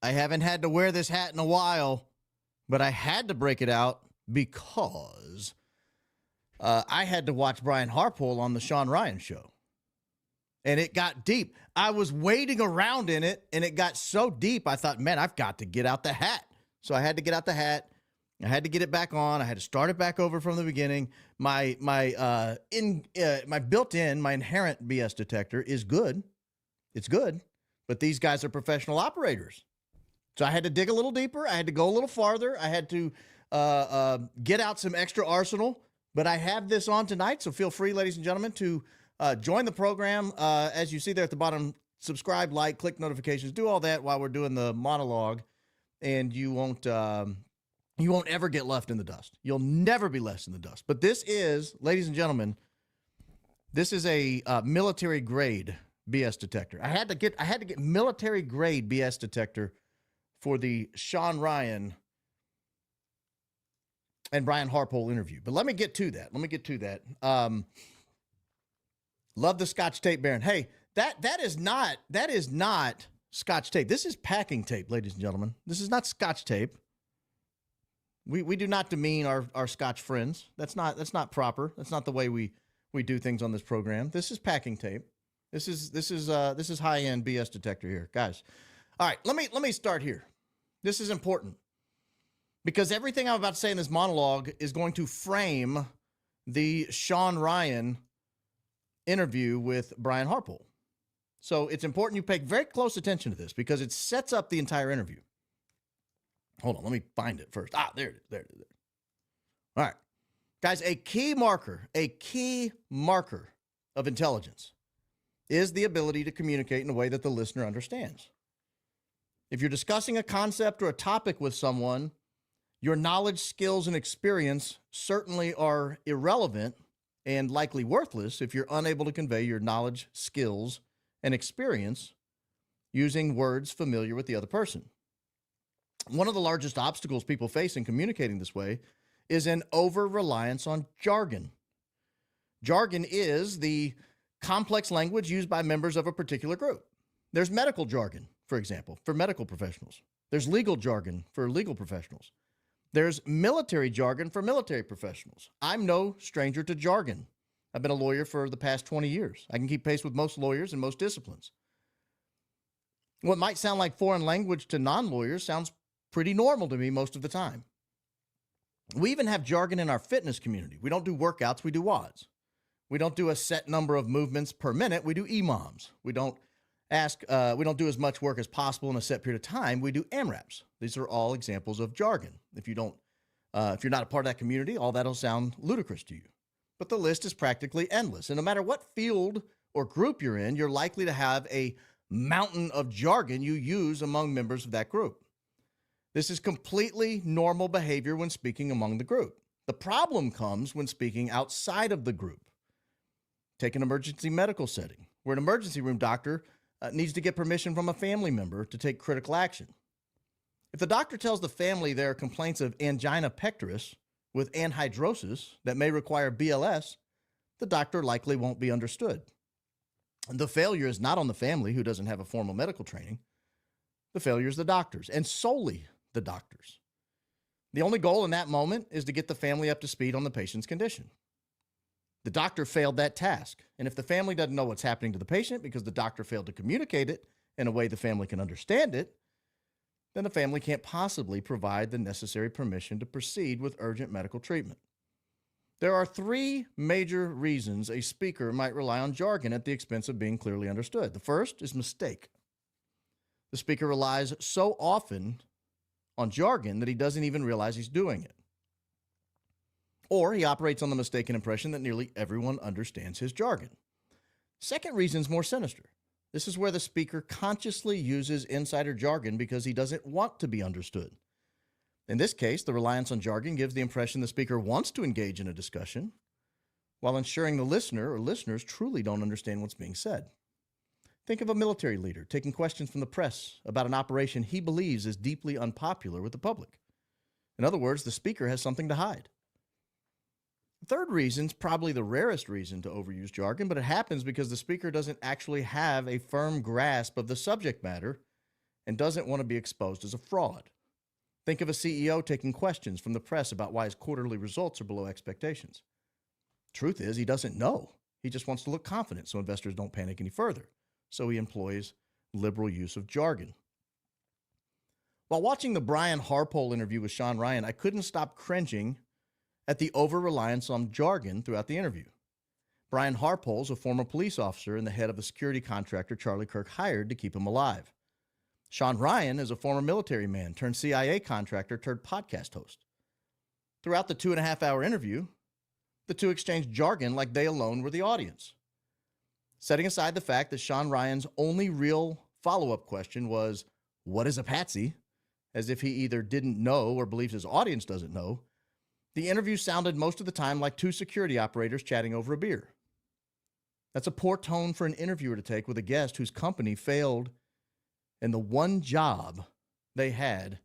I haven't had to wear this hat in a while, but I had to break it out because I had to watch Brian Harpole on the Shawn Ryan Show. And it got deep. I was wading around in it, and it got so deep, I thought, man, I've got to get out the hat. So I had to get out the hat. I had to get it back on. I had to start it back over from the beginning. My built-in, my inherent BS detector is good. It's good. But these guys are professional operators. So I had to dig a little deeper. I had to go a little farther. I had to get out some extra arsenal. But I have this on tonight, so feel free, ladies and gentlemen, to join the program. As you see there at the bottom, subscribe, like, click notifications, do all that while we're doing the monologue, and you won't ever get left in the dust. You'll never be left in the dust. But this is, ladies and gentlemen, this is a military grade BS detector. I had to get military grade BS detector for the Shawn Ryan and Brian Harpole interview. But let me get to that. Love the Scotch tape, Baron. Hey, that is not Scotch tape. This is packing tape, ladies and gentlemen. This is not Scotch tape. We do not demean our Scotch friends. That's not proper. That's not the way we do things on this program. This is packing tape. This is high-end BS detector here, guys. All right, let me start here. This is important because everything I'm about to say in this monologue is going to frame the Shawn Ryan interview with Brian Harpole. So it's important you pay very close attention to this because it sets up the entire interview. Hold on, let me find it first. There it is. There. All right. Guys, a key marker of intelligence is the ability to communicate in a way that the listener understands. If you're discussing a concept or a topic with someone, your knowledge, skills, and experience certainly are irrelevant and likely worthless if you're unable to convey your knowledge, skills, and experience using words familiar with the other person. One of the largest obstacles people face in communicating this way is an over-reliance on jargon. Jargon is the complex language used by members of a particular group. There's medical jargon, for example, for medical professionals. There's legal jargon for legal professionals. There's military jargon for military professionals. I'm no stranger to jargon. I've been a lawyer for the past 20 years. I can keep pace with most lawyers in most disciplines. What might sound like foreign language to non-lawyers sounds pretty normal to me most of the time. We even have jargon in our fitness community. We don't do workouts, we do WODs. We don't do a set number of movements per minute, we do EMOMs. We don't do as much work as possible in a set period of time, we do AMRAPs. These are all examples of jargon. If you're not a part of that community, all that'll sound ludicrous to you. But the list is practically endless. And no matter what field or group you're in, you're likely to have a mountain of jargon you use among members of that group. This is completely normal behavior when speaking among the group. The problem comes when speaking outside of the group. Take an emergency medical setting, where an emergency room doctor needs to get permission from a family member to take critical action. If the doctor tells the family there are complaints of angina pectoris with anhidrosis that may require BLS, the doctor likely won't be understood. And the failure is not on the family who doesn't have a formal medical training. The failure is the doctors, and solely the doctors. The only goal in that moment is to get the family up to speed on the patient's condition. The doctor failed that task, and if the family doesn't know what's happening to the patient because the doctor failed to communicate it in a way the family can understand it, then the family can't possibly provide the necessary permission to proceed with urgent medical treatment. There are three major reasons a speaker might rely on jargon at the expense of being clearly understood. The first is mistake. The speaker relies so often on jargon that he doesn't even realize he's doing it. Or he operates on the mistaken impression that nearly everyone understands his jargon. Second reason is more sinister. This is where the speaker consciously uses insider jargon because he doesn't want to be understood. In this case, the reliance on jargon gives the impression the speaker wants to engage in a discussion while ensuring the listener or listeners truly don't understand what's being said. Think of a military leader taking questions from the press about an operation he believes is deeply unpopular with the public. In other words, the speaker has something to hide. The third reason is probably the rarest reason to overuse jargon, but it happens because the speaker doesn't actually have a firm grasp of the subject matter and doesn't want to be exposed as a fraud. Think of a CEO taking questions from the press about why his quarterly results are below expectations. Truth is, he doesn't know. He just wants to look confident so investors don't panic any further. So he employs liberal use of jargon. While watching the Brian Harpole interview with Shawn Ryan, I couldn't stop cringing at the over-reliance on jargon throughout the interview. Brian Harpole is a former police officer and the head of the security contractor Charlie Kirk hired to keep him alive. Shawn Ryan is a former military man turned CIA contractor turned podcast host. Throughout the 2.5-hour interview, the two exchanged jargon like they alone were the audience. Setting aside the fact that Shawn Ryan's only real follow-up question was, "What is a patsy?" as if he either didn't know or believes his audience doesn't know, the interview sounded most of the time like two security operators chatting over a beer. That's a poor tone for an interviewer to take with a guest whose company failed in the one job they had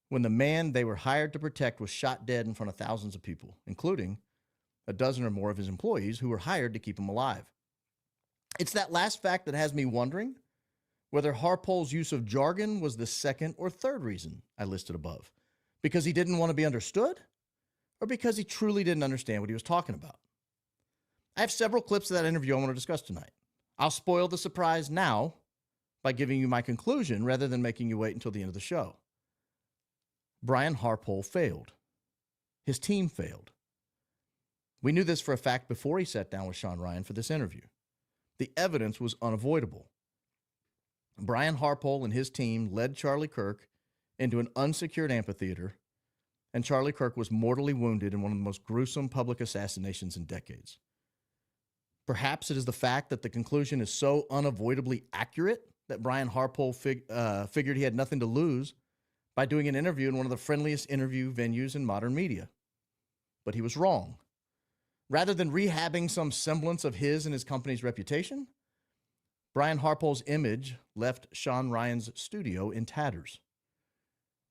when the man they were hired to protect was shot dead in front of thousands of people, including a dozen or more of his employees who were hired to keep him alive. It's that last fact that has me wondering whether Harpole's use of jargon was the second or third reason I listed above. Because he didn't want to be understood, or because he truly didn't understand what he was talking about. I have several clips of that interview I want to discuss tonight. I'll spoil the surprise now by giving you my conclusion rather than making you wait until the end of the show. Brian Harpole failed. His team failed. We knew this for a fact before he sat down with Shawn Ryan for this interview. The evidence was unavoidable. Brian Harpole and his team led Charlie Kirk into an unsecured amphitheater, and Charlie Kirk was mortally wounded in one of the most gruesome public assassinations in decades. Perhaps it is the fact that the conclusion is so unavoidably accurate that Brian Harpole figured he had nothing to lose by doing an interview in one of the friendliest interview venues in modern media. But he was wrong. Rather than rehabbing some semblance of his and his company's reputation, Brian Harpole's image left Shawn Ryan's studio in tatters.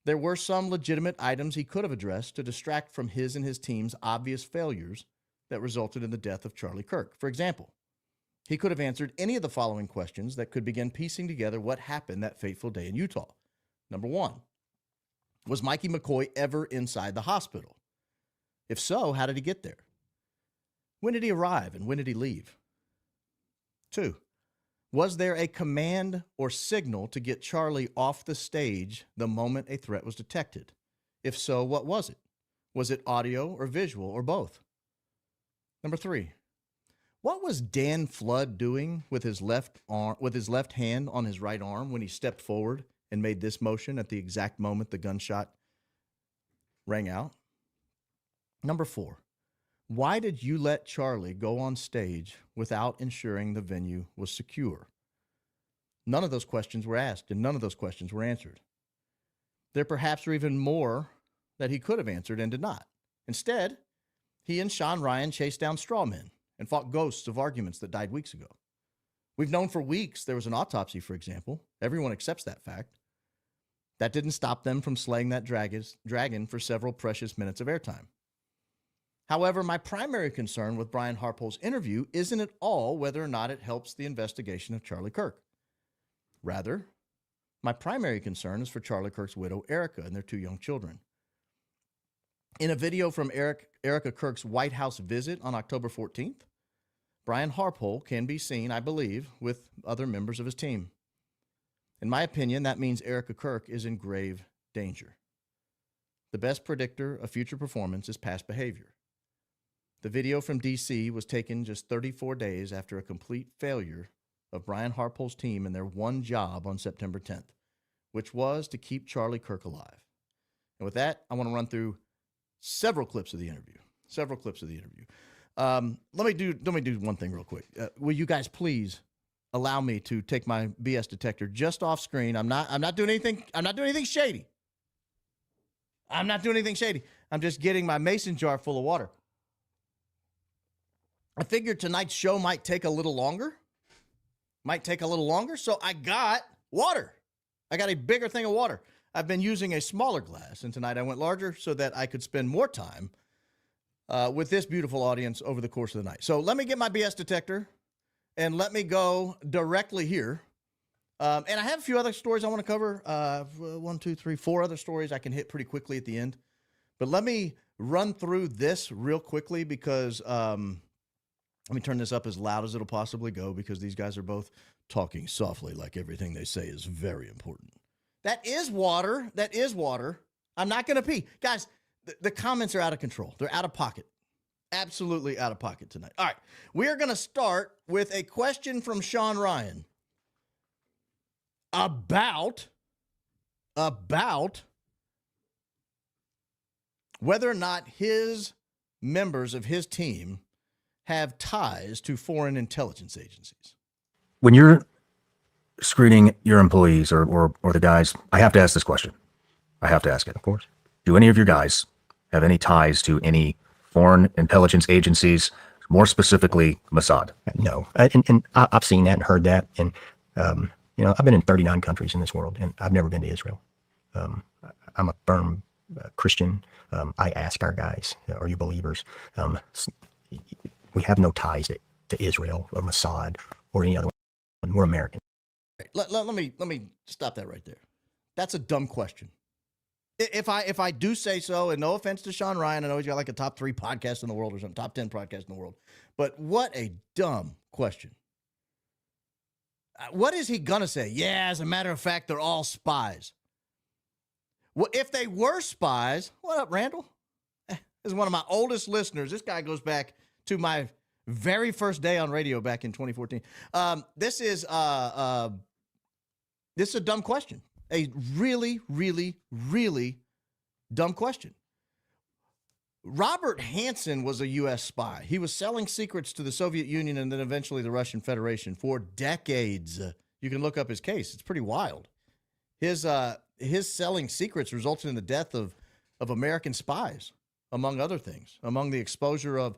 There were some legitimate items he could have addressed to distract from his and his team's obvious failures that resulted in the death of Charlie Kirk. For example, he could have answered any of the following questions that could begin piecing together what happened that fateful day in Utah. Number one, was Mikey McCoy ever inside the hospital? If so, how did he get there? When did he arrive and when did he leave? 2, was there a command or signal to get Charlie off the stage the moment a threat was detected? If so, what was it? Was it audio or visual or both? Number 3, what was Dan Flood doing with his left hand on his right arm when he stepped forward and made this motion at the exact moment the gunshot rang out? Number 4, why did you let Charlie go on stage without ensuring the venue was secure? None of those questions were asked, and none of those questions were answered. There perhaps were even more that he could have answered and did not. Instead, he and Shawn Ryan chased down straw men and fought ghosts of arguments that died weeks ago. We've known for weeks there was an autopsy, for example. Everyone accepts that fact. That didn't stop them from slaying that dragon for several precious minutes of airtime. However, my primary concern with Brian Harpole's interview isn't at all whether or not it helps the investigation of Charlie Kirk. Rather, my primary concern is for Charlie Kirk's widow, Erika, and their 2 young children. In a video from Erika Kirk's White House visit on October 14th, Brian Harpole can be seen, I believe, with other members of his team. In my opinion, that means Erika Kirk is in grave danger. The best predictor of future performance is past behavior. The video from D.C. was taken just 34 days after a complete failure of Brian Harpole's team in their one job on September 10th, which was to keep Charlie Kirk alive. And with that, I want to run through several clips of the interview. Let me do one thing real quick. Will you guys please allow me to take my BS detector just off screen? I'm not doing anything shady. I'm just getting my mason jar full of water. I figured tonight's show might take a little longer. So I got water. I got a bigger thing of water. I've been using a smaller glass, and tonight I went larger so that I could spend more time with this beautiful audience over the course of the night. So let me get my BS detector, and let me go directly here And I have a few other stories I want to cover. 1, 2, 3, 4 other stories I can hit pretty quickly at the end. But let me run through this real quickly because let me turn this up as loud as it'll possibly go because these guys are both talking softly like everything they say is very important. That is water. That is water. I'm not going to pee. Guys, the comments are out of control. They're out of pocket. Absolutely out of pocket tonight. All right. We are going to start with a question from Shawn Ryan about whether or not his members of his team have ties to foreign intelligence agencies. When you're screening your employees or the guys, I have to ask this question. I have to ask it, of course. Do any of your guys have any ties to any foreign intelligence agencies, more specifically Mossad? No. And I've seen that and heard that. And, I've been in 39 countries in this world, and I've never been to Israel. I'm a firm Christian. I ask our guys, are you believers? We have no ties to Israel or Mossad or any other one. We're American. Let me stop that right there. That's a dumb question. If I do say so, and no offense to Shawn Ryan, I know he's got like a top 3 podcast in the world or something, top 10 podcast in the world, but what a dumb question. What is he going to say? Yeah, as a matter of fact, they're all spies. Well, if they were spies, what up, Randall? This is one of my oldest listeners. This guy goes back to my very first day on radio back in 2014. This is a dumb question. A really, really, really dumb question. Robert Hansen was a U.S. spy. He was selling secrets to the Soviet Union and then eventually the Russian Federation for decades. You can look up his case. It's pretty wild. His selling secrets resulted in the death of American spies, among other things, among the exposure of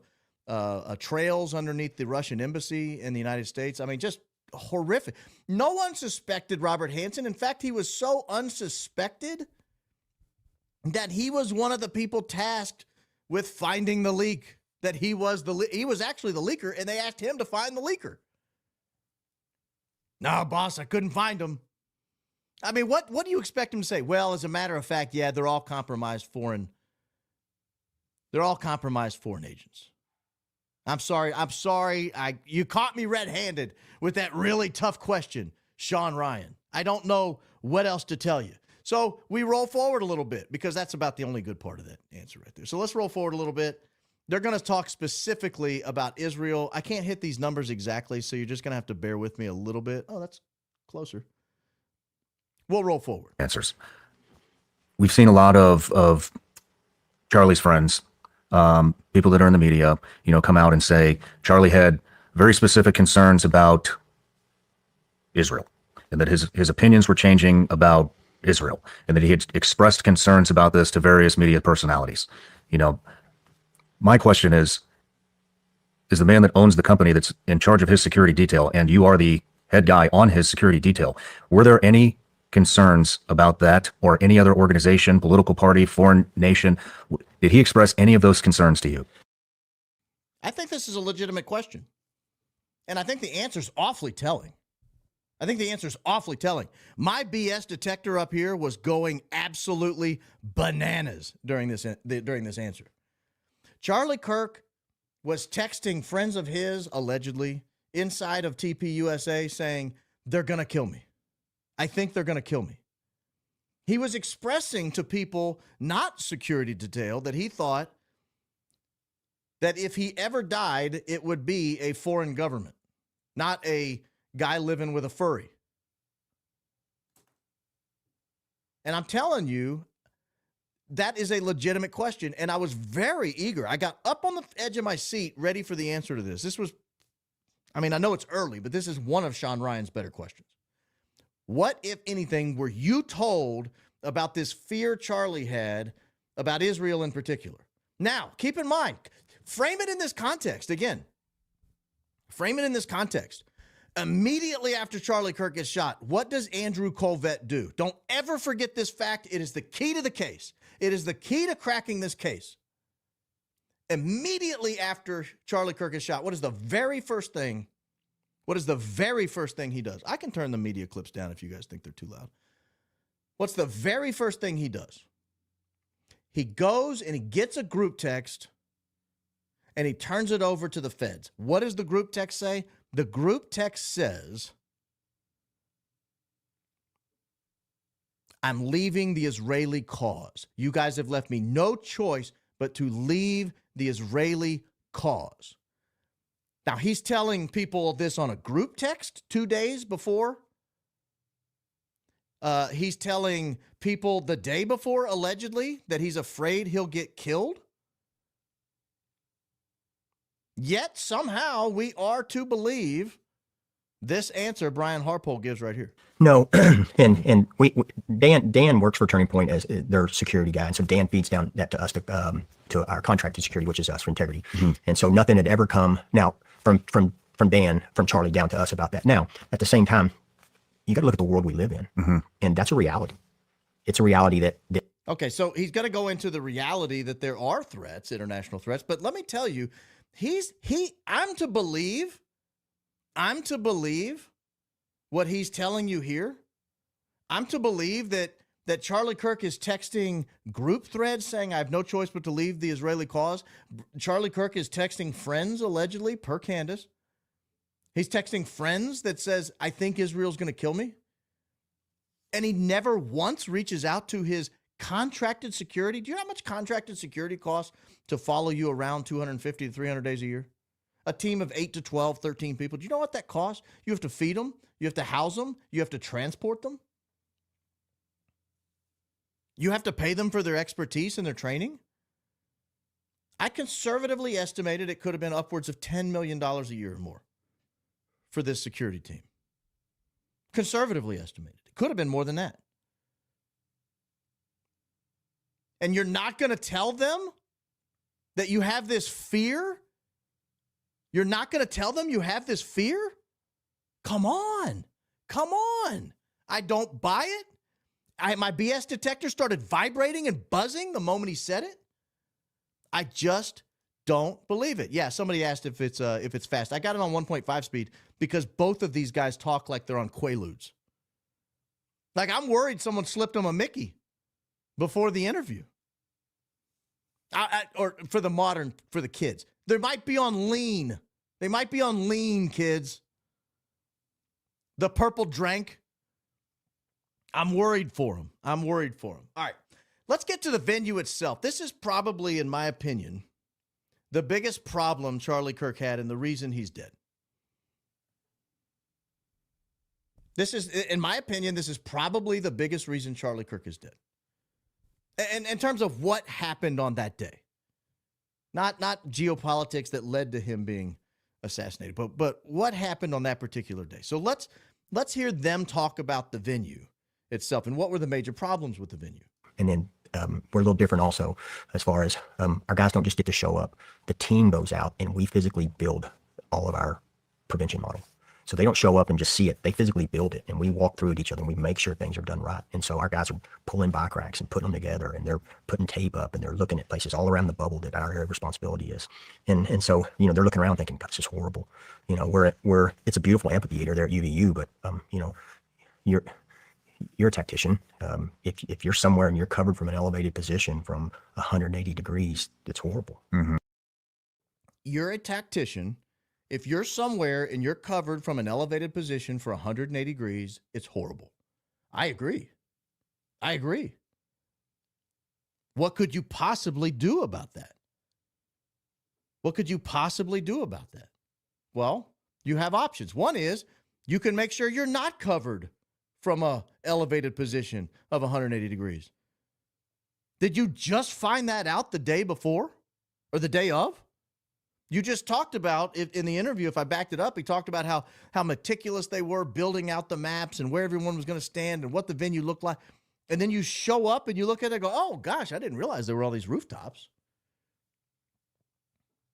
trails underneath the Russian embassy in the United States. I mean, just horrific. No one suspected Robert Hansen. In fact, he was so unsuspected that he was one of the people tasked with finding the leak, that he was actually the leaker, and they asked him to find the leaker. No, boss, I couldn't find him. I mean, what do you expect him to say? Well, as a matter of fact, yeah, they're all compromised foreign agents. I'm sorry. You caught me red-handed with that really tough question, Shawn Ryan. I don't know what else to tell you. So we roll forward a little bit because that's about the only good part of that answer right there. So let's roll forward a little bit. They're going to talk specifically about Israel. I can't hit these numbers exactly, so you're just going to have to bear with me a little bit. Oh, that's closer. We'll roll forward. Answers. We've seen a lot of Charlie's friends, people that are in the media, come out and say Charlie had very specific concerns about Israel and that his opinions were changing about Israel and that he had expressed concerns about this to various media personalities. My question is the man that owns the company that's in charge of his security detail, and you are the head guy on his security detail, were there any concerns about that or any other organization, political party, foreign nation? Did he express any of those concerns to you? I think this is a legitimate question. And I think the answer is awfully telling. My BS detector up here was going absolutely bananas during this answer. Charlie Kirk was texting friends of his, allegedly, inside of TPUSA saying, they're going to kill me. I think they're going to kill me. He was expressing to people, not security detail, that he thought that if he ever died, it would be a foreign government, not a guy living with a furry. And I'm telling you, that is a legitimate question. And I was very eager. I got up on the edge of my seat ready for the answer to this. I know it's early, but this is one of Shawn Ryan's better questions. What, if anything, were you told about this fear Charlie had about Israel in particular? Now, keep in mind, frame it in this context again. Immediately after Charlie Kirk gets shot, what does Andrew Colvett do? Don't ever forget this fact. It is the key to the case. It is the key to cracking this case. Immediately after Charlie Kirk is shot, what is the very first thing What is the very first thing he does? I can turn the media clips down if you guys think they're too loud. What's the very first thing he does? He goes and he gets a group text and he turns it over to the feds. What does the group text say? The group text says, I'm leaving the Israeli cause. You guys have left me no choice but to leave the Israeli cause. Now, he's telling people this on a group text 2 days before. He's telling people the day before, allegedly, that he's afraid he'll get killed. Yet, somehow, we are to believe this answer Brian Harpole gives right here. No, and Dan works for Turning Point as their security guy, and so Dan feeds down that to us to our contracted security, which is us for integrity. And so nothing had ever come now from Dan, from Charlie down to us about that. Now, at the same time, you got to look at the world we live in, and that's a reality. It's a reality that Okay, so he's going to go into the reality that there are threats, international threats, but let me tell you, I'm to believe what he's telling you here. I'm to believe that Charlie Kirk is texting group threads saying I have no choice but to leave the Israeli cause. Charlie Kirk is texting friends, allegedly, per Candace. He's texting friends that says, I think Israel's going to kill me. And he never once reaches out to his contracted security. Do you know how much contracted security costs to follow you around 250 to 300 days a year? A team of 8 to 12, 13 people. Do you know what that costs? You have to feed them. You have to house them. You have to transport them. You have to pay them for their expertise and their training. I conservatively estimated it could have been upwards of $10 million a year or more for this security team. Conservatively estimated. It could have been more than that. And you're not going to tell them that you have this fear? You're not going to tell them you have this fear? Come on. Come on. I don't buy it. My BS detector started vibrating and buzzing the moment he said it. I just don't believe it. Yeah, somebody asked if it's fast. I got it on 1.5 speed because both of these guys talk like they're on Quaaludes. Like I'm worried someone slipped them a Mickey before the interview. Or for the kids. They might be on lean. They might be on lean, kids. The purple drank. I'm worried for them. All right, let's get to the venue itself. This is probably, in my opinion, the biggest problem Charlie Kirk had and the reason he's dead. This is, in my opinion, this is probably the biggest reason Charlie Kirk is dead. And in terms of what happened on that day, not geopolitics that led to him being assassinated, but what happened on that particular day. So let's hear them talk about the venue itself and what were the major problems with the venue. And then we're a little different also as far as our guys don't just get to show up. The team goes out and we physically build all of our prevention model. So they don't show up and just see it. They physically build it, and we walk through it each other, and we make sure things are done right. And so our guys are pulling bike racks and putting them together, and they're putting tape up, and they're looking at places all around the bubble that our area of responsibility is. And so, they're looking around thinking, God, this is horrible. It's a beautiful amphitheater there at UVU, but, you're a tactician. If you're somewhere and you're covered from an elevated position from 180 degrees, it's horrible. Mm-hmm. You're a tactician. If you're somewhere and you're covered from an elevated position for 180 degrees, it's horrible. I agree. What could you possibly do about that? Well, you have options. One is you can make sure you're not covered from an elevated position of 180 degrees. Did you just find that out the day before or the day of? You just talked about, in the interview, if I backed it up, he talked about how meticulous they were building out the maps and where everyone was going to stand and what the venue looked like. And then you show up and you look at it and go, oh, gosh, I didn't realize there were all these rooftops.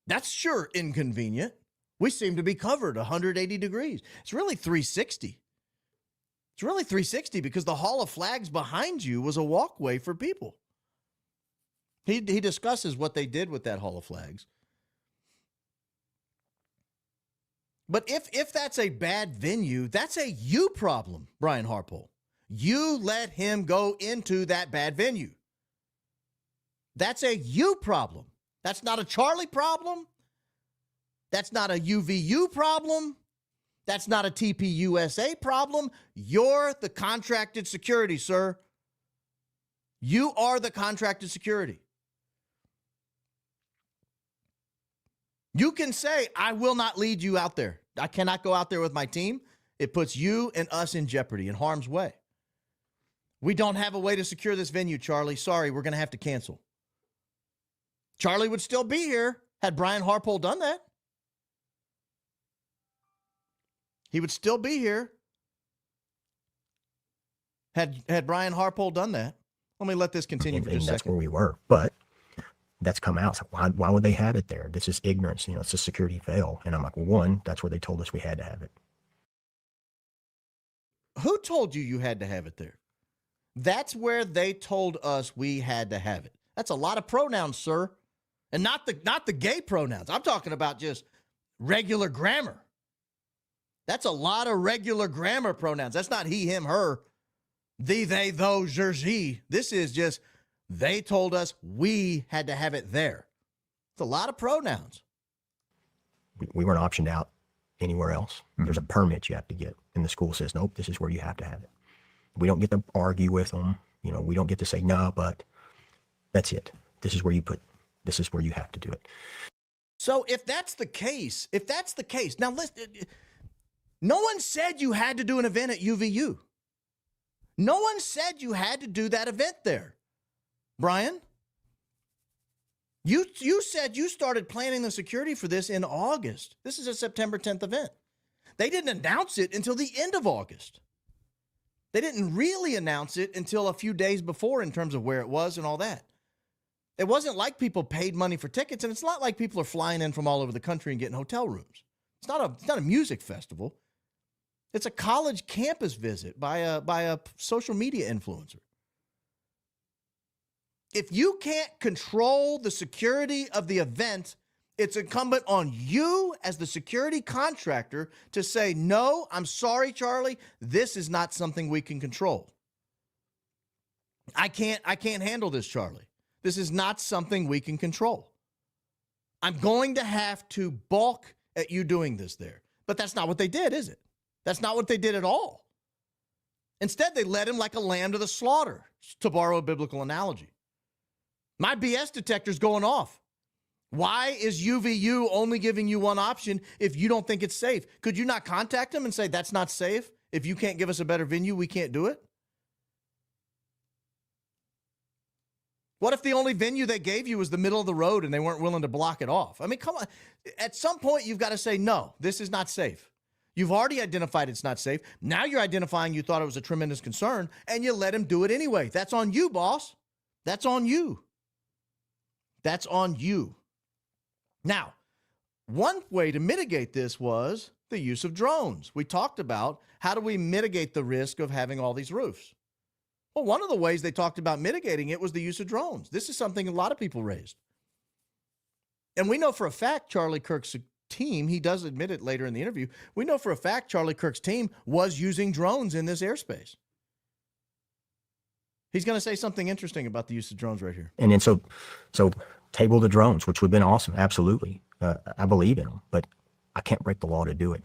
That's sure inconvenient. We seem to be covered 180 degrees. It's really 360. Because the Hall of Flags behind you was a walkway for people. He discusses what they did with that Hall of Flags. But if that's a bad venue, that's a you problem, Brian Harpole. You let him go into that bad venue. That's a you problem. That's not a Charlie problem. That's not a UVU problem. That's not a TPUSA problem. You're the contracted security, sir. You are the contracted security. You can say, I will not lead you out there. I cannot go out there with my team. It puts you and us in jeopardy, in harm's way. We don't have a way to secure this venue, Charlie. Sorry, we're going to have to cancel. Charlie would still be here had Brian Harpole done that. He would still be here had Brian Harpole done that. Let me let this continue for just a second. That's where we were, but that's come out. So why would they have it there? This is ignorance. You know, it's a security fail. And I'm like, well, one, that's where they told us we had to have it. Who told you you had to have it there? That's where they told us we had to have it. That's a lot of pronouns, sir. And not the gay pronouns. I'm talking about just regular grammar. That's a lot of regular grammar pronouns. That's not he, him, her, thee, they, those, your, she. This is just they told us we had to have it there. It's a lot of pronouns. We weren't optioned out anywhere else. Mm-hmm. There's a permit you have to get. And the school says, nope, this is where you have to have it. We don't get to argue with them. You know, we don't get to say, no, but that's it. This is where you have to do it. So if that's the case, now listen, no one said you had to do an event at UVU. No one said you had to do that event there. Brian, you said you started planning the security for this in August. This is a September 10th event. They didn't announce it until the end of August. They didn't really announce it until a few days before in terms of where it was and all that. It wasn't like people paid money for tickets, and it's not like people are flying in from all over the country and getting hotel rooms. It's not a music festival. It's a college campus visit by a social media influencer. If you can't control the security of the event, it's incumbent on you as the security contractor to say, no, I'm sorry, Charlie, this is not something we can control. I can't handle this, Charlie. This is not something we can control. I'm going to have to balk at you doing this there. But that's not what they did, is it? That's not what they did at all. Instead, they led him like a lamb to the slaughter, to borrow a biblical analogy. My BS detector's going off. Why is UVU only giving you one option if you don't think it's safe? Could you not contact them and say, that's not safe? If you can't give us a better venue, we can't do it? What if the only venue they gave you was the middle of the road and they weren't willing to block it off? I mean, come on. At some point, you've got to say, no, this is not safe. You've already identified it's not safe. Now you're identifying you thought it was a tremendous concern, and you let him do it anyway. That's on you, boss. That's on you. That's on you. Now, one way to mitigate this was the use of drones. We talked about how do we mitigate the risk of having all these roofs. Well, one of the ways they talked about mitigating it was the use of drones. This is something a lot of people raised. And we know for a fact Charlie Kirk's team, he does admit it later in the interview, we know for a fact Charlie Kirk's team was using drones in this airspace. He's going to say something interesting about the use of drones right here. And then so table the drones, which would have been awesome. Absolutely. I believe in them, but I can't break the law to do it.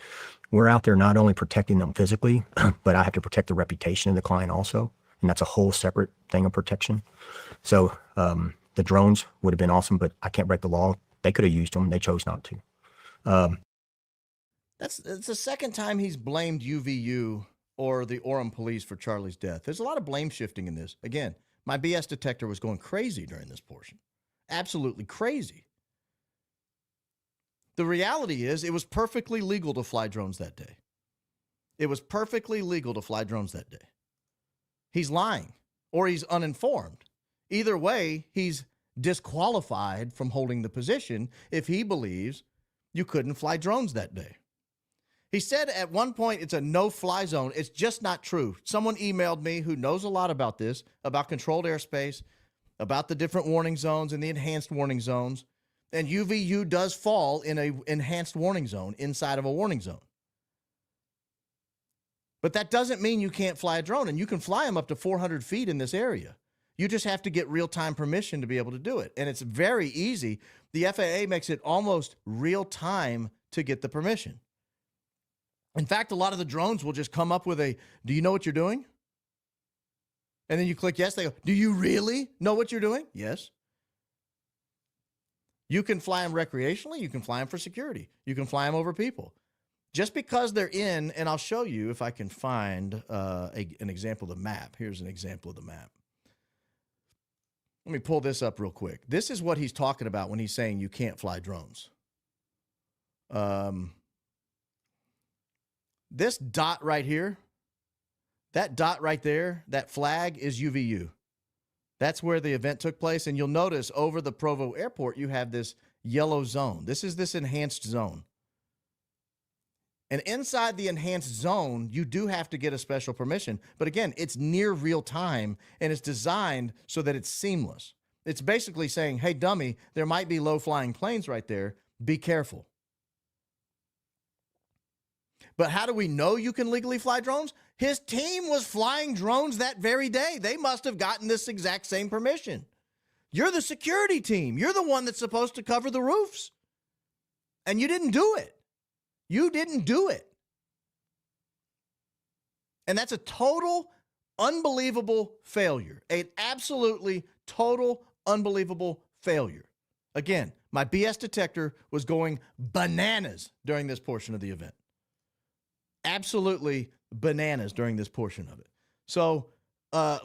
We're out there not only protecting them physically, but I have to protect the reputation of the client also. And that's a whole separate thing of protection. So the drones would have been awesome, but I can't break the law. They could have used them. They chose not to. It's the second time he's blamed UVU or the Orem police for Charlie's death. There's a lot of blame shifting in this. Again, my BS detector was going crazy during this portion. Absolutely crazy. The reality is it was perfectly legal to fly drones that day. It was perfectly legal to fly drones that day. He's lying or he's uninformed. Either way, he's disqualified from holding the position if he believes you couldn't fly drones that day. He said at one point it's a no-fly zone. It's just not true. Someone emailed me who knows a lot about this, about controlled airspace, about the different warning zones and the enhanced warning zones. And UVU does fall in a enhanced warning zone inside of a warning zone. But that doesn't mean you can't fly a drone, and you can fly them up to 400 feet in this area. You just have to get real-time permission to be able to do it. And it's very easy. The FAA makes it almost real-time to get the permission. In fact, a lot of the drones will just come up with a, do you know what you're doing? And then you click yes. They go, do you really know what you're doing? Yes. You can fly them recreationally. You can fly them for security. You can fly them over people. Just because they're in, and I'll show you if I can find an example of the map. Here's an example of the map. Let me pull this up real quick. This is what he's talking about when he's saying you can't fly drones. This dot right here, that dot right there, that flag is UVU. That's where the event took place. And you'll notice over the Provo airport, you have this yellow zone. This is this enhanced zone. And inside the enhanced zone, you do have to get a special permission. But again, it's near real time, and it's designed so that it's seamless. It's basically saying, hey, dummy, there might be low-flying planes right there. Be careful. But how do we know you can legally fly drones? His team was flying drones that very day. They must have gotten this exact same permission. You're the security team. You're the one that's supposed to cover the roofs. And you didn't do it. You didn't do it. And that's a total, unbelievable failure. An absolutely total, unbelievable failure. Again, my BS detector was going bananas during this portion of the event. Absolutely bananas during this portion of it. So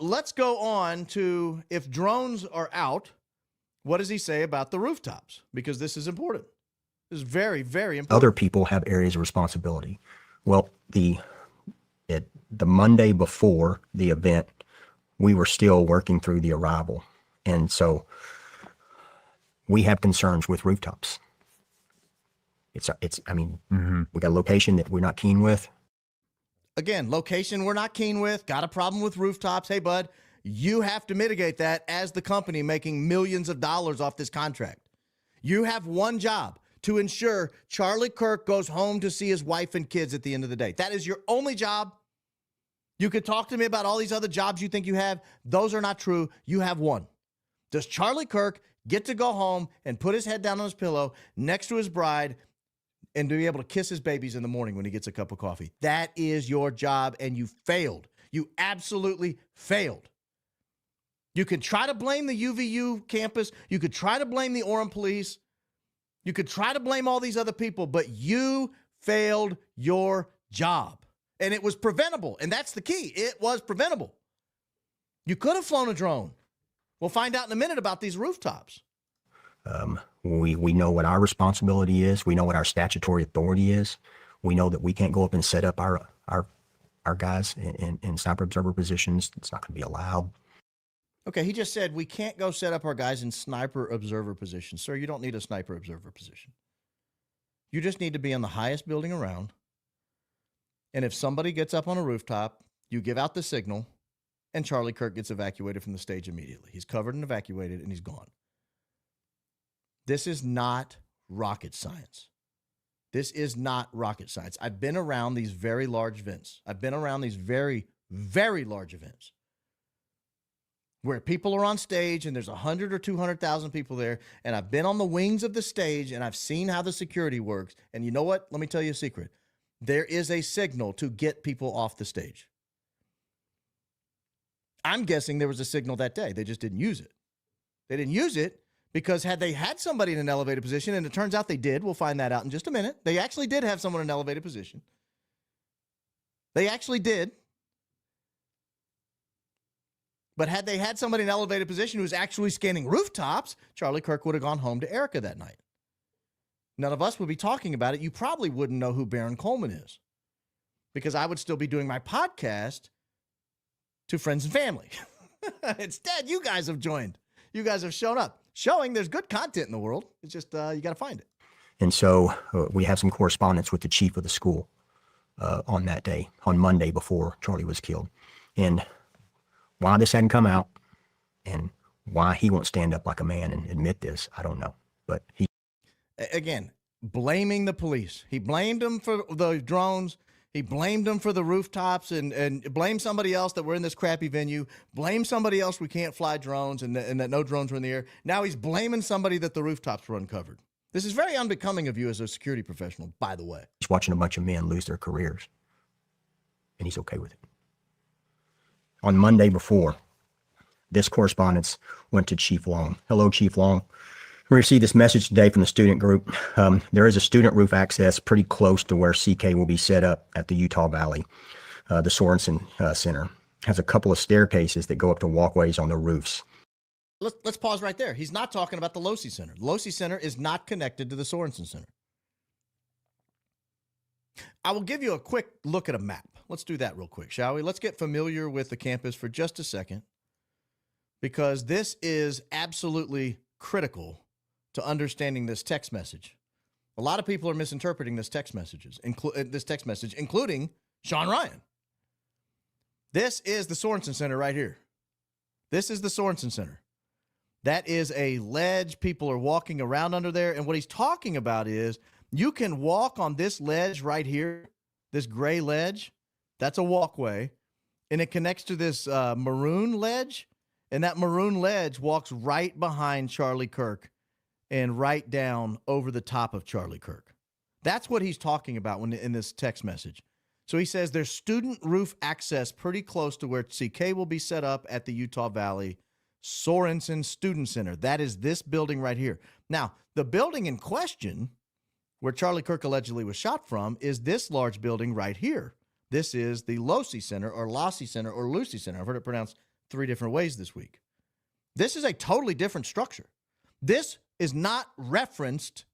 let's go on to, if drones are out, what does he say about the rooftops? Because this is important. This is very, very important. Other people have areas of responsibility. Well, the Monday before the event, we were still working through the arrival. And so we have concerns with rooftops. We got a location that we're not keen with. Again, location we're not keen with, got a problem with rooftops. Hey, bud, you have to mitigate that as the company making millions of dollars off this contract. You have one job, to ensure Charlie Kirk goes home to see his wife and kids at the end of the day. That is your only job. You could talk to me about all these other jobs you think you have. Those are not true. You have one. Does Charlie Kirk get to go home and put his head down on his pillow next to his bride and to be able to kiss his babies in the morning when he gets a cup of coffee? That is your job, and you failed. You absolutely failed. You can try to blame the UVU campus. You could try to blame the Orem police. You could try to blame all these other people, but you failed your job. And it was preventable. And that's the key. It was preventable. You could have flown a drone. We'll find out in a minute about these rooftops. We know what our responsibility is. We know what our statutory authority is. We know that we can't go up and set up our guys in sniper observer positions. It's not going to be allowed. Okay, he just said we can't go set up our guys in sniper observer positions. Sir, you don't need a sniper observer position. You just need to be in the highest building around. And if somebody gets up on a rooftop, you give out the signal, and Charlie Kirk gets evacuated from the stage immediately. He's covered and evacuated, and he's gone. This is not rocket science. This is not rocket science. I've been around these very large events. I've been around these very, very large events where people are on stage and there's 100 or 200,000 people there. And I've been on the wings of the stage and I've seen how the security works. And you know what? Let me tell you a secret. There is a signal to get people off the stage. I'm guessing there was a signal that day. They just didn't use it. They didn't use it because had they had somebody in an elevated position, and it turns out they did, we'll find that out in just a minute. They actually did have someone in an elevated position. They actually did. But had they had somebody in an elevated position who was actually scanning rooftops, Charlie Kirk would have gone home to Erika that night. None of us would be talking about it. You probably wouldn't know who Baron Coleman is because I would still be doing my podcast to friends and family. Instead, you guys have joined. You guys have shown up, showing there's good content in the world. It's just you got to find it. And so we have some correspondence with the chief of the school on that day, on Monday before Charlie was killed. And why this hadn't come out and why he won't stand up like a man and admit this, I don't know. But he Again, blaming the police. He blamed them for the drones. He blamed them for the rooftops and blamed somebody else that we're in this crappy venue. Blame somebody else we can't fly drones and that no drones were in the air. Now he's blaming somebody that the rooftops were uncovered. This is very unbecoming of you as a security professional, by the way. He's watching a bunch of men lose their careers, and he's okay with it. On Monday before, this correspondence went to Chief Long. Hello, Chief Long. We received this message today from the student group. There is a student roof access pretty close to where CK will be set up at the Utah Valley. The Sorensen Center has a couple of staircases that go up to walkways on the roofs. Let's pause right there. He's not talking about the Losi Center. The Losi Center is not connected to the Sorensen Center. I will give you a quick look at a map. Let's do that real quick, shall we? Let's get familiar with the campus for just a second, because this is absolutely critical to understanding this text message. A lot of people are misinterpreting this text message, including Shawn Ryan. This is the Sorensen Center right here. This is the Sorensen Center. That is a ledge. People are walking around under there. And what he's talking about is you can walk on this ledge right here, this gray ledge. That's a walkway. And it connects to this maroon ledge. And that maroon ledge walks right behind Charlie Kirk and right down over the top of Charlie Kirk. That's what he's talking about in this text message. So he says there's student roof access pretty close to where CK will be set up at the Utah Valley Sorensen Student Center. That is this building right here. Now, the building in question, where Charlie Kirk allegedly was shot from, is this large building right here. This is the Losi Center or Lassi Center or Lucy Center. I've heard it pronounced 3 different ways this week. This is a totally different structure. This is not referenced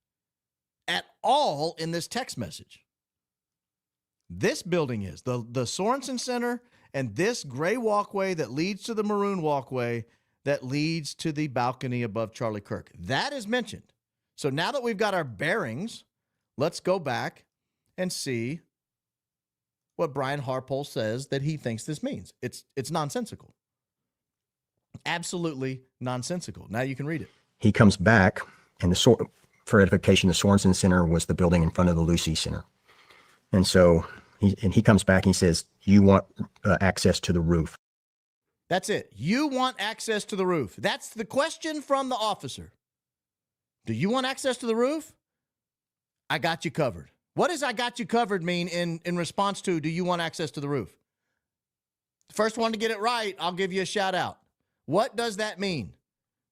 at all in this text message. This building is the Sorensen Center and this gray walkway that leads to the maroon walkway that leads to the balcony above Charlie Kirk. That is mentioned. So now that we've got our bearings, let's go back and see what Brian Harpole says that he thinks this means. It's nonsensical. Absolutely nonsensical. Now you can read it. He comes back, and for edification, the Sorensen Center was the building in front of the Lucy Center. And so he comes back and he says, you want access to the roof. That's it. You want access to the roof. That's the question from the officer. Do you want access to the roof? I got you covered. What does I got you covered mean in response to, do you want access to the roof? The first one to get it right, I'll give you a shout out. What does that mean?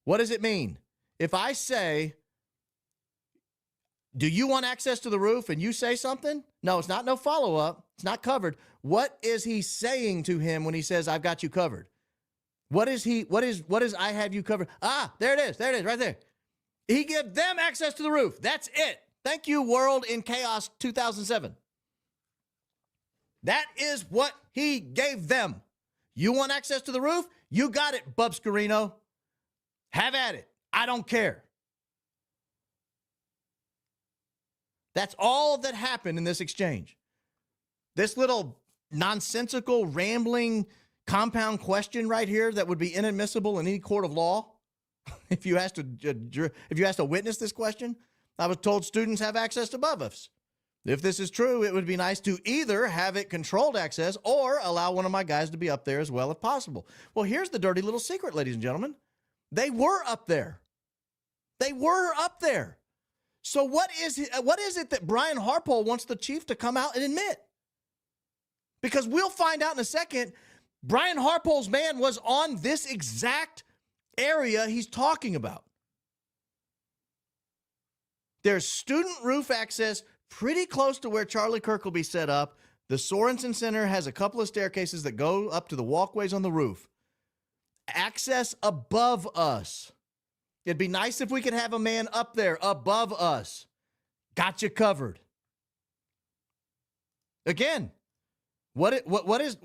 What does it mean? If I say, do you want access to the roof? And you say something? No, it's not no follow-up. It's not covered. What is he saying to him when he says, I've got you covered? What is I have you covered? Ah, there it is, right there. He gave them access to the roof. That's it. Thank you, World in Chaos 2007. That is what he gave them. You want access to the roof? You got it, Bub Scarino. Have at it. I don't care. That's all that happened in this exchange. This little nonsensical, rambling, compound question right here that would be inadmissible in any court of law. If you asked to witness this question, I was told students have access above us. If this is true, it would be nice to either have it controlled access or allow one of my guys to be up there as well if possible. Well, here's the dirty little secret, ladies and gentlemen. They were up there. They were up there. So what is it that Brian Harpole wants the chief to come out and admit? Because we'll find out in a second, Brian Harpole's man was on this exact area he's talking about. There's student roof access pretty close to where Charlie Kirk will be set up. The Sorensen Center has a couple of staircases that go up to the walkways on the roof. Access above us. It'd be nice if we could have a man up there above us. Got you covered. Again, what is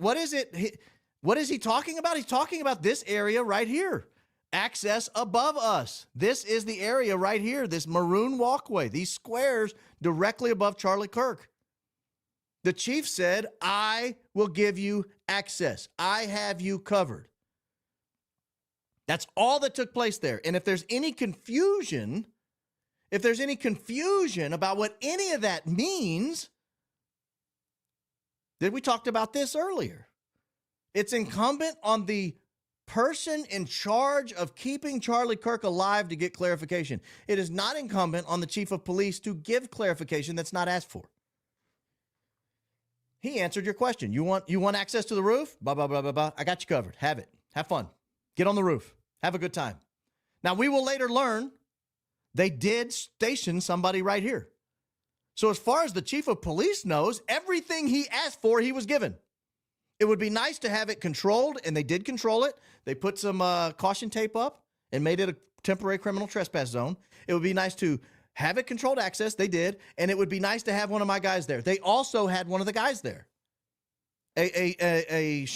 he talking about? He's talking about this area right here. Access above us. This is the area right here, this maroon walkway, these squares directly above Charlie Kirk. The chief said, I will give you access. I have you covered. That's all that took place there. And if there's any confusion if there's any confusion about what any of that means, then we talked about this earlier. It's incumbent on the person in charge of keeping Charlie Kirk alive to get clarification. It is not incumbent on the chief of police to give clarification that's not asked for. He answered your question. You want access to the roof? Blah, blah, blah, blah, blah. I got you covered. Have it. Have fun. Get on the roof. Have a good time. Now, we will later learn they did station somebody right here. So as far as the chief of police knows, everything he asked for, he was given. It would be nice to have it controlled, and they did control it. They put some caution tape up and made it a temporary criminal trespass zone. It would be nice to have it controlled access. They did. And it would be nice to have one of my guys there. They also had one of the guys there. A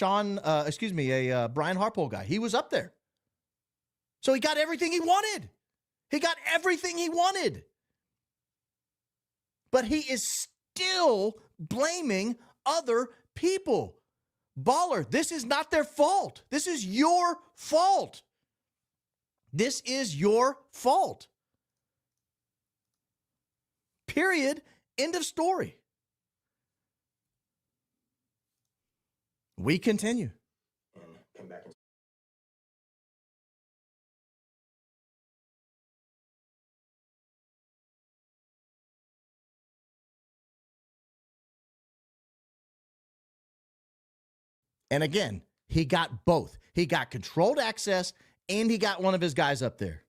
Brian Harpole guy. He was up there. So he got everything he wanted. He got everything he wanted. But he is still blaming other people. Baller, this is not their fault. This is your fault. This is your fault. Period. End of story. We continue. And come back and And again, he got both. He got controlled access and he got one of his guys up there.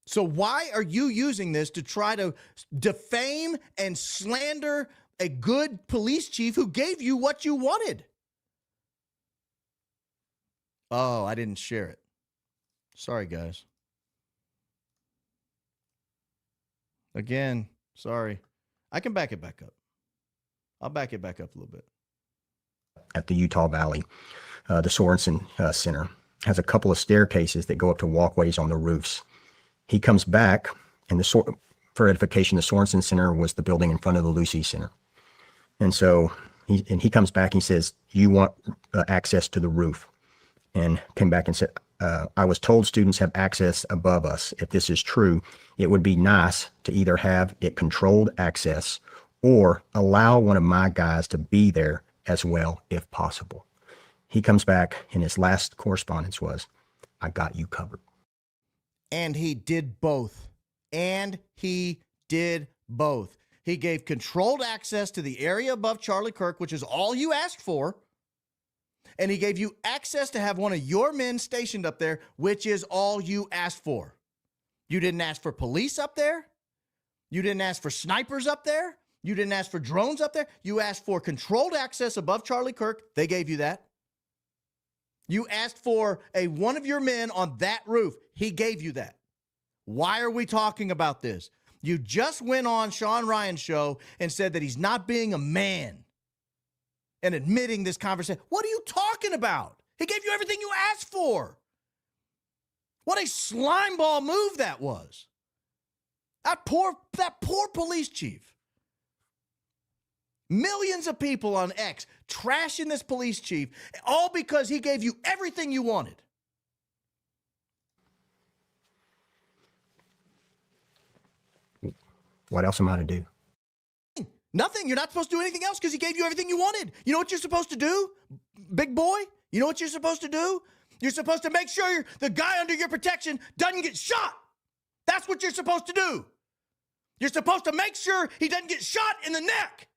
So why are you using this to try to defame and slander a good police chief who gave you what you wanted? Oh, I didn't share it. Sorry, guys. Again, sorry. I can back it back up. I'll back it back up a little bit. at the Utah Valley, the Sorensen Center, has a couple of staircases that go up to walkways on the roofs. He comes back, and for edification, the Sorensen Center was the building in front of the Lucy Center. And so he comes back and he says, you want access to the roof. And came back and said, I was told students have access above us. If this is true, it would be nice to either have it controlled access or allow one of my guys to be there as well, if possible. He comes back and his last correspondence was, I got you covered. And he did both. And he did both. He gave controlled access to the area above Charlie Kirk, which is all you asked for. And he gave you access to have one of your men stationed up there, which is all you asked for. You didn't ask for police up there. You didn't ask for snipers up there. You didn't ask for drones up there. You asked for controlled access above Charlie Kirk. They gave you that. You asked for one of your men on that roof. He gave you that. Why are we talking about this? You just went on Shawn Ryan Show and said that he's not being a man and admitting this conversation. What are you talking about? He gave you everything you asked for. What a slimeball move that was. That poor police chief. Millions of people on X trashing this police chief, all because he gave you everything you wanted. What else am I to do? Nothing. You're not supposed to do anything else because he gave you everything you wanted. You know what you're supposed to do, big boy? You know what you're supposed to do? You're supposed to make sure the guy under your protection doesn't get shot. That's what you're supposed to do. You're supposed to make sure he doesn't get shot in the neck.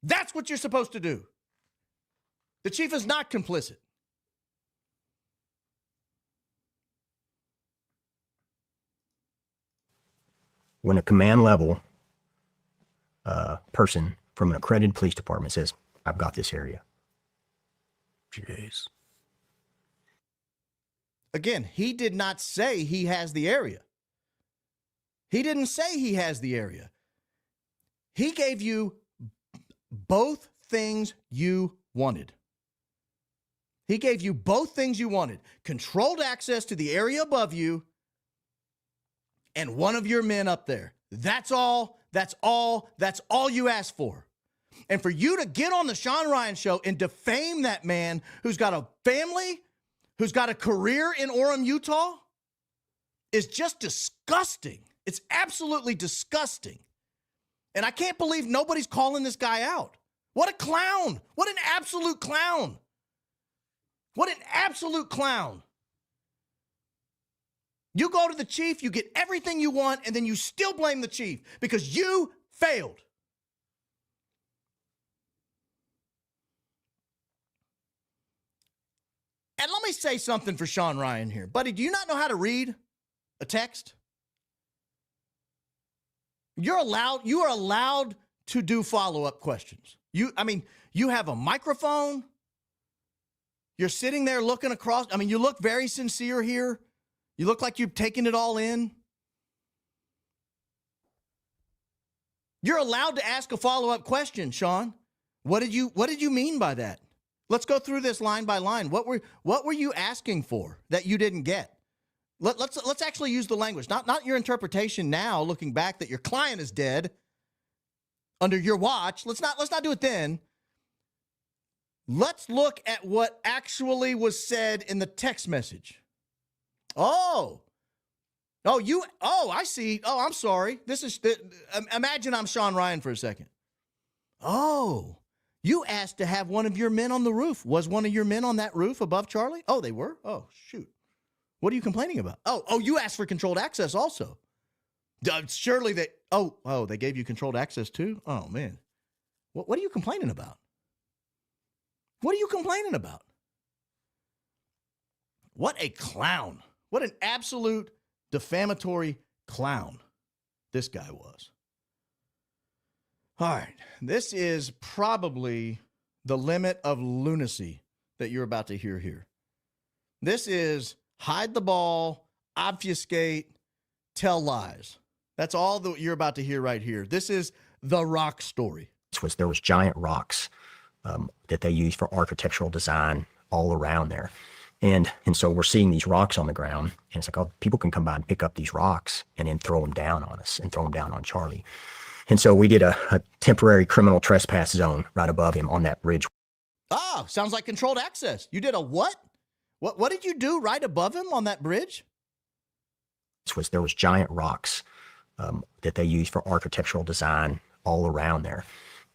That's what you're supposed to do. The chief is not complicit. When a command level person from an accredited police department says, I've got this area. Jeez. Again, he did not say he has the area. He didn't say he has the area. He gave you both things you wanted. He gave you both things you wanted. Controlled access to the area above you and one of your men up there. That's all you asked for. And for you to get on the Shawn Ryan Show and defame that man who's got a family, who's got a career in Orem, Utah, is just disgusting. It's absolutely disgusting. And I can't believe nobody's calling this guy out. What a clown. What an absolute clown. What an absolute clown. You go to the chief, you get everything you want, and then you still blame the chief because you failed. And let me say something for Shawn Ryan here. Buddy, do you not know how to read a text? You are allowed to do follow-up questions. You have a microphone. You're sitting there looking across. I mean, you look very sincere here. You look like you've taken it all in. You're allowed to ask a follow-up question, Shawn. What did you mean by that? Let's go through this line by line. What were you asking for that you didn't get? Let's actually use the language. Not your interpretation now, looking back that your client is dead under your watch. Let's not do it then. Let's look at what actually was said in the text message. I see. Oh, I'm sorry. Imagine I'm Shawn Ryan for a second. Oh, you asked to have one of your men on the roof. Was one of your men on that roof above Charlie? Oh, they were? Oh, shoot. What are you complaining about? Oh, you asked for controlled access also. Surely they, they gave you controlled access too? Oh, man. What are you complaining about? What are you complaining about? What a clown. What an absolute defamatory clown this guy was. All right. This is probably the limit of lunacy that you're about to hear here. This is hide the ball, obfuscate, tell lies. That's all that you're about to hear right here. This is the rock story. There was giant rocks that they used for architectural design all around there. And so we're seeing these rocks on the ground, and it's like, oh, people can come by and pick up these rocks and then throw them down on us and throw them down on Charlie. And so we did a temporary criminal trespass zone right above him on that bridge. Oh, sounds like controlled access. You did a what? What did you do right above him on that bridge? There was giant rocks that they used for architectural design all around there.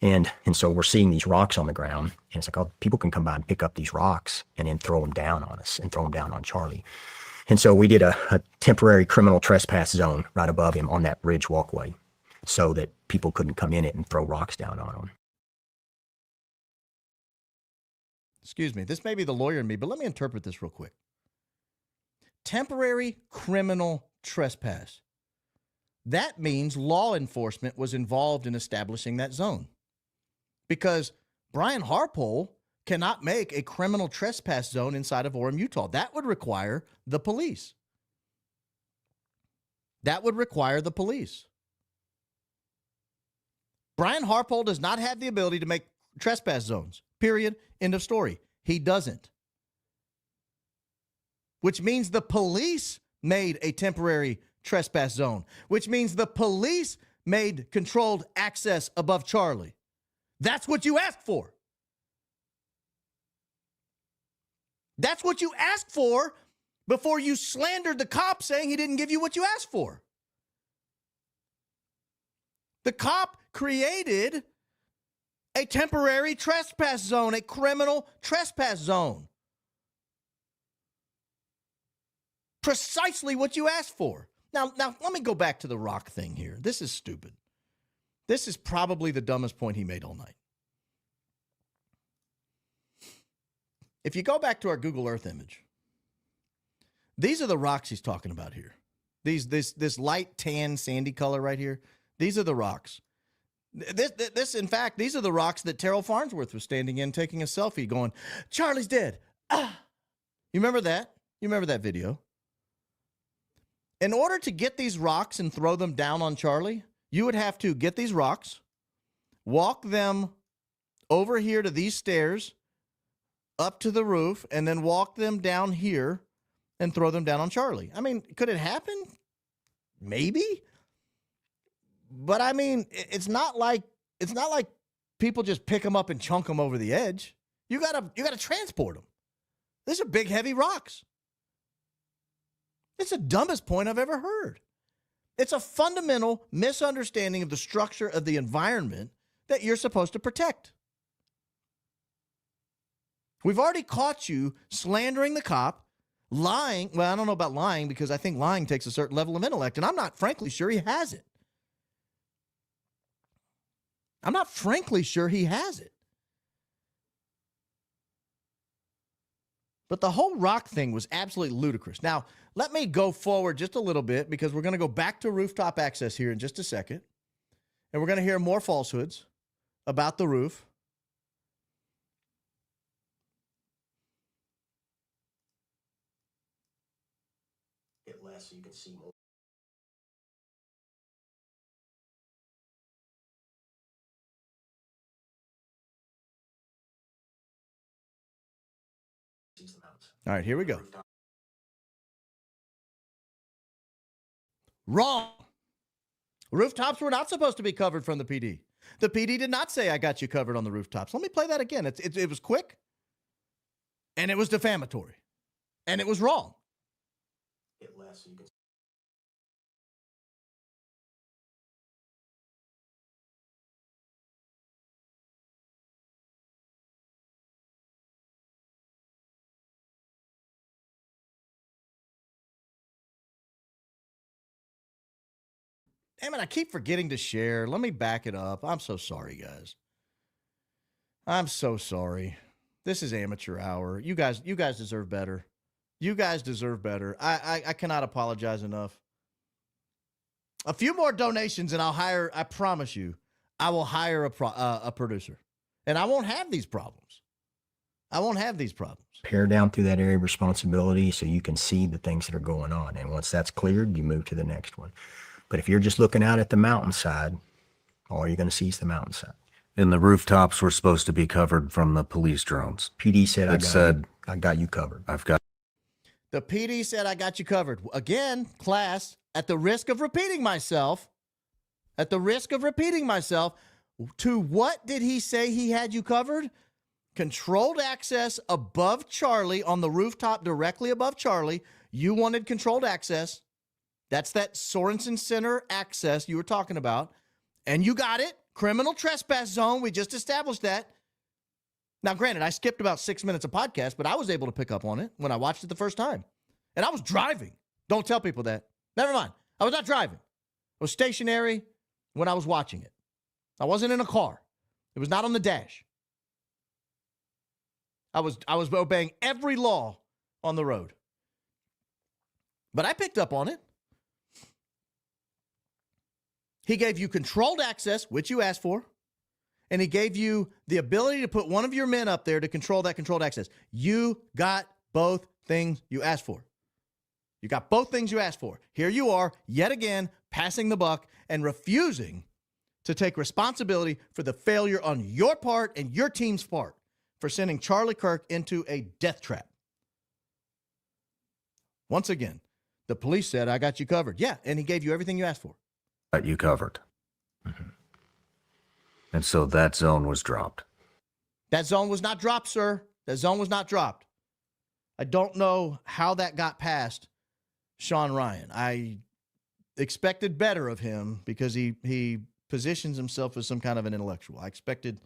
And so we're seeing these rocks on the ground, and it's like, oh, people can come by and pick up these rocks and then throw them down on us and throw them down on Charlie. And so we did a temporary criminal trespass zone right above him on that bridge walkway so that people couldn't come in it and throw rocks down on him. Excuse me, this may be the lawyer in me, but let me interpret this real quick. Temporary criminal trespass. That means law enforcement was involved in establishing that zone. Because Brian Harpole cannot make a criminal trespass zone inside of Orem, Utah. That would require the police. Brian Harpole does not have the ability to make trespass zones. Period. End of story. He doesn't. Which means the police made a temporary trespass zone, which means the police made controlled access above Charlie. That's what you asked for. That's what you asked for before you slandered the cop saying he didn't give you what you asked for. The cop created a temporary trespass zone, a criminal trespass zone. Precisely what you asked for. Now, let me go back to the rock thing here. This is stupid. This is probably the dumbest point he made all night. If you go back to our Google Earth image, these are the rocks he's talking about here. This light tan sandy color right here. These are the rocks. In fact, these are the rocks that Terrell Farnsworth was standing in taking a selfie going, Charlie's dead. Ah. You remember that? You remember that video? In order to get these rocks and throw them down on Charlie, you would have to get these rocks, walk them over here to these stairs, up to the roof, and then walk them down here and throw them down on Charlie. I mean, could it happen? Maybe. But I mean, it's not like people just pick them up and chunk them over the edge. You gotta transport them. These are big, heavy rocks. It's the dumbest point I've ever heard. It's a fundamental misunderstanding of the structure of the environment that you're supposed to protect. We've already caught you slandering the cop, lying. Well, I don't know about lying because I think lying takes a certain level of intellect, and I'm not frankly sure he has it. I'm not frankly sure he has it. But the whole rock thing was absolutely ludicrous. Now, let me go forward just a little bit because we're going to go back to rooftop access here in just a second. And we're going to hear more falsehoods about the roof. Get less so you can see more. All right, here we go. Wrong. Rooftops were not supposed to be covered from the PD. The PD did not say, I got you covered on the rooftops. Let me play that again. It was quick, and it was defamatory, and it was wrong. Get less so you can. Damn it, I keep forgetting to share. Let me back it up. I'm so sorry, guys. I'm so sorry. This is amateur hour. You guys deserve better. You guys deserve better. I cannot apologize enough. A few more donations and I'll hire, I promise you, I will hire a producer. And I won't have these problems. I won't have these problems. Pare down through that area of responsibility so you can see the things that are going on. And once that's cleared, you move to the next one. But if you're just looking out at the mountainside, all you're going to see is the mountainside. And the rooftops were supposed to be covered from the police drones. PD said, I I got you covered. The PD said, I got you covered. Again, class, at the risk of repeating myself, to what did he say he had you covered? Controlled access above Charlie on the rooftop directly above Charlie. You wanted controlled access. That's that Sorensen Center access you were talking about. And you got it. Criminal trespass zone. We just established that. Now, granted, I skipped about 6 minutes of podcast, but I was able to pick up on it when I watched it the first time. And I was driving. Don't tell people that. Never mind. I was not driving. I was stationary when I was watching it. I wasn't in a car. It was not on the dash. I was obeying every law on the road. But I picked up on it. He gave you controlled access, which you asked for, and he gave you the ability to put one of your men up there to control that controlled access. You got both things you asked for. You got both things you asked for. Here you are, yet again, passing the buck and refusing to take responsibility for the failure on your part and your team's part for sending Charlie Kirk into a death trap. Once again, the police said, I got you covered. Yeah, and he gave you everything you asked for. Got you covered. Mm-hmm. And so that zone was dropped. That zone was not dropped, sir. That zone was not dropped. I don't know how that got past Shawn Ryan. I expected better of him because he positions himself as some kind of an intellectual. I expected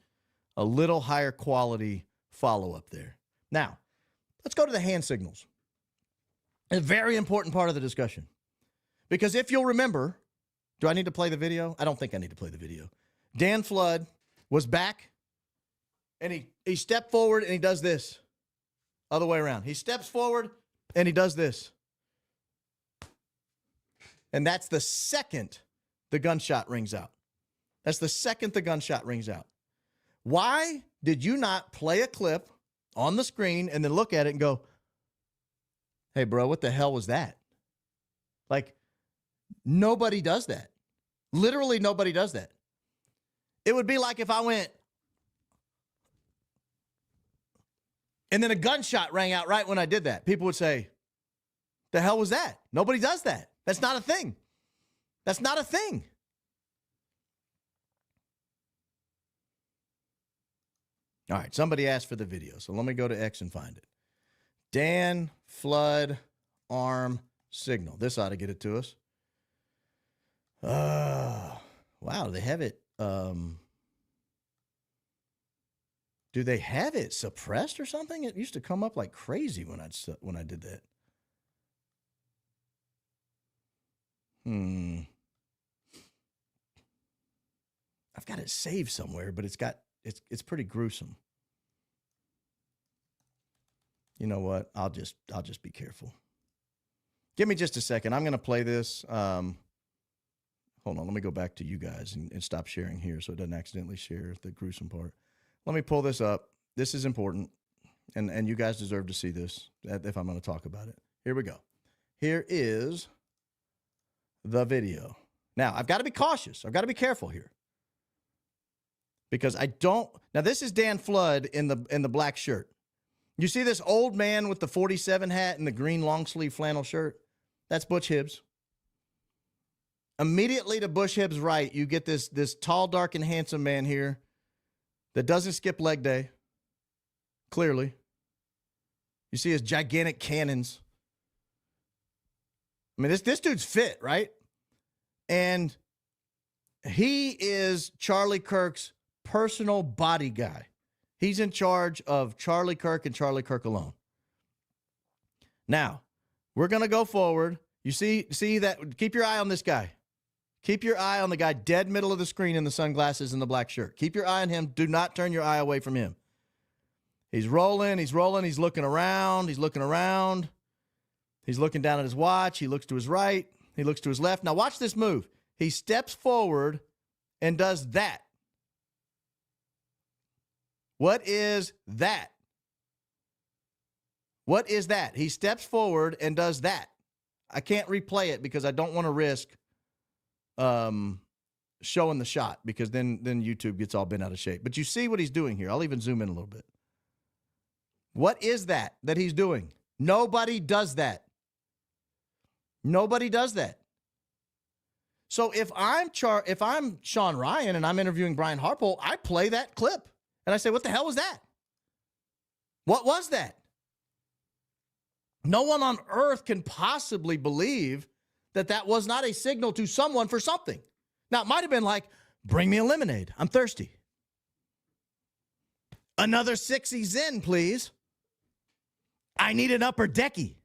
a little higher quality follow-up there. Now, let's go to the hand signals. A very important part of the discussion. Because if you'll remember, do I need to play the video? I don't think I need to play the video. Dan Flood was back, and he stepped forward, and he does this. Other way around. He steps forward, and he does this. And that's the second the gunshot rings out. That's the second the gunshot rings out. Why did you not play a clip on the screen and then look at it and go, hey, bro, what the hell was that? Like, nobody does that. Literally nobody does that. It would be like if I went, and then a gunshot rang out right when I did that. People would say, the hell was that? Nobody does that. That's not a thing. That's not a thing. All right, somebody asked for the video, so let me go to X and find it. Dan Flood arm signal. This ought to get it to us. Wow, they have it. Do they have it suppressed or something? It used to come up like crazy when I did that. I've got it saved somewhere, but it's pretty gruesome. You know what? I'll just be careful. Give me just a second. I'm going to play this. Hold on. Let me go back to you guys and stop sharing here so it doesn't accidentally share the gruesome part. Let me pull this up. This is important, and you guys deserve to see this if I'm going to talk about it. Here we go. Here is the video. Now, I've got to be cautious. I've got to be careful here. Because now this is Dan Flood in the black shirt. You see this old man with the 47 hat and the green long sleeve flannel shirt? That's Butch Hibbs. Immediately to Butch Hibbs' right, you get this tall, dark, and handsome man here that doesn't skip leg day. Clearly. You see his gigantic cannons. I mean, this dude's fit, right? And he is Charlie Kirk's personal body guy. He's in charge of Charlie Kirk and Charlie Kirk alone. Now, we're going to go forward. You see that? Keep your eye on this guy. Keep your eye on the guy dead middle of the screen in the sunglasses and the black shirt. Keep your eye on him. Do not turn your eye away from him. He's rolling. He's looking around. He's looking down at his watch. He looks to his right. He looks to his left. Now watch this move. He steps forward and does that. What is that? What is that? He steps forward and does that. I can't replay it because I don't want to risk showing the shot because then YouTube gets all bent out of shape. But you see what he's doing here. I'll even zoom in a little bit. What is that he's doing? Nobody does that. Nobody does that. So if I'm Shawn Ryan and I'm interviewing Brian Harpole, I play that clip and I say, what the hell was that? What was that? No one on earth can possibly believe that was not a signal to someone for something. Now, it might have been like, bring me a lemonade. I'm thirsty. Another 60 Zen, please. I need an upper decky.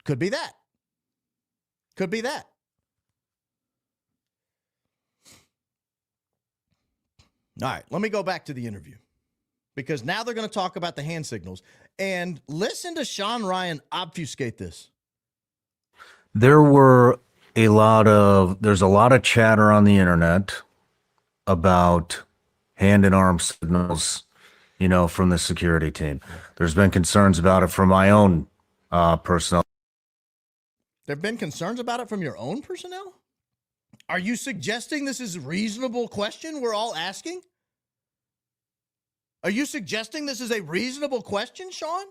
Could be that. Could be that. All right, let me go back to the interview because now they're going to talk about the hand signals and listen to Shawn Ryan obfuscate this. There's a lot of chatter on the internet about hand and arm signals, from the security team. There's been concerns about it from my own personnel. There have been concerns about it from your own personnel? Are you suggesting this is a reasonable question we're all asking? Are you suggesting this is a reasonable question, Shawn?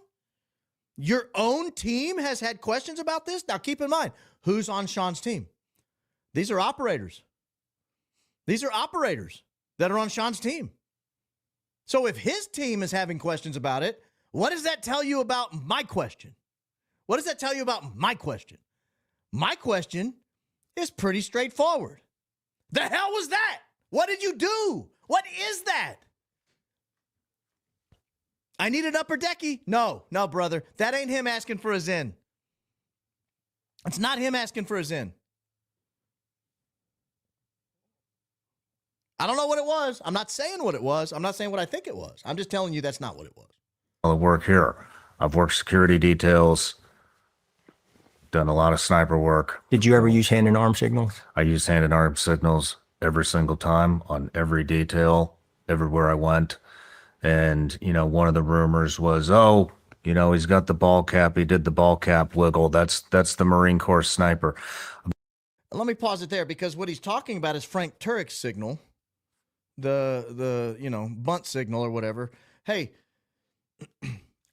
Your own team has had questions about this? Now, keep in mind, who's on Shawn's team? These are operators. These are operators that are on Shawn's team. So if his team is having questions about it, what does that tell you about my question? What does that tell you about my question? My question is pretty straightforward. The hell was that? What did you do? What is that? I need an upper decky. No, brother. That ain't him asking for a Zen. It's not him asking for a Zen. I don't know what it was. I'm not saying what it was. I'm not saying what I think it was. I'm just telling you that's not what it was. I work here. I've worked security details, done a lot of sniper work. Did you ever use hand and arm signals? I use hand and arm signals every single time on every detail, everywhere I went. And, one of the rumors was, he's got the ball cap. He did the ball cap wiggle. That's the Marine Corps sniper. Let me pause it there because what he's talking about is Frank Turek's signal, the bunt signal or whatever. Hey,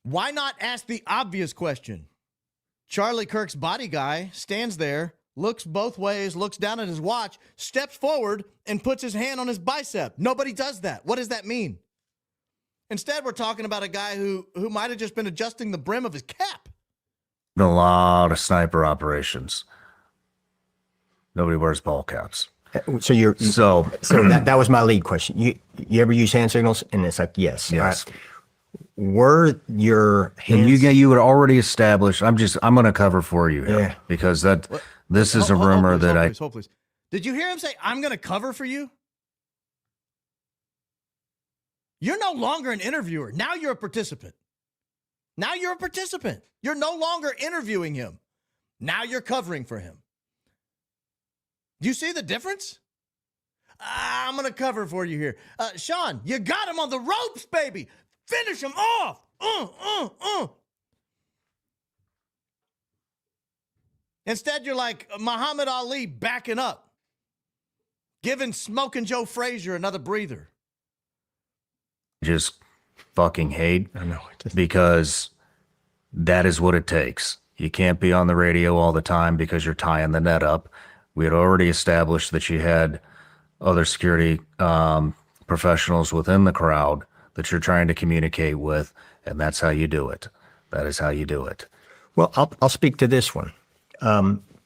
why not ask the obvious question? Charlie Kirk's body guy stands there, looks both ways, looks down at his watch, steps forward, and puts his hand on his bicep. Nobody does that. What does that mean? Instead, we're talking about a guy who might have just been adjusting the brim of his cap. A lot of sniper operations. Nobody wears ball caps. So you're So that was my lead question. You ever use hand signals? And it's like yes. yes. Were your And hands? you would already establish. I'm going to cover for you here Yeah. because this is a rumor that Hold, please. Did you hear him say, "I'm going to cover for you"? You're no longer an interviewer. Now you're a participant. You're no longer interviewing him. Now you're covering for him. Do you see the difference? I'm going to cover for you here. Shawn, you got him on the ropes, baby. Finish him off. Instead, you're like Muhammad Ali backing up, giving Smoking Joe Frazier another breather. just fucking hate. I know. Because that is what it takes. You can't be on the radio all the time because you're tying the net up. We had already established that you had other security professionals within the crowd that you're trying to communicate with, and that's how you do it. That is how you do it. Well, I'll speak to this one.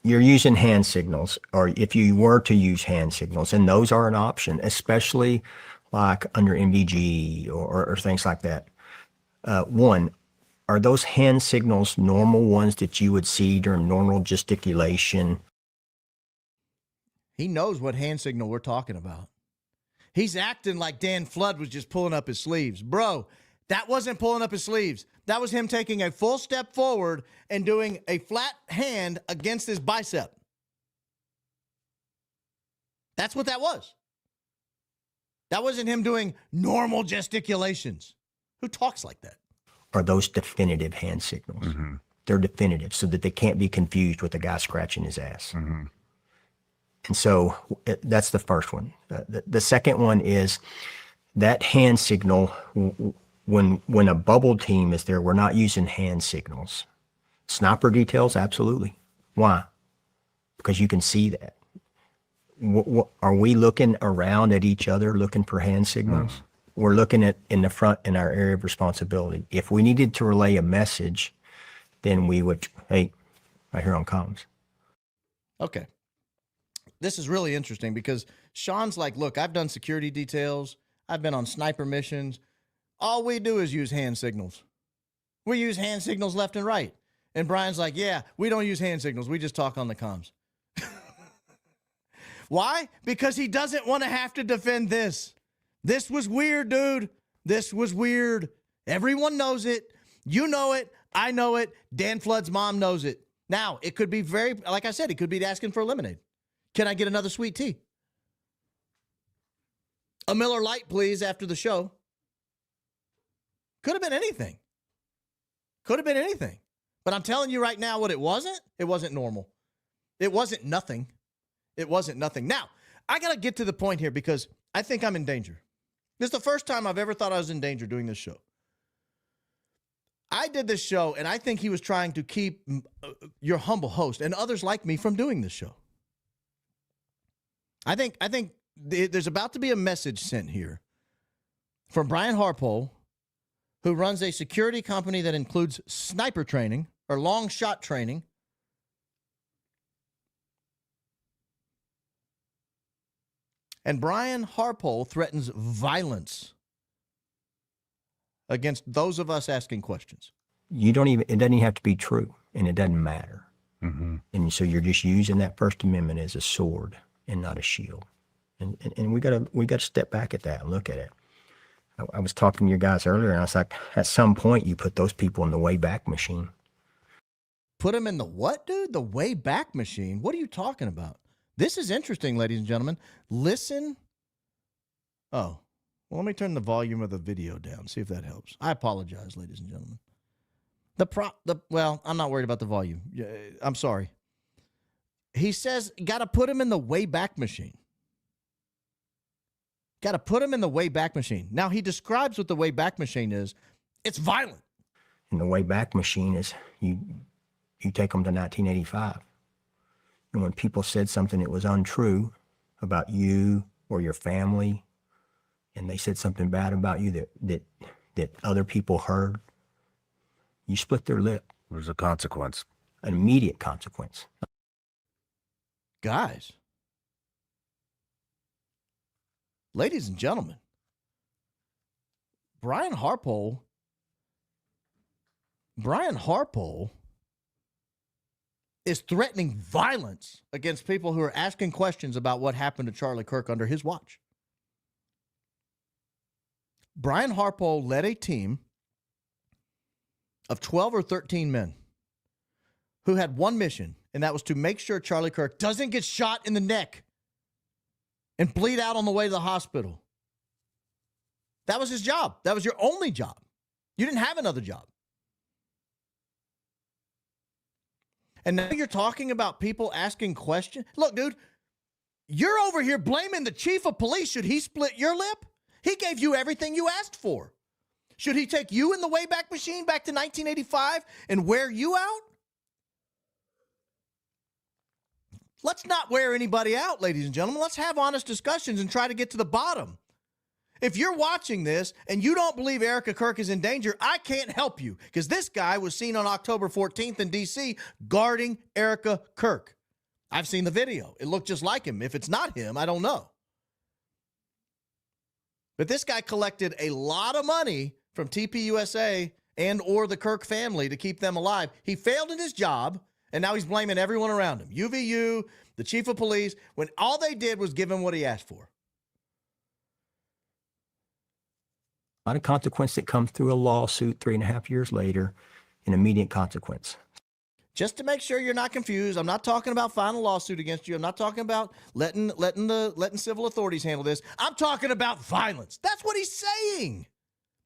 You're using hand signals, or if you were to use hand signals, and those are an option, especially like under MVG or things like that. One, are those hand signals normal ones that you would see during normal gesticulation? He knows what hand signal we're talking about. He's acting like Dan Flood was just pulling up his sleeves. Bro, that wasn't pulling up his sleeves. That was him taking a full step forward and doing a flat hand against his bicep. That's what that was. That wasn't him doing normal gesticulations. Who talks like that? Are those definitive hand signals? Mm-hmm. They're definitive so that they can't be confused with a guy scratching his ass. Mm-hmm. And so that's the first one. The second one is that hand signal. When a bubble team is there, we're not using hand signals. Sniper details, absolutely. Why? Because you can see that. Are we looking around at each other looking for hand signals? We're looking at in the front in our area of responsibility. If we needed to relay a message, then we would, hey, right here on comms. Okay. This is really interesting because Shawn's like, look, I've done security details. I've been on sniper missions. All we do is use hand signals. We use hand signals left and right. And Brian's like, yeah, we don't use hand signals. We just talk on the comms. Why? Because he doesn't want to have to defend this. This was weird, dude. This was weird. Everyone knows it. You know it. I know it. Dan Flood's mom knows it. Now, it could be very, like I said, it could be asking for a lemonade. Can I get another sweet tea? A Miller Lite, please, after the show. Could have been anything. Could have been anything. But I'm telling you right now what it wasn't normal. It wasn't nothing. It wasn't nothing. Now, I got to get to the point here because I think I'm in danger. This is the first time I've ever thought I was in danger doing this show. I did this show, and I think he was trying to keep your humble host and others like me from doing this show. I think there's about to be a message sent here from Brian Harpole, who runs a security company that includes sniper training or long shot training. And Brian Harpole threatens violence against those of us asking questions. It doesn't even have to be true, and it doesn't matter. Mm-hmm. And so you're just using that First Amendment as a sword and not a shield. And we gotta step back at that and look at it. I was talking to your guys earlier, and I was like, at some point, you put those people in the Wayback Machine. Put them in the what, dude? The Wayback Machine? What are you talking about? This is interesting, ladies and gentlemen. Listen. Oh, well, let me turn the volume of the video down, see if that helps. I apologize, ladies and gentlemen. Well, I'm not worried about the volume. I'm sorry. He says, got to put him in the Wayback Machine. Got to put him in the Wayback Machine. Now, he describes what the Wayback Machine is. It's violent. And the Wayback Machine is you take them to 1985. And when people said something that was untrue about you or your family, and they said something bad about you that other people heard, you split their lip. There's a consequence. An immediate consequence. Guys, ladies and gentlemen, Brian Harpole is threatening violence against people who are asking questions about what happened to Charlie Kirk under his watch. Brian Harpole led a team of 12 or 13 men who had one mission, and that was to make sure Charlie Kirk doesn't get shot in the neck and bleed out on the way to the hospital. That was his job. That was your only job. You didn't have another job. And now you're talking about people asking questions. Look, dude, you're over here blaming the chief of police. Should he split your lip? He gave you everything you asked for. Should he take you in the Wayback Machine back to 1985 and wear you out? Let's not wear anybody out, ladies and gentlemen. Let's have honest discussions and try to get to the bottom. If you're watching this and you don't believe Erika Kirk is in danger, I can't help you, because this guy was seen on October 14th in D.C. guarding Erika Kirk. I've seen the video. It looked just like him. If it's not him, I don't know. But this guy collected a lot of money from TPUSA and or the Kirk family to keep them alive. He failed in his job, and now he's blaming everyone around him. UVU, the chief of police, when all they did was give him what he asked for. A lot of consequence that comes through a lawsuit 3.5 years later, an immediate consequence. Just to make sure you're not confused, I'm not talking about filing a lawsuit against you. I'm not talking about letting civil authorities handle this. I'm talking about violence. That's what he's saying.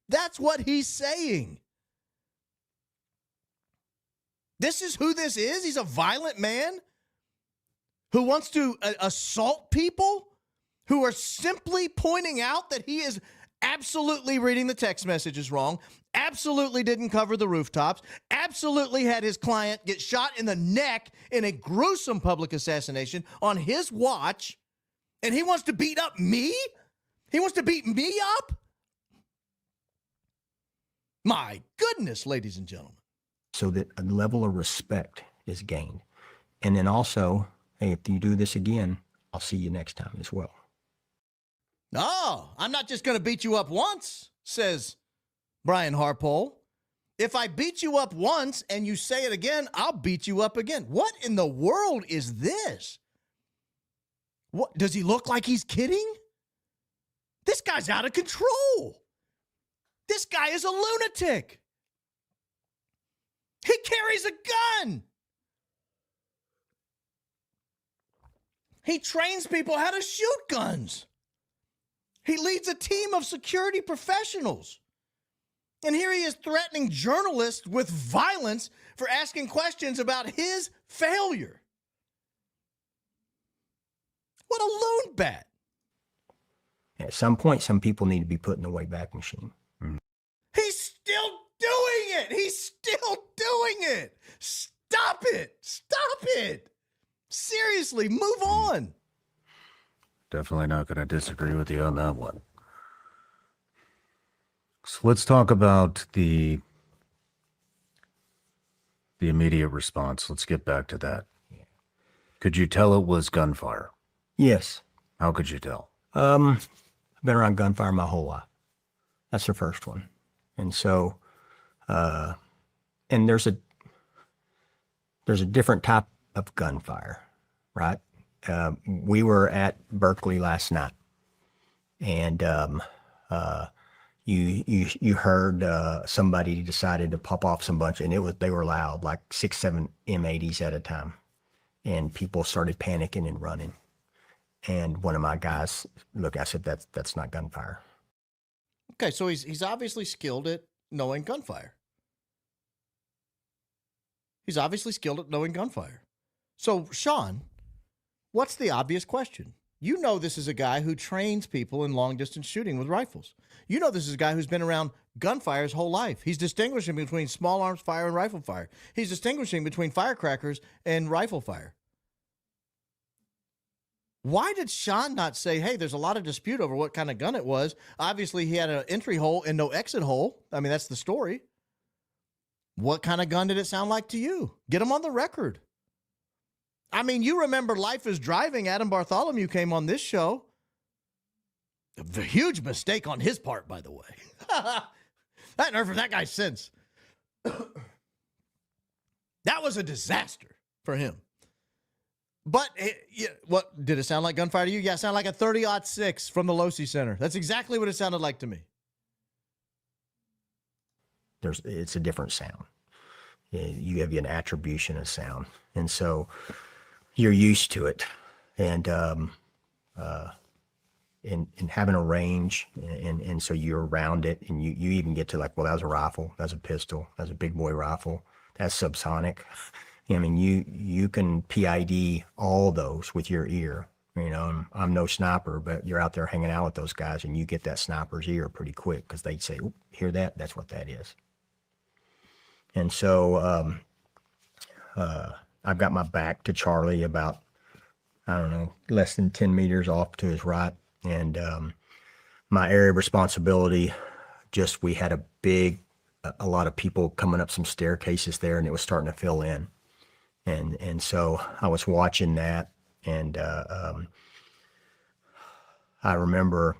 That's what he's saying. This is who this is. He's a violent man who wants to assault people who are simply pointing out that he is absolutely reading the text messages wrong, absolutely didn't cover the rooftops, absolutely had his client get shot in the neck in a gruesome public assassination on his watch, and he wants to beat up me? He wants to beat me up? My goodness, ladies and gentlemen. So that a level of respect is gained. And then also, hey, if you do this again, I'll see you next time as well. Oh, I'm not just going to beat you up once, says Brian Harpole. If I beat you up once and you say it again, I'll beat you up again. What in the world is this? What, does he look like he's kidding? This guy's out of control. This guy is a lunatic. He carries a gun. He trains people how to shoot guns. He leads a team of security professionals. And here he is threatening journalists with violence for asking questions about his failure. What a loon bat. At some point, some people need to be put in the Wayback Machine. He's still doing it. He's still doing it. Stop it. Stop it. Seriously, move on. Definitely not going to disagree with you on that one. So let's talk about the immediate response. Let's get back to that. Could you tell it was gunfire? Yes. How could you tell? I've been around gunfire my whole life. That's the first one. And so, and there's a different type of gunfire, right? We were at Berkeley last night, and you heard somebody decided to pop off some bunch, and they were loud, like 6-7 M80s at a time, and people started panicking and running. And one of my guys, look, I said that's not gunfire. Okay, so he's obviously skilled at knowing gunfire. He's obviously skilled at knowing gunfire. So, Shawn, what's the obvious question? You know this is a guy who trains people in long-distance shooting with rifles. You know this is a guy who's been around gunfire his whole life. He's distinguishing between small arms fire and rifle fire. He's distinguishing between firecrackers and rifle fire. Why did Shawn not say, hey, there's a lot of dispute over what kind of gun it was? Obviously, he had an entry hole and no exit hole. I mean, that's the story. What kind of gun did it sound like to you? Get him on the record. I mean, you remember Life is Driving. Adam Bartholomew came on this show. A huge mistake on his part, by the way. I haven't heard from that guy since. That was a disaster for him. But what did it sound like gunfire to you? Yeah, it sounded like a 30-06 from the Losi Center. That's exactly what it sounded like to me. It's a different sound. You have an attribution of sound, and so you're used to it, and having a range, and so you're around it, and you even get to like, well, that was a rifle, that's a pistol, that's a big boy rifle, that's subsonic. I mean, you can PID all those with your ear. You know, I'm no sniper, but you're out there hanging out with those guys, and you get that sniper's ear pretty quick because they say, "Oop, hear that? That's what that is." And so I've got my back to Charlie about, I don't know, less than 10 meters off to his right. And my area of responsibility, we had a lot of people coming up some staircases there, and it was starting to fill in. And so I was watching that, and I remember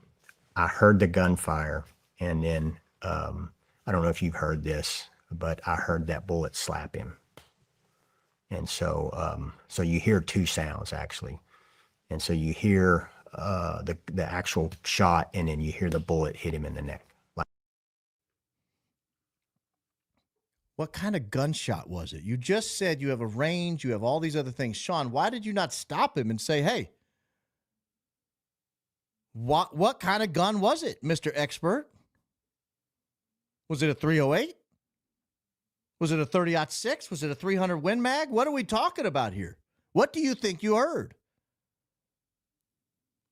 I heard the gunfire, and then I don't know if you've heard this, but I heard that bullet slap him. And so you hear two sounds actually, and so you hear the actual shot, and then you hear the bullet hit him in the neck. What kind of gunshot was it? You just said you have a range, you have all these other things. Shawn, why did you not stop him and say, hey, what kind of gun was it, Mr. Expert? Was it a 308? Was it a 30-06? Was it a 300 Win Mag? What are we talking about here? What do you think you heard?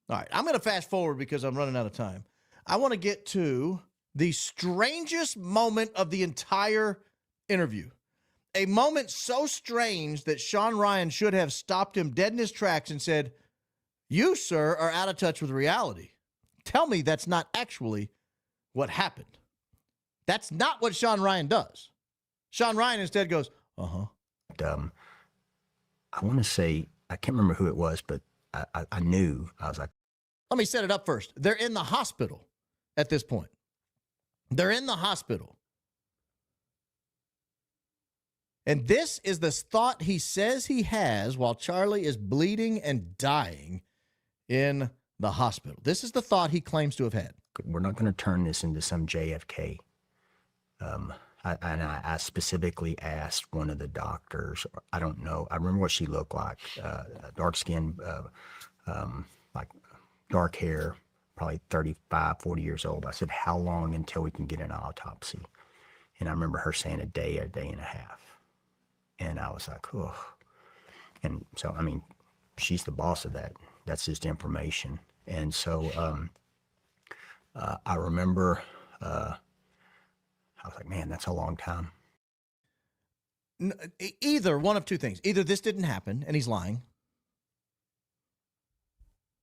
All right, I'm going to fast forward because I'm running out of time. I want to get to the strangest moment of the entire interview. A moment so strange that Shawn Ryan should have stopped him dead in his tracks and said, "You, sir, are out of touch with reality. Tell me that's not actually what happened." That's not what Shawn Ryan does. Shawn Ryan instead goes, I want to say, I can't remember who it was, but I knew. I was like, let me set it up first. They're in the hospital at this point. They're in the hospital. And this is the thought he says he has while Charlie is bleeding and dying in the hospital. This is the thought he claims to have had. We're not going to turn this into some JFK. I specifically asked one of the doctors, I don't know, I remember what she looked like, dark skin, like dark hair, probably 35, 40 years old. I said, how long until we can get an autopsy? And I remember her saying a day and a half. And I was like, oh. And so, I mean, she's the boss of that. That's just information. And so I remember, I was like, man, that's a long time. Either one of two things. Either this didn't happen and he's lying,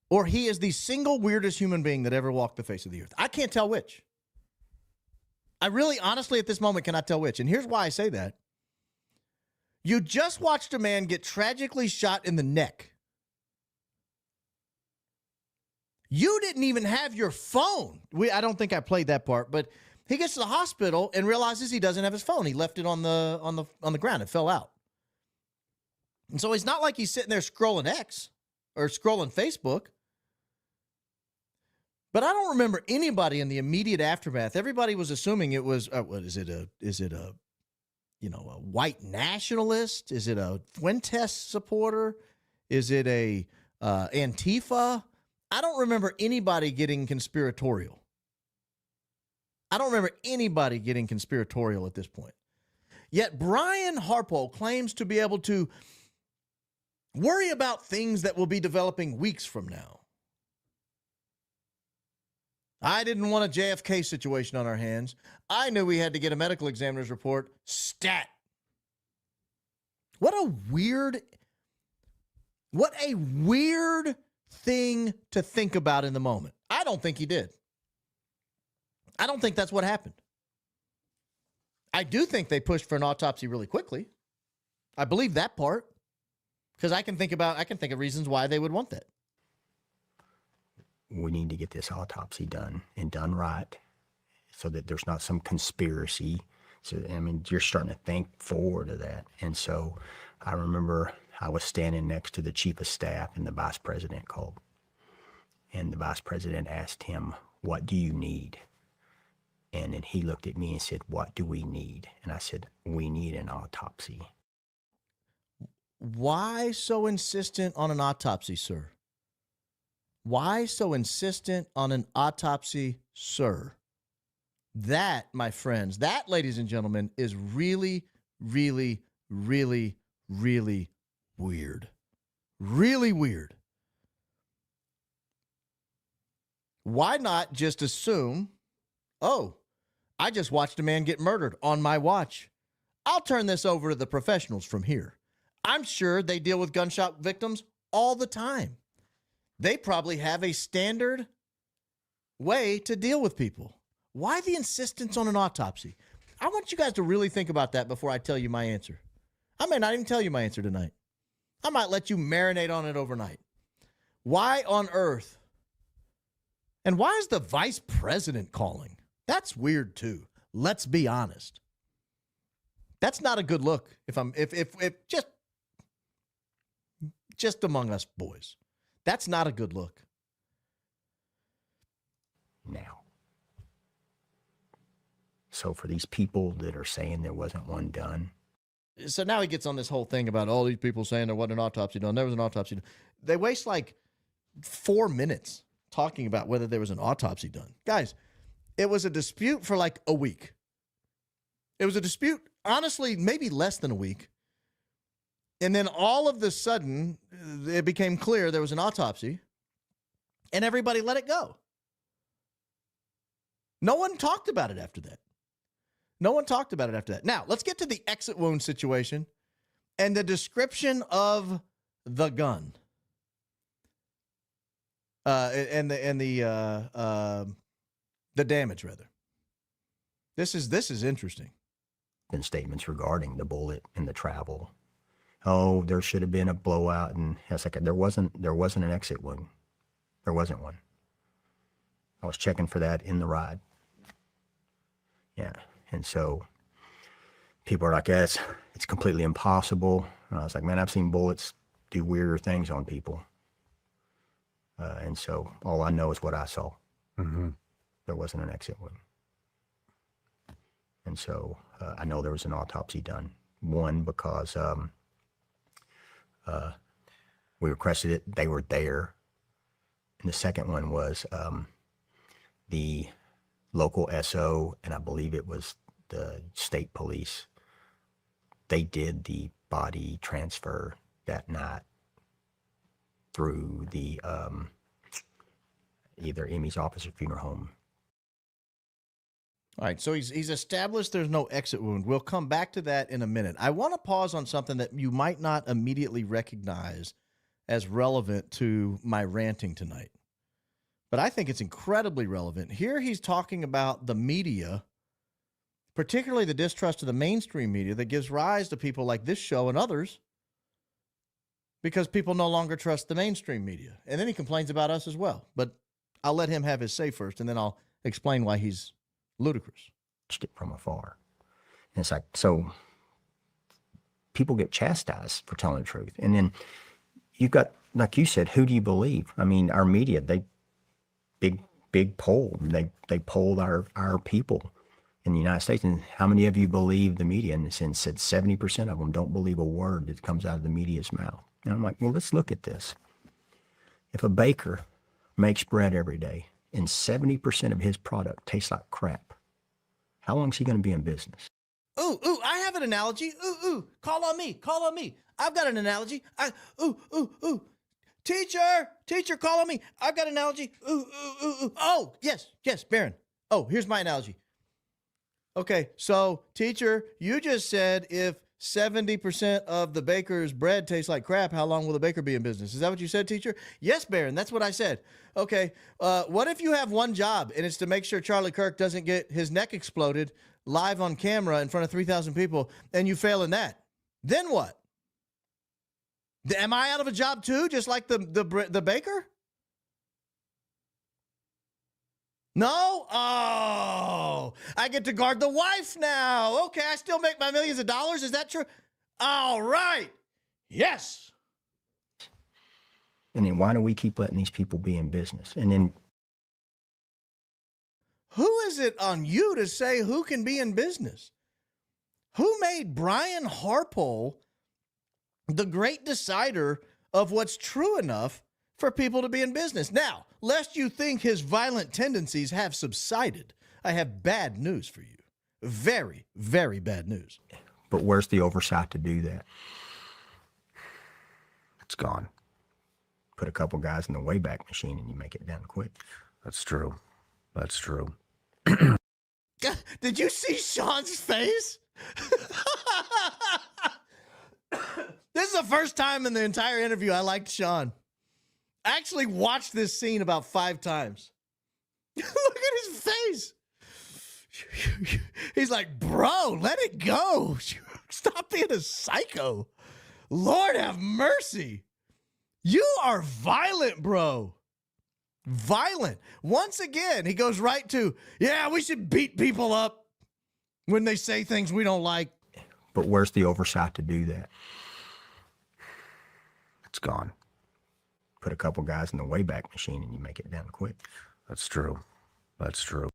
or he is the single weirdest human being that ever walked the face of the earth. I can't tell which. I really, honestly, at this moment, cannot tell which. And here's why I say that. You just watched a man get tragically shot in the neck. You didn't even have your phone. I don't think I played that part, but he gets to the hospital and realizes he doesn't have his phone. He left it on the ground. It fell out. And so it's not like he's sitting there scrolling X or scrolling Facebook. But I don't remember anybody in the immediate aftermath. Everybody was assuming it was what is it a white nationalist? Is it a Fuentes supporter? Is it a Antifa? I don't remember anybody getting conspiratorial. I don't remember anybody getting conspiratorial at this point. Yet Brian Harpole claims to be able to worry about things that will be developing weeks from now. I didn't want a JFK situation on our hands. I knew we had to get a medical examiner's report. Stat. What a weird thing to think about in the moment. I don't think he did. I don't think that's what happened. I do think they pushed for an autopsy really quickly. I believe that part. Because I can think of reasons why they would want that. We need to get this autopsy done and done right so that there's not some conspiracy. So, I mean, you're starting to think forward to that. And so I remember I was standing next to the chief of staff and the vice president called. And the vice president asked him, "What do you need?" And then he looked at me and said, "What do we need?" And I said, "We need an autopsy." Why so insistent on an autopsy, sir? Why so insistent on an autopsy, sir? That, my friends, that, ladies and gentlemen, is really, really, really, really weird. Really weird. Why not just assume, oh, I just watched a man get murdered on my watch. I'll turn this over to the professionals from here. I'm sure they deal with gunshot victims all the time. They probably have a standard way to deal with people. Why the insistence on an autopsy? I want you guys to really think about that before I tell you my answer. I may not even tell you my answer tonight. I might let you marinate on it overnight. Why on earth? And why is the vice president calling? That's weird too. Let's be honest. That's not a good look if just among us boys. That's not a good look. Now. So for these people that are saying there wasn't one done. So now he gets on this whole thing about all these people saying there wasn't an autopsy done. There was an autopsy done. They waste like 4 minutes talking about whether there was an autopsy done. Guys, it was a dispute for like a week. It was a dispute, honestly, maybe less than a week. And then all of a sudden, it became clear there was an autopsy, and everybody let it go. No one talked about it after that. Now, let's get to the exit wound situation and the description of the gun. And the damage, rather. This is interesting. And statements regarding the bullet and the travel. Oh, there should have been a blowout, and it's like there wasn't an exit wound. There wasn't one. I was checking for that in the ride. Yeah, and so people are like, "Yeah, it's completely impossible." And I was like, "Man, I've seen bullets do weirder things on people." And so all I know is what I saw. Mm-hmm. There wasn't an exit wound. And so I know there was an autopsy done. One, because we requested it, they were there. And the second one was the local SO, and I believe it was the state police. They did the body transfer that night through the either Emmy's office or funeral home. All right, so he's established there's no exit wound. We'll come back to that in a minute. I want to pause on something that you might not immediately recognize as relevant to my ranting tonight, but I think it's incredibly relevant. Here he's talking about the media, particularly the distrust of the mainstream media that gives rise to people like this show and others, because people no longer trust the mainstream media. And then he complains about us as well. But I'll let him have his say first, and then I'll explain why he's ludicrous. It from afar. And it's like, so people get chastised for telling the truth. And then you've got, like you said, who do you believe? I mean, our media, they big poll. They polled our people in the United States. And how many of you believe the media? And it said 70% of them don't believe a word that comes out of the media's mouth. And I'm like, well, let's look at this. If a baker makes bread every day and 70% of his product tastes like crap, how long is he going to be in business? Ooh, I have an analogy. Ooh, call on me. I've got an analogy. Ooh. Teacher, call on me. I've got an analogy. Ooh. Oh, yes, Baron. Oh, here's my analogy. Okay, so teacher, you just said if 70% of the baker's bread tastes like crap, how long will the baker be in business? Is that what you said, teacher? Yes, Baron, that's what I said. Okay, what if you have one job and it's to make sure Charlie Kirk doesn't get his neck exploded live on camera in front of 3,000 people and you fail in that? Then what? Am I out of a job too, just like the baker? No? Oh, I get to guard the wife now. Okay, I still make my millions of dollars. Is that true? All right. Yes. And then why do we keep letting these people be in business? And then who is it on you to say who can be in business? Who made Brian Harpole the great decider of what's true enough for people to be in business? Now, lest you think his violent tendencies have subsided, I have bad news for you. Very, very bad news. but where's the oversight to do that? It's gone. Put a couple guys in the Wayback Machine and you make it done quick. That's true. That's true. Did you see Shawn's face? This is the first time in the entire interview I liked Shawn. I actually watched this scene about 5 times. Look at his face. He's like, bro, let it go. Stop being a psycho. Lord have mercy. You are violent, bro. Violent. Once again, he goes right to, yeah, we should beat people up when they say things we don't like. But where's the oversight to do that? It's gone. Put a couple guys in the Wayback Machine and you make it done quick. That's true. That's true.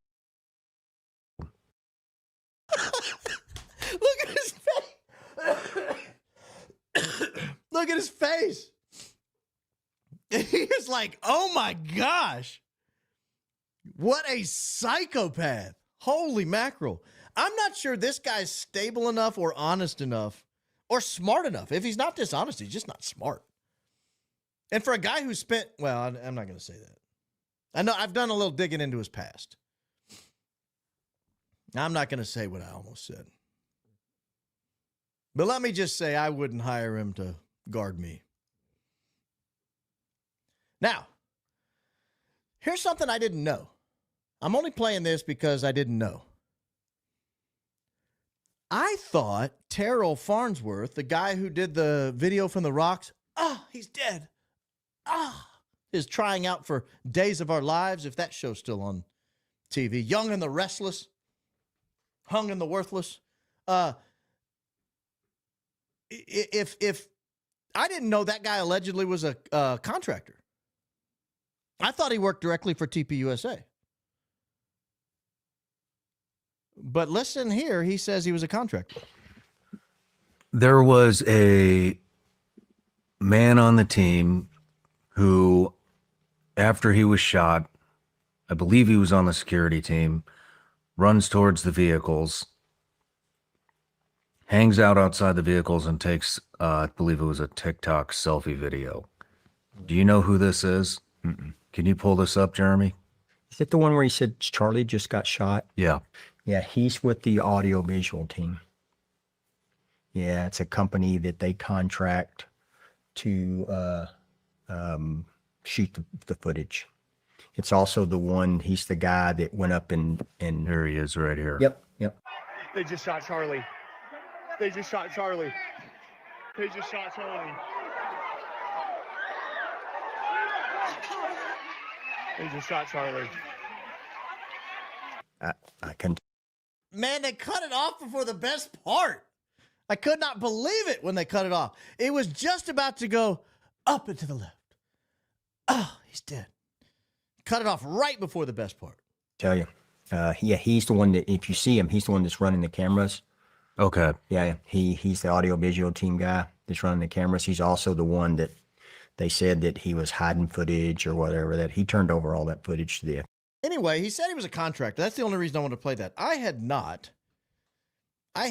Look at his face. Look at his face. He is like, oh my gosh. What a psychopath. Holy mackerel. I'm not sure this guy's stable enough or honest enough or smart enough. If he's not dishonest, he's just not smart. And for a guy who spent, well, I'm not going to say that. I know I've done a little digging into his past. I'm not going to say what I almost said. But let me just say I wouldn't hire him to guard me. Now, here's something I didn't know. I'm only playing this because I didn't know. I thought Terrell Farnsworth, the guy who did the video from the Rocks, he's dead. Is trying out for Days of Our Lives, if that show's still on TV. Young and the Restless, Hung and the Worthless. If I didn't know that guy allegedly was a contractor. I thought he worked directly for TPUSA. But listen here, he says he was a contractor. There was a man on the team who, after he was shot, I believe he was on the security team, runs towards the vehicles, hangs out outside the vehicles and takes, I believe it was a TikTok selfie video. Do you know who this is? Mm-mm. Can you pull this up, Jeremy? Is it the one where he said Charlie just got shot? Yeah. Yeah, he's with the audio-visual team. Yeah, it's a company that they contract to shoot the footage. It's also the one, he's the guy that went up and There he is right here. Yep. They just shot Charlie. They just shot Charlie. They just shot Charlie. They just shot Charlie. I can. Man, they cut it off before the best part. I could not believe it when they cut it off. It was just about to go up and to the left. Oh, he's dead. Cut it off right before the best part. Tell you. Yeah, he's the one that, if you see him, he's the one that's running the cameras. Okay. Yeah, he's the audio-visual team guy that's running the cameras. He's also the one that they said that he was hiding footage or whatever, that he turned over all that footage to the. Anyway, he said he was a contractor. That's the only reason I want to play that. I had not. I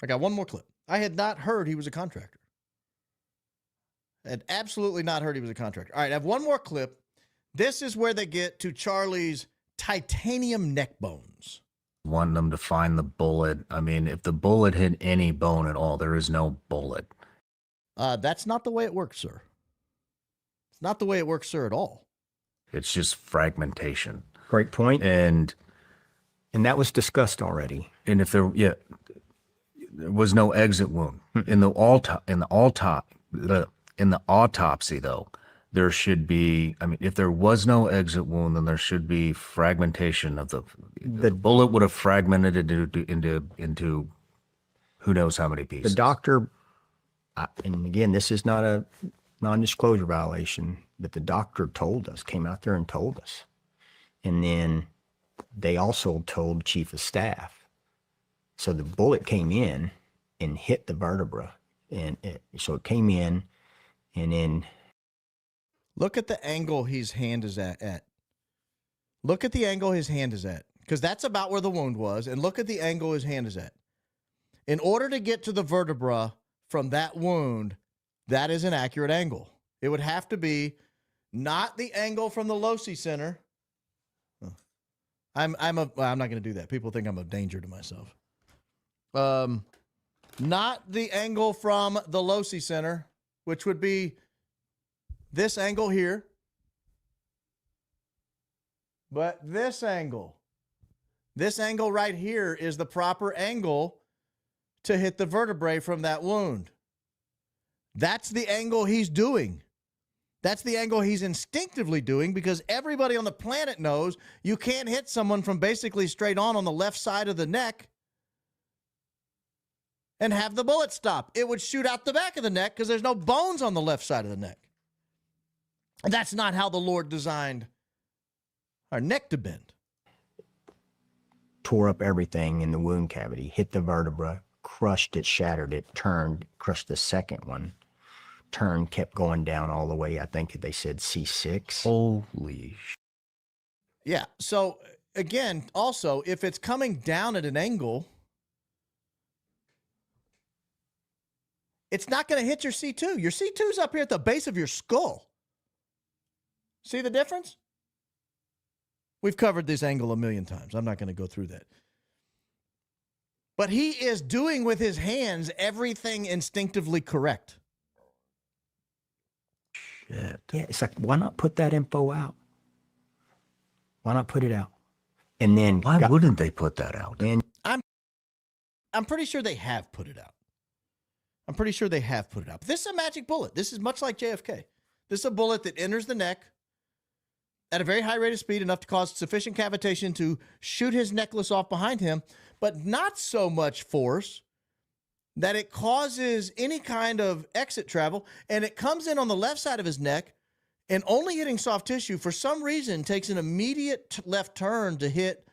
got one more clip. I had not heard he was a contractor. I had absolutely not heard he was a contractor. All right, I have one more clip. This is where they get to Charlie's titanium neck bones. Want them to find the bullet. I mean, if the bullet hit any bone at all, there is no bullet. That's not the way it works, sir. It's not the way it works, sir, at all. It's just fragmentation. Great point. And that was discussed already. if there, yeah, there was no exit wound in the autopsy though. There should be. I mean, if there was no exit wound, then there should be fragmentation of the bullet would have fragmented into who knows how many The pieces. doctor, and again, this is not a non-disclosure violation, but the doctor came out there and told us. And then they also told chief of staff. So the bullet came in and hit the vertebra. So it came in and then. Look at the angle his hand is at. Look at the angle his hand is at, because that's about where the wound was. And look at the angle his hand is at. In order to get to the vertebra from that wound, that is an accurate angle. It would have to be not the angle from the loci center. I'm not going to do that. People think I'm a danger to myself. Not the angle from the loci center, which would be this angle here, but this angle right here is the proper angle to hit the vertebrae from that wound. That's the angle he's doing. That's the angle he's instinctively doing, because everybody on the planet knows you can't hit someone from basically straight on the left side of the neck and have the bullet stop. It would shoot out the back of the neck because there's no bones on the left side of the neck. And that's not how the Lord designed our neck to bend. Tore up everything in the wound cavity, hit the vertebra, crushed it, shattered it, turned, crushed the second one, turned, kept going down all the way. I think they said C6. Holy sh! Yeah. So again, also, if it's coming down at an angle, it's not going to hit your C2. Your C2's up here at the base of your skull. See the difference? We've covered this angle a million times. I'm not going to go through that. But he is doing with his hands everything instinctively correct. Shit. Yeah, it's like, why not put that info out? Why not put it out? And then Why wouldn't they put that out? And I'm pretty sure they have put it out. I'm pretty sure they have put it out. But this is a magic bullet. This is much like JFK. This is a bullet that enters the neck at a very high rate of speed, enough to cause sufficient cavitation to shoot his necklace off behind him, but not so much force that it causes any kind of exit travel, and it comes in on the left side of his neck, and only hitting soft tissue, for some reason, takes an immediate left turn to hit,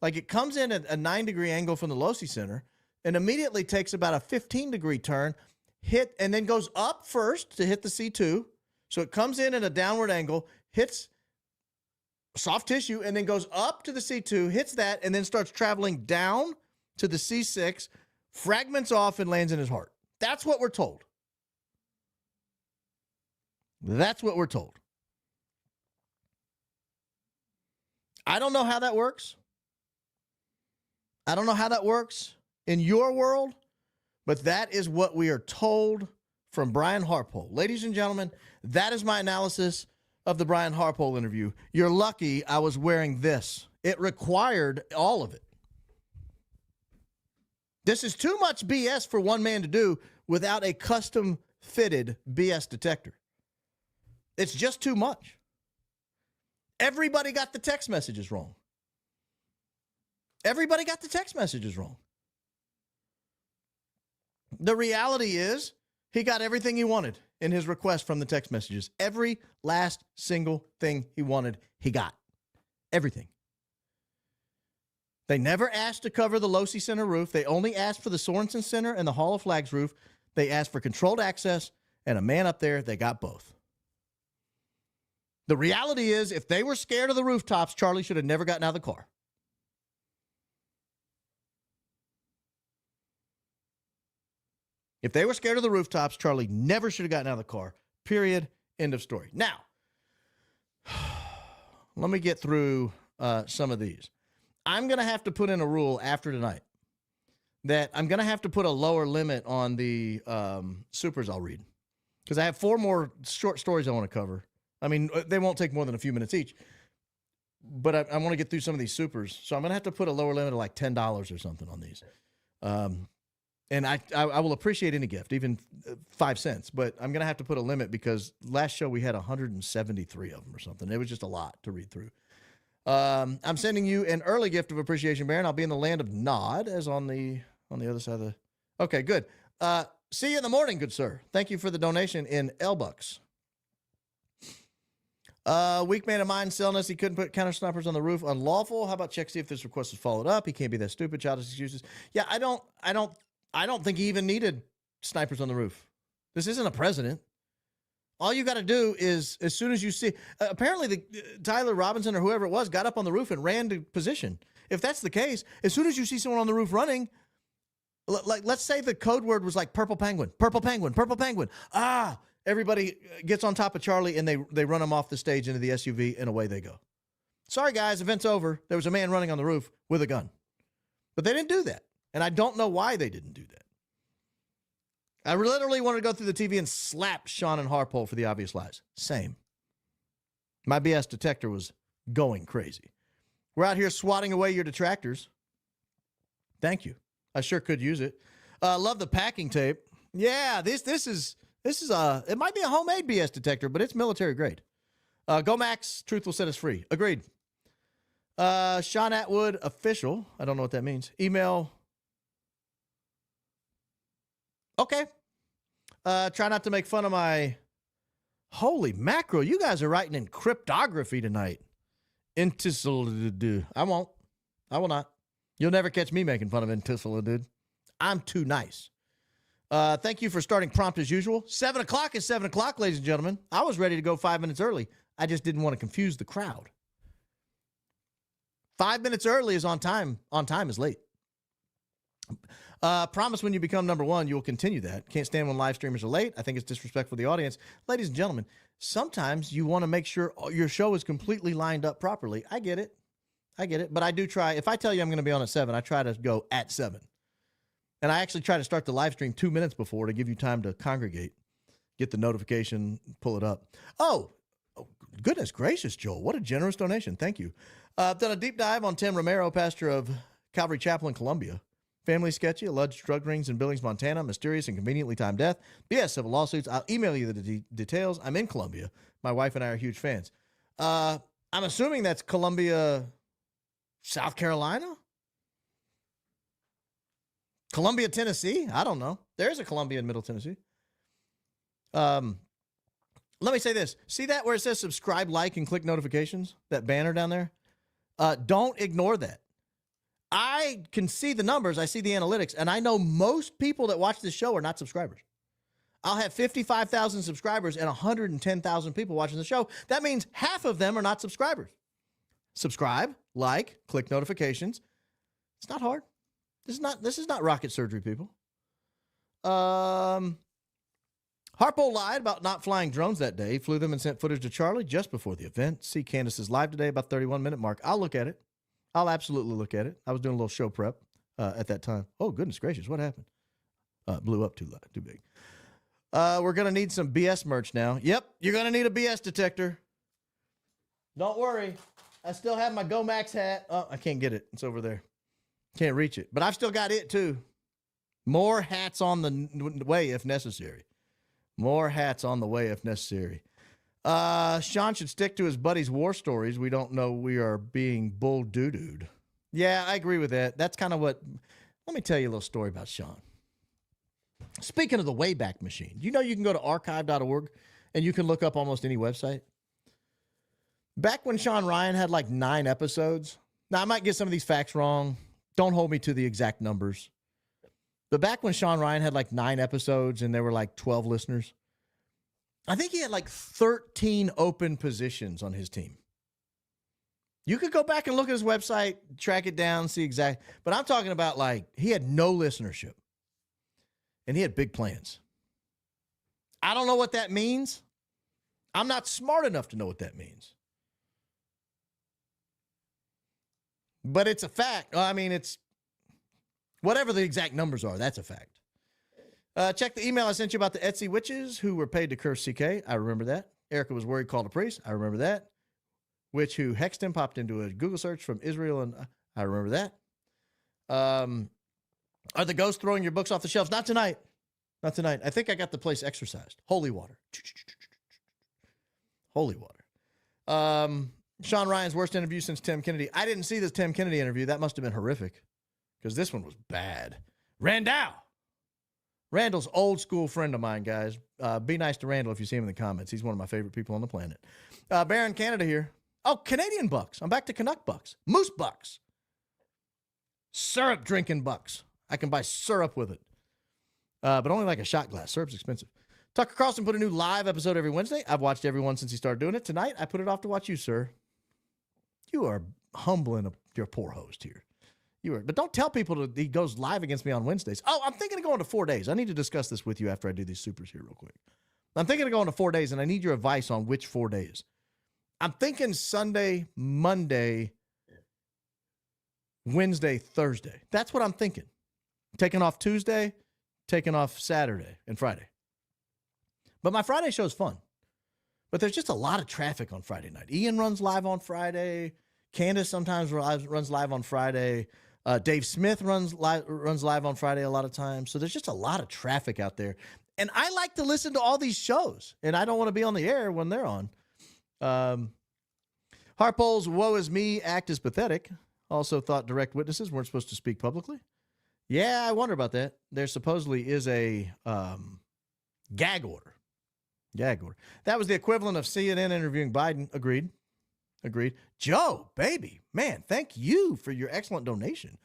like it comes in at a 9-degree angle from the loci center, and immediately takes about a 15-degree turn, hit, and then goes up first to hit the C2. So it comes in at a downward angle, hits soft tissue, and then goes up to the C2, hits that, and then starts traveling down to the C6, fragments off, and lands in his heart. That's what we're told. That's what we're told. I don't know how that works. I don't know how that works in your world, but that is what we are told from Brian Harpole. Ladies and gentlemen, that is my analysis of the Brian Harpole interview. You're lucky I was wearing this. It required all of it. This is too much BS for one man to do without a custom-fitted BS detector. It's just too much. Everybody got the text messages wrong. Everybody got the text messages wrong. The reality is he got everything he wanted in his request from the text messages. Every last single thing he wanted, he got. Everything. They never asked to cover the Losi Center roof. They only asked for the Sorensen Center and the Hall of Flags roof. They asked for controlled access and a man up there. They got both. The reality is, if they were scared of the rooftops, Charlie should have never gotten out of the car. If they were scared of the rooftops, Charlie never should have gotten out of the car. Period. End of story. Now, let me get through some of these. I'm going to have to put in a rule after tonight that I'm going to have to put a lower limit on the supers I'll read, because I have 4 more short stories I want to cover. I mean, they won't take more than a few minutes each, but I want to get through some of these supers. So I'm going to have to put a lower limit of like $10 or something on these. And I will appreciate any gift, even 5 cents, but I'm going to have to put a limit because last show we had 173 of them or something. It was just a lot to read through. I'm sending you an early gift of appreciation, Baron. I'll be in the land of Nod, as on the other side of the. Okay, good. See you in the morning, good sir. Thank you for the donation in L-Bucks. Weak man of mine selling us. He couldn't put counter snipers on the roof. Unlawful. How about check see if this request is followed up? He can't be that stupid. Childish excuses. Yeah, I don't think he even needed snipers on the roof. This isn't a president. All you got to do is, as soon as you see, apparently Tyler Robinson or whoever it was got up on the roof and ran to position. If that's the case, as soon as you see someone on the roof running, like let's say the code word was like purple penguin, purple penguin, purple penguin. Everybody gets on top of Charlie and they run him off the stage into the SUV and away they go. Sorry guys, event's over. There was a man running on the roof with a gun, but they didn't do that. And I don't know why they didn't do that. I literally wanted to go through the TV and slap Shawn and Harpole for the obvious lies. Same. My BS detector was going crazy. We're out here swatting away your detractors. Thank you. I sure could use it. Love the packing tape. Yeah, this is it might be a homemade BS detector, but it's military grade. Go Max, truth will set us free. Agreed. Sean Atwood official. I don't know what that means. Email. Okay. Try not to make fun of my. Holy mackerel! You guys are writing in cryptography tonight. I won't. I will not. You'll never catch me making fun of Intisala, I'm too nice. Thank you for starting prompt as usual. 7 o'clock is 7 o'clock, ladies and gentlemen. I was ready to go 5 minutes early. I just didn't want to confuse the crowd. 5 minutes early is on time. On time is late. Promise when you become number one, you will continue that. Can't stand when live streamers are late. I think it's disrespectful to the audience. Ladies and gentlemen, sometimes you want to make sure your show is completely lined up properly. I get it. But I do try. If I tell you I'm going to be on at 7, I try to go at 7. And I actually try to start the live stream 2 minutes before to give you time to congregate, get the notification, pull it up. Oh, goodness gracious, Joel. What a generous donation. Thank you. I've done a deep dive on Tim Romero, pastor of Calvary Chapel in Columbia. Family sketchy, alleged drug rings in Billings, Montana, mysterious and conveniently timed death, BS civil lawsuits. I'll email you the details. I'm in Columbia. My wife and I are huge fans. I'm assuming that's Columbia, South Carolina? Columbia, Tennessee? I don't know. There's a Columbia in Middle Tennessee. Let me say this. See that where it says subscribe, like, and click notifications? That banner down there? Don't ignore that. I can see the numbers. I see the analytics. And I know most people that watch this show are not subscribers. I'll have 55,000 subscribers and 110,000 people watching the show. That means half of them are not subscribers. Subscribe, like, click notifications. It's not hard. This is not rocket surgery, people. Harpo lied about not flying drones that day. He flew them and sent footage to Charlie just before the event. See Candace's live today, about 31-minute mark. I'll look at it. I'll absolutely look at it. I was doing a little show prep at that time. Oh, goodness gracious. What happened? Blew up too big. We're going to need some BS merch now. Yep, you're going to need a BS detector. Don't worry. I still have my Go Max hat. Oh, I can't get it. It's over there. Can't reach it. But I've still got it, too. More hats on the way if necessary. More hats on the way if necessary. Sean should stick to his buddy's war stories. We don't know we are being bull doo-dooed. Yeah, I agree with that. That's kind of what... Let me tell you a little story about Sean. Speaking of the Wayback Machine, you know you can go to archive.org and you can look up almost any website? Back when Shawn Ryan had like 9 episodes, now I might get some of these facts wrong. Don't hold me to the exact numbers. But back when Shawn Ryan had like 9 episodes and there were like 12 listeners, I think he had like 13 open positions on his team. You could go back and look at his website, track it down, see exact. But I'm talking about like he had no listenership. And he had big plans. I don't know what that means. I'm not smart enough to know what that means. But it's a fact. I mean, it's whatever the exact numbers are. That's a fact. Check the email I sent you about the Etsy witches who were paid to curse CK. I remember that. Erika was worried, called a priest. I remember that. Witch who hexed him popped into a Google search from Israel, and I remember that. Are the ghosts throwing your books off the shelves? Not tonight. Not tonight. I think I got the place exercised. Holy water. Holy water. Shawn Ryan's worst interview since Tim Kennedy. I didn't see this Tim Kennedy interview. That must have been horrific because this one was bad. Randall's old school friend of mine, guys. Be nice to Randall if you see him in the comments. He's one of my favorite people on the planet. Baron Canada here. Oh, Canadian bucks. I'm back to Canuck bucks. Moose bucks. Syrup drinking bucks. I can buy syrup with it. But only like a shot glass. Syrup's expensive. Tucker Carlson put a new live episode every Wednesday. I've watched every one since he started doing it. Tonight, I put it off to watch you, sir. You are humbling your poor host here. But don't tell people that he goes live against me on Wednesdays. Oh, I'm thinking of going to 4 days. I need to discuss this with you after I do these supers here real quick. I'm thinking of going to 4 days, and I need your advice on which 4 days. I'm thinking Sunday, Monday, Wednesday, Thursday. That's what I'm thinking. Taking off Tuesday, taking off Saturday and Friday. But my Friday show is fun. But there's just a lot of traffic on Friday night. Ian runs live on Friday. Candace sometimes runs live on Friday. Dave Smith runs live on Friday a lot of times. So there's just a lot of traffic out there. And I like to listen to all these shows. And I don't want to be on the air when they're on. Harpole's woe is me act is pathetic. Also thought direct witnesses weren't supposed to speak publicly. Yeah, I wonder about that. There supposedly is a gag order. Gag order. That was the equivalent of CNN interviewing Biden. Agreed. Joe, baby, man, thank you for your excellent donation.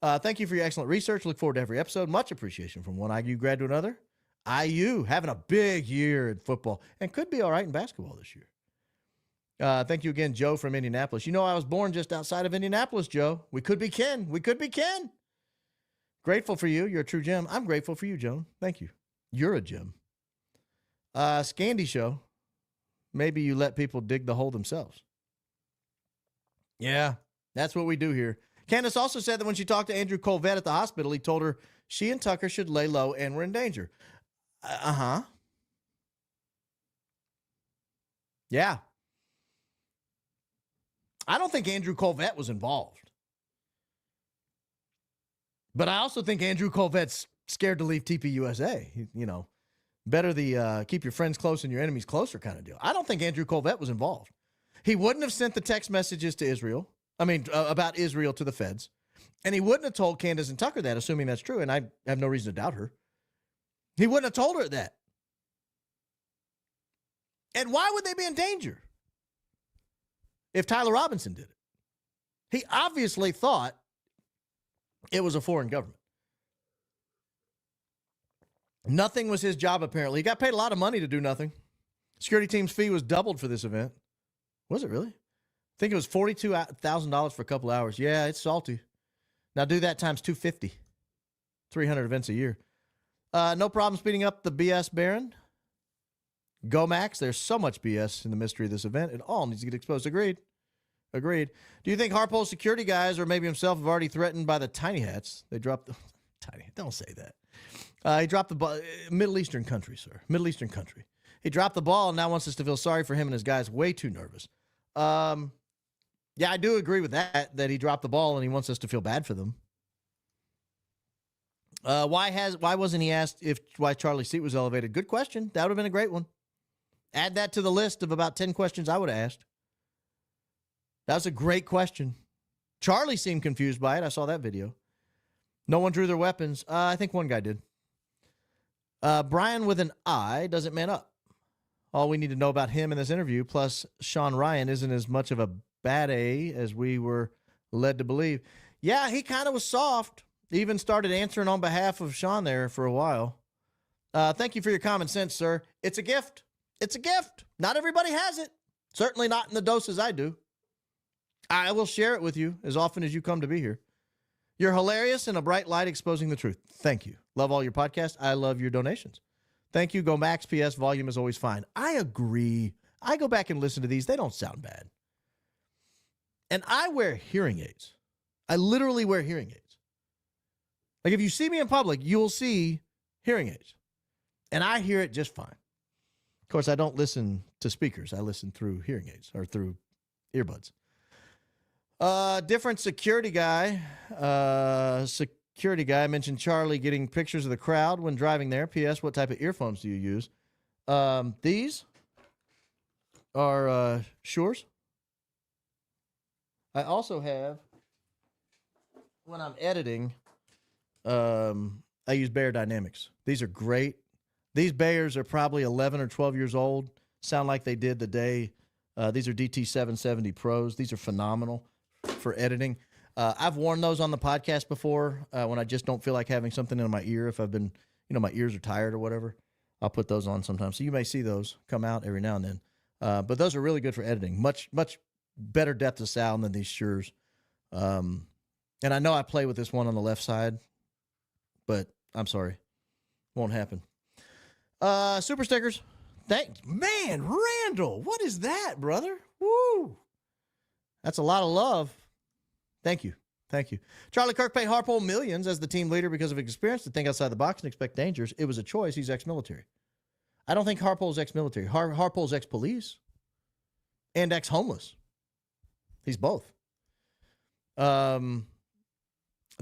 Thank you for your excellent research. Look forward to every episode. Much appreciation from one IU grad to another. IU having a big year in football and could be all right in basketball this year. Thank you again, Joe from Indianapolis. You know, I was born just outside of Indianapolis, Joe. We could be kin. Grateful for you. You're a true gem. I'm grateful for you, Joan. Thank you. You're a gem. Scandy Show. Maybe you let people dig the hole themselves. Yeah, that's what we do here. Candace also said that when she talked to Andrew Colvette at the hospital, he told her she and Tucker should lay low and were in danger. Yeah. I don't think Andrew Colvette was involved. But I also think Andrew Colvette's scared to leave TPUSA. You know, better the keep your friends close and your enemies closer kind of deal. I don't think Andrew Colvette was involved. He wouldn't have sent the text messages to Israel. About Israel to the feds. And he wouldn't have told Candace and Tucker that, assuming that's true. And I have no reason to doubt her. He wouldn't have told her that. And why would they be in danger if Tyler Robinson did it? He obviously thought it was a foreign government. Nothing was his job, apparently. He got paid a lot of money to do nothing. Security team's fee was doubled for this event. Was it really? I think it was $42,000 for a couple hours. Yeah, it's salty. Now do that times 250. 300 events a year. No problem speeding up the BS Baron. Go Max. There's so much BS in the mystery of this event. It all needs to get exposed. Agreed. Do you think Harpole's security guys or maybe himself have already threatened by the tiny hats? They dropped the tiny. Don't say that. He dropped the ball. Middle Eastern country, sir. Middle Eastern country. He dropped the ball and now wants us to feel sorry for him and his guys. Way too nervous. Yeah, I do agree with that he dropped the ball and he wants us to feel bad for them. Why wasn't he asked why Charlie's seat was elevated? Good question. That would have been a great one. Add that to the list of about 10 questions I would have asked. That was a great question. Charlie seemed confused by it. I saw that video. No one drew their weapons. I think one guy did. Brian with an I doesn't man up. All we need to know about him in this interview, plus Shawn Ryan isn't as much of a bad A as we were led to believe. Yeah, he kind of was soft. Even started answering on behalf of Shawn there for a while. Thank you for your common sense, sir. It's a gift. It's a gift. Not everybody has it. Certainly not in the doses I do. I will share it with you as often as you come to be here. You're hilarious and a bright light exposing the truth. Thank you. Love all your podcasts. I love your donations. Thank you. Go Max. PS volume is always fine. I agree. I go back and listen to these. They don't sound bad. And I wear hearing aids. I literally wear hearing aids. Like if you see me in public, you'll see hearing aids. And I hear it just fine. Of course, I don't listen to speakers. I listen through hearing aids or through earbuds. Different security guy. security guy mentioned Charlie getting pictures of the crowd when driving there. P.S. What type of earphones do you use? These are Shure's. I also have, when I'm editing, I use Bear Dynamics. These are great. These Bears are probably 11 or 12 years old. Sound like they did the day. These are DT770 Pros. These are phenomenal for editing. I've worn those on the podcast before when I just don't feel like having something in my ear. If I've been, my ears are tired or whatever, I'll put those on sometimes. So you may see those come out every now and then. But those are really good for editing. Much better depth of sound than these Shure's. And I know I play with this one on the left side, but I'm sorry. Won't happen. Super stickers. Thanks. Man, Randall, what is that, brother? Woo. That's a lot of love. Thank you. Thank you. Charlie Kirk paid Harpole millions as the team leader because of his experience to think outside the box and expect dangers. It was a choice. He's ex-military. I don't think Harpole's ex-military. Harpole's ex-police and ex-homeless. He's both.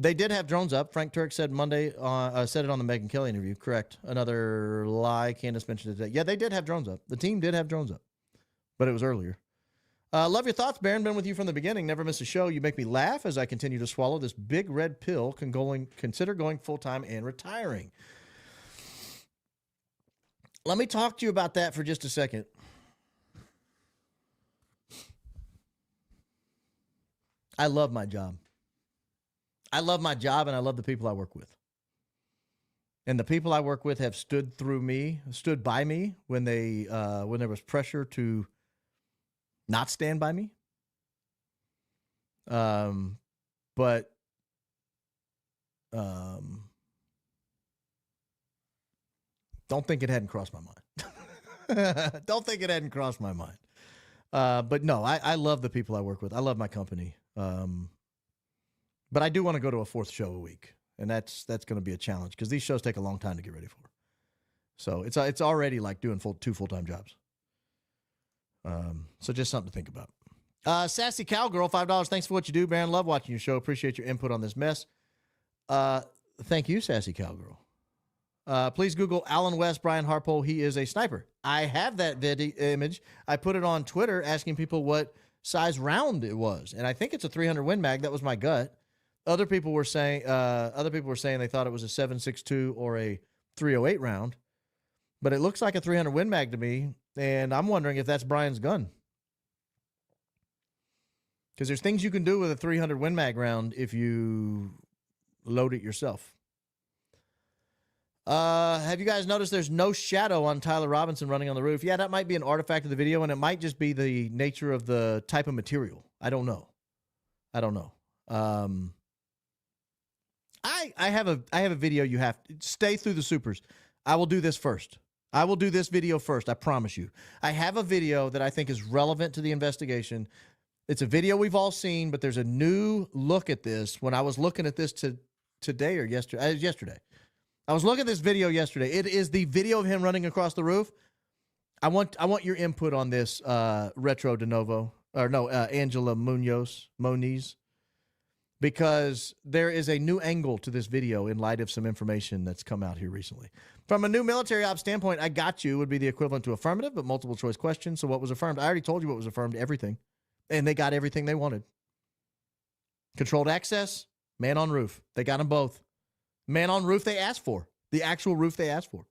They did have drones up. Frank Turk said Monday, said it on the Megyn Kelly interview. Correct. Another lie. Candace mentioned it today. Yeah, they did have drones up. The team did have drones up, but it was earlier. Love your thoughts, Baron. Been with you from the beginning. Never miss a show. You make me laugh as I continue to swallow this big red pill. Consider going full-time and retiring. Let me talk to you about that for just a second. I love my job. I love my job, and I love the people I work with. And the people I work with have stood by me when there was pressure to not stand by me. But don't think it hadn't crossed my mind. Don't think it hadn't crossed my mind. But no, I love the people I work with. I love my company. But I do want to go to a fourth show a week, and that's going to be a challenge because these shows take a long time to get ready for. So it's already like doing two full-time jobs. So just something to think about. Sassy Cowgirl, $5. Thanks for what you do, Baron. Love watching your show. Appreciate your input on this mess. Thank you, Sassy Cowgirl. Please Google Alan West, Brian Harpole. He is a sniper. I have that image. I put it on Twitter asking people what size round it was, and I think it's a 300 Win Mag. That was my gut. Other people were saying they thought it was a 7.62 or a 308 round, but it looks like a 300 Win Mag to me, and I'm wondering if that's Brian's gun. Because there's things you can do with a 300 Win Mag round if you load it yourself. Have you guys noticed there's no shadow on Tyler Robinson running on the roof? Yeah, that might be an artifact of the video, and it might just be the nature of the type of material. I don't know. I have a video you have to stay through the supers. I will do this first. I will do this video first. I promise you. I have a video that I think is relevant to the investigation. It's a video we've all seen, but there's a new look at this. When I was looking at this today or yesterday. I was looking at this video yesterday. It is the video of him running across the roof. I want your input on this, Retro De Novo, Angela Moniz, because there is a new angle to this video in light of some information that's come out here recently. From a new military ops standpoint, I got you would be the equivalent to affirmative, but multiple choice questions. So what was affirmed? I already told you what was affirmed, everything. And they got everything they wanted. Controlled access, man on roof. They got them both. Man on roof they asked for. The actual roof they asked for.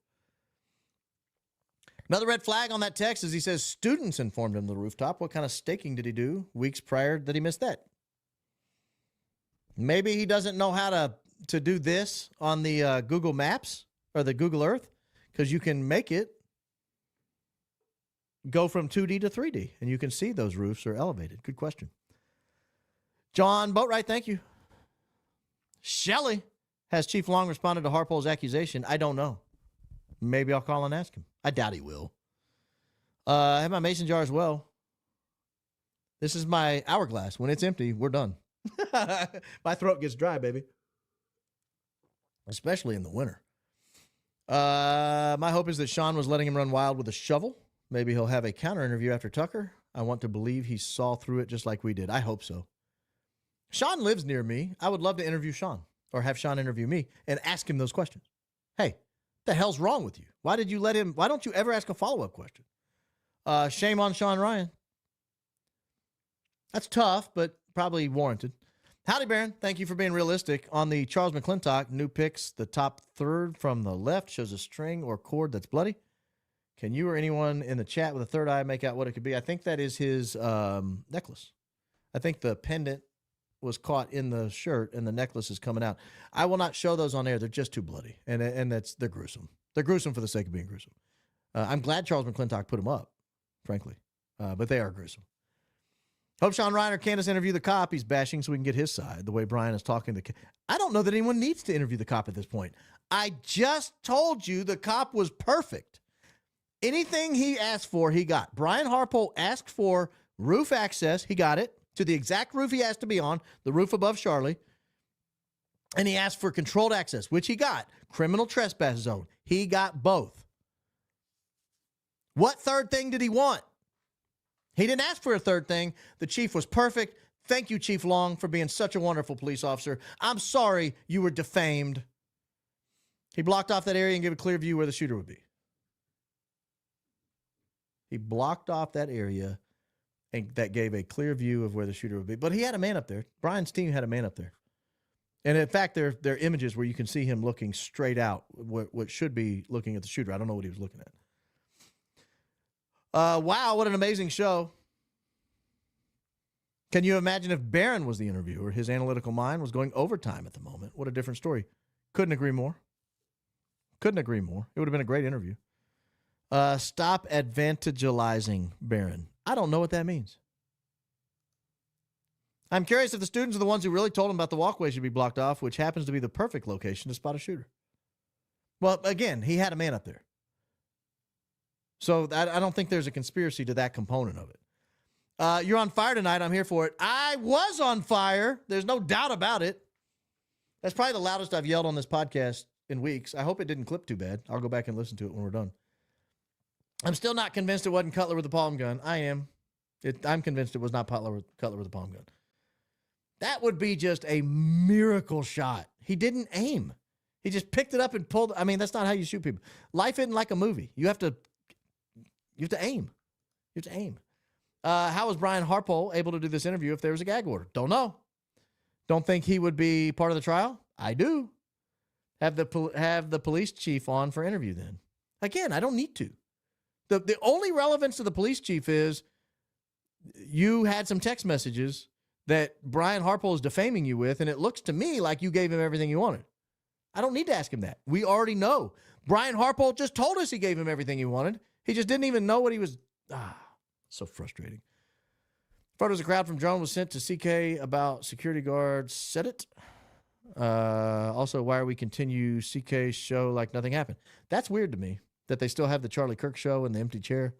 Another red flag on that text is he says students informed him of the rooftop. What kind of staking did he do weeks prior that he missed that? Maybe he doesn't know how to do this on the Google Maps or the Google Earth, because you can make it go from 2D to 3D, and you can see those roofs are elevated. Good question. John Boatwright, thank you. Shelley, has Chief Long responded to Harpole's accusation? I don't know. Maybe I'll call and ask him. I doubt he will. I have my mason jar as well. This is my hourglass. When it's empty, we're done. My throat gets dry, baby. Especially in the winter. My hope is that Shawn was letting him run wild with a shovel. Maybe he'll have a counter interview after Tucker. I want to believe he saw through it just like we did. I hope so. Shawn lives near me. I would love to interview Shawn. or have Shawn interview me and ask him those questions. Hey, the hell's wrong with you? Why did you let him? Why don't you ever ask a follow-up question? Shame on Shawn Ryan. That's tough, but probably warranted. Howdy, Baron. Thank you for being realistic. On the Charles McClintock, new picks, the top third from the left shows a string or cord that's bloody. Can you or anyone in the chat with a third eye make out what it could be? I think that is his necklace. I think the pendant was caught in the shirt and the necklace is coming out. I will not show those on air. They're just too bloody, and they're gruesome. They're gruesome for the sake of being gruesome. I'm glad Charles McClintock put them up, frankly, but they are gruesome. Hope Shawn Ryan or Candace interview the cop. He's bashing so we can get his side, the way Brian is talking to. I don't know that anyone needs to interview the cop at this point. I just told you the cop was perfect. Anything he asked for, he got. Brian Harpole asked for roof access. He got it to the exact roof he asked to be on, the roof above Charlie. And he asked for controlled access, which he got. Criminal trespass zone. He got both. What third thing did he want? He didn't ask for a third thing. The chief was perfect. Thank you, Chief Long, for being such a wonderful police officer. I'm sorry you were defamed. He blocked off that area and gave a clear view where the shooter would be. He blocked off that area and that gave a clear view of where the shooter would be. But he had a man up there. Brian's team had a man up there. And in fact, there are images where you can see him looking straight out, what should be looking at the shooter. I don't know what he was looking at. Wow, what an amazing show. Can you imagine if Barron was the interviewer? His analytical mind was going overtime at the moment. What a different story. Couldn't agree more. Couldn't agree more. It would have been a great interview. Stop advantagealizing Barron. I don't know what that means. I'm curious if the students are the ones who really told him about the walkway should be blocked off, which happens to be the perfect location to spot a shooter. Well, again, he had a man up there. So I don't think there's a conspiracy to that component of it. You're on fire tonight. I'm here for it. I was on fire. There's no doubt about it. That's probably the loudest I've yelled on this podcast in weeks. I hope it didn't clip too bad. I'll go back and listen to it when we're done. I'm still not convinced it wasn't Cutler with the palm gun. I am. I'm convinced it was not Cutler with the palm gun. That would be just a miracle shot. He didn't aim. He just picked it up and pulled. I mean, that's not how you shoot people. Life isn't like a movie. You have to aim. You have to aim. How was Brian Harpole able to do this interview if there was a gag order? Don't know. Don't think he would be part of the trial? I do. Have the police chief on for interview then. Again, I don't need to. The only relevance to the police chief is you had some text messages that Brian Harpole is defaming you with, and it looks to me like you gave him everything you wanted. I don't need to ask him that. We already know. Brian Harpole just told us he gave him everything he wanted. He just didn't even know what he was. So frustrating. Photos of crowd from drone was sent to CK about security guards. Said it. Also, why are we continue CK's show like nothing happened? That's weird to me that they still have the Charlie Kirk show and the empty chair.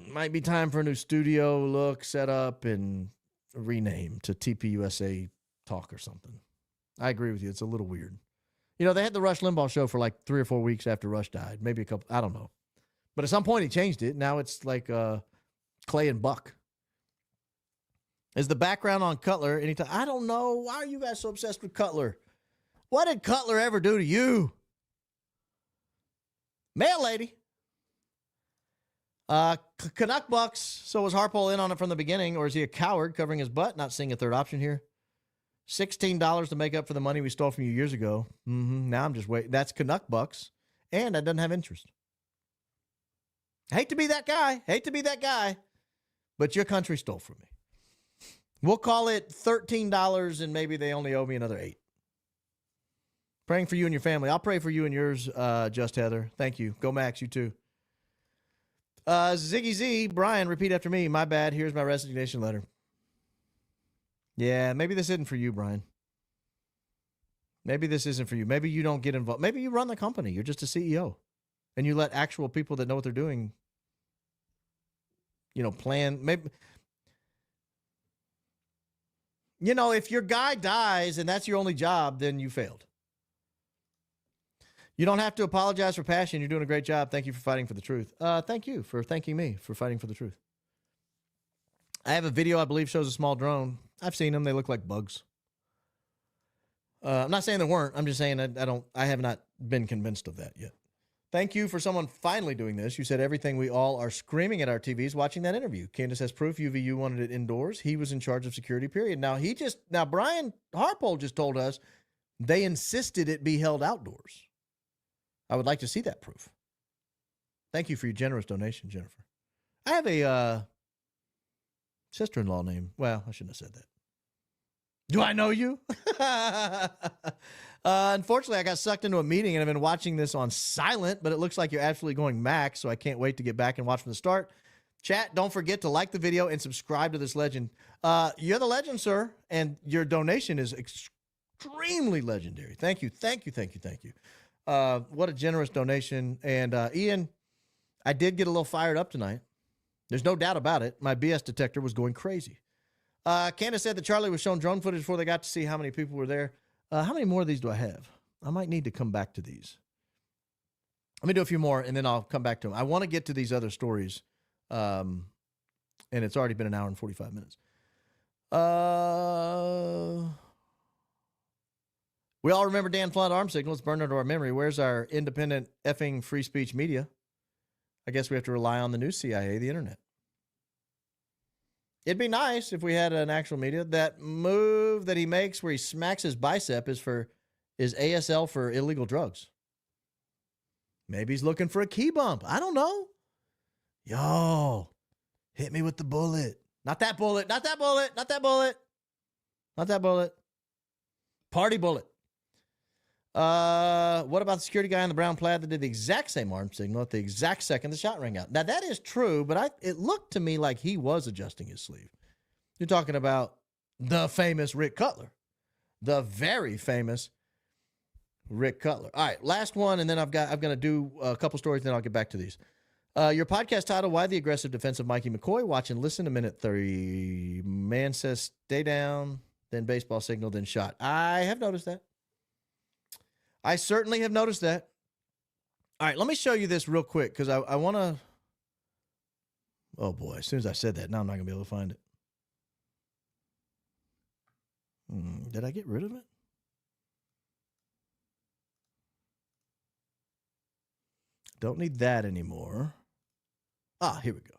Might be time for a new studio look, set up, and rename to TPUSA Talk or something. I agree with you. It's a little weird. You know, they had the Rush Limbaugh show for like 3 or 4 weeks after Rush died. Maybe a couple. I don't know. But at some point he changed it. Now it's like Clay and Buck. Is the background on Cutler anytime? I don't know. Why are you guys so obsessed with Cutler? What did Cutler ever do to you? Mail lady. Canuck Bucks. So was Harpole in on it from the beginning, or is he a coward covering his butt? Not seeing a third option here. $16 to make up for the money we stole from you years ago. Now I'm just waiting. That's Canuck Bucks, and I doesn't have interest. Hate to be that guy. But your country stole from me. We'll call it $13, and maybe they only owe me another $8. Praying for you and your family. I'll pray for you and yours, Just Heather. Thank you. Go Max, you too. Ziggy Z, Brian, repeat after me. My bad. Here's my resignation letter. Yeah, maybe this isn't for you, Brian. Maybe this isn't for you. Maybe you don't get involved. Maybe you run the company. You're just a CEO. And you let actual people that know what they're doing, plan. Maybe, if your guy dies and that's your only job, then you failed. You don't have to apologize for passion. You're doing a great job. Thank you for fighting for the truth. Thank you for thanking me for fighting for the truth. I have a video I believe shows a small drone. I've seen them. They look like bugs. I'm not saying there weren't. I'm just saying I have not been convinced of that yet. Thank you for someone finally doing this. You said everything we all are screaming at our TVs watching that interview. Candace has proof UVU wanted it indoors. He was in charge of security, period. Now Brian Harpole just told us they insisted it be held outdoors. I would like to see that proof. Thank you for your generous donation, Jennifer. I have a sister-in-law name. Well, I shouldn't have said that. Do I know you? Unfortunately, I got sucked into a meeting and I've been watching this on silent, but it looks like you're absolutely going max, so I can't wait to get back and watch from the start. Chat, don't forget to like the video and subscribe to this legend. You're the legend, sir, and your donation is extremely legendary. Thank you, thank you, thank you, thank you. What a generous donation. And Ian, I did get a little fired up tonight. There's no doubt about it. My BS detector was going crazy. Candace said that Charlie was shown drone footage before they got to see how many people were there. How many more of these do I have? I might need to come back to these. Let me do a few more, and then I'll come back to them. I want to get to these other stories, and it's already been an hour and 45 minutes. We all remember Dan Flood arm signals burned into our memory. Where's our independent effing free speech media? I guess we have to rely on the new CIA, the internet. It'd be nice if we had an actual media. That move that he makes where he smacks his bicep is ASL for illegal drugs. Maybe he's looking for a key bump. I don't know. Yo, hit me with the bullet. Not that bullet. Not that bullet. Not that bullet. Not that bullet. Party bullet. What about the security guy in the brown plaid that did the exact same arm signal at the exact second the shot rang out? Now, that is true, but it looked to me like he was adjusting his sleeve. You're talking about the famous Rick Cutler. The very famous Rick Cutler. All right, last one, and then I'm going to do a couple stories, then I'll get back to these. Your podcast title, Why the Aggressive Defense of Mikey McCoy? Watch and listen, a minute 30. Man says, stay down, then baseball signal, then shot. I have noticed that. I certainly have noticed that. All right, let me show you this real quick because I want to. Oh, boy. As soon as I said that, now I'm not going to be able to find it. Did I get rid of it? Don't need that anymore. Here we go.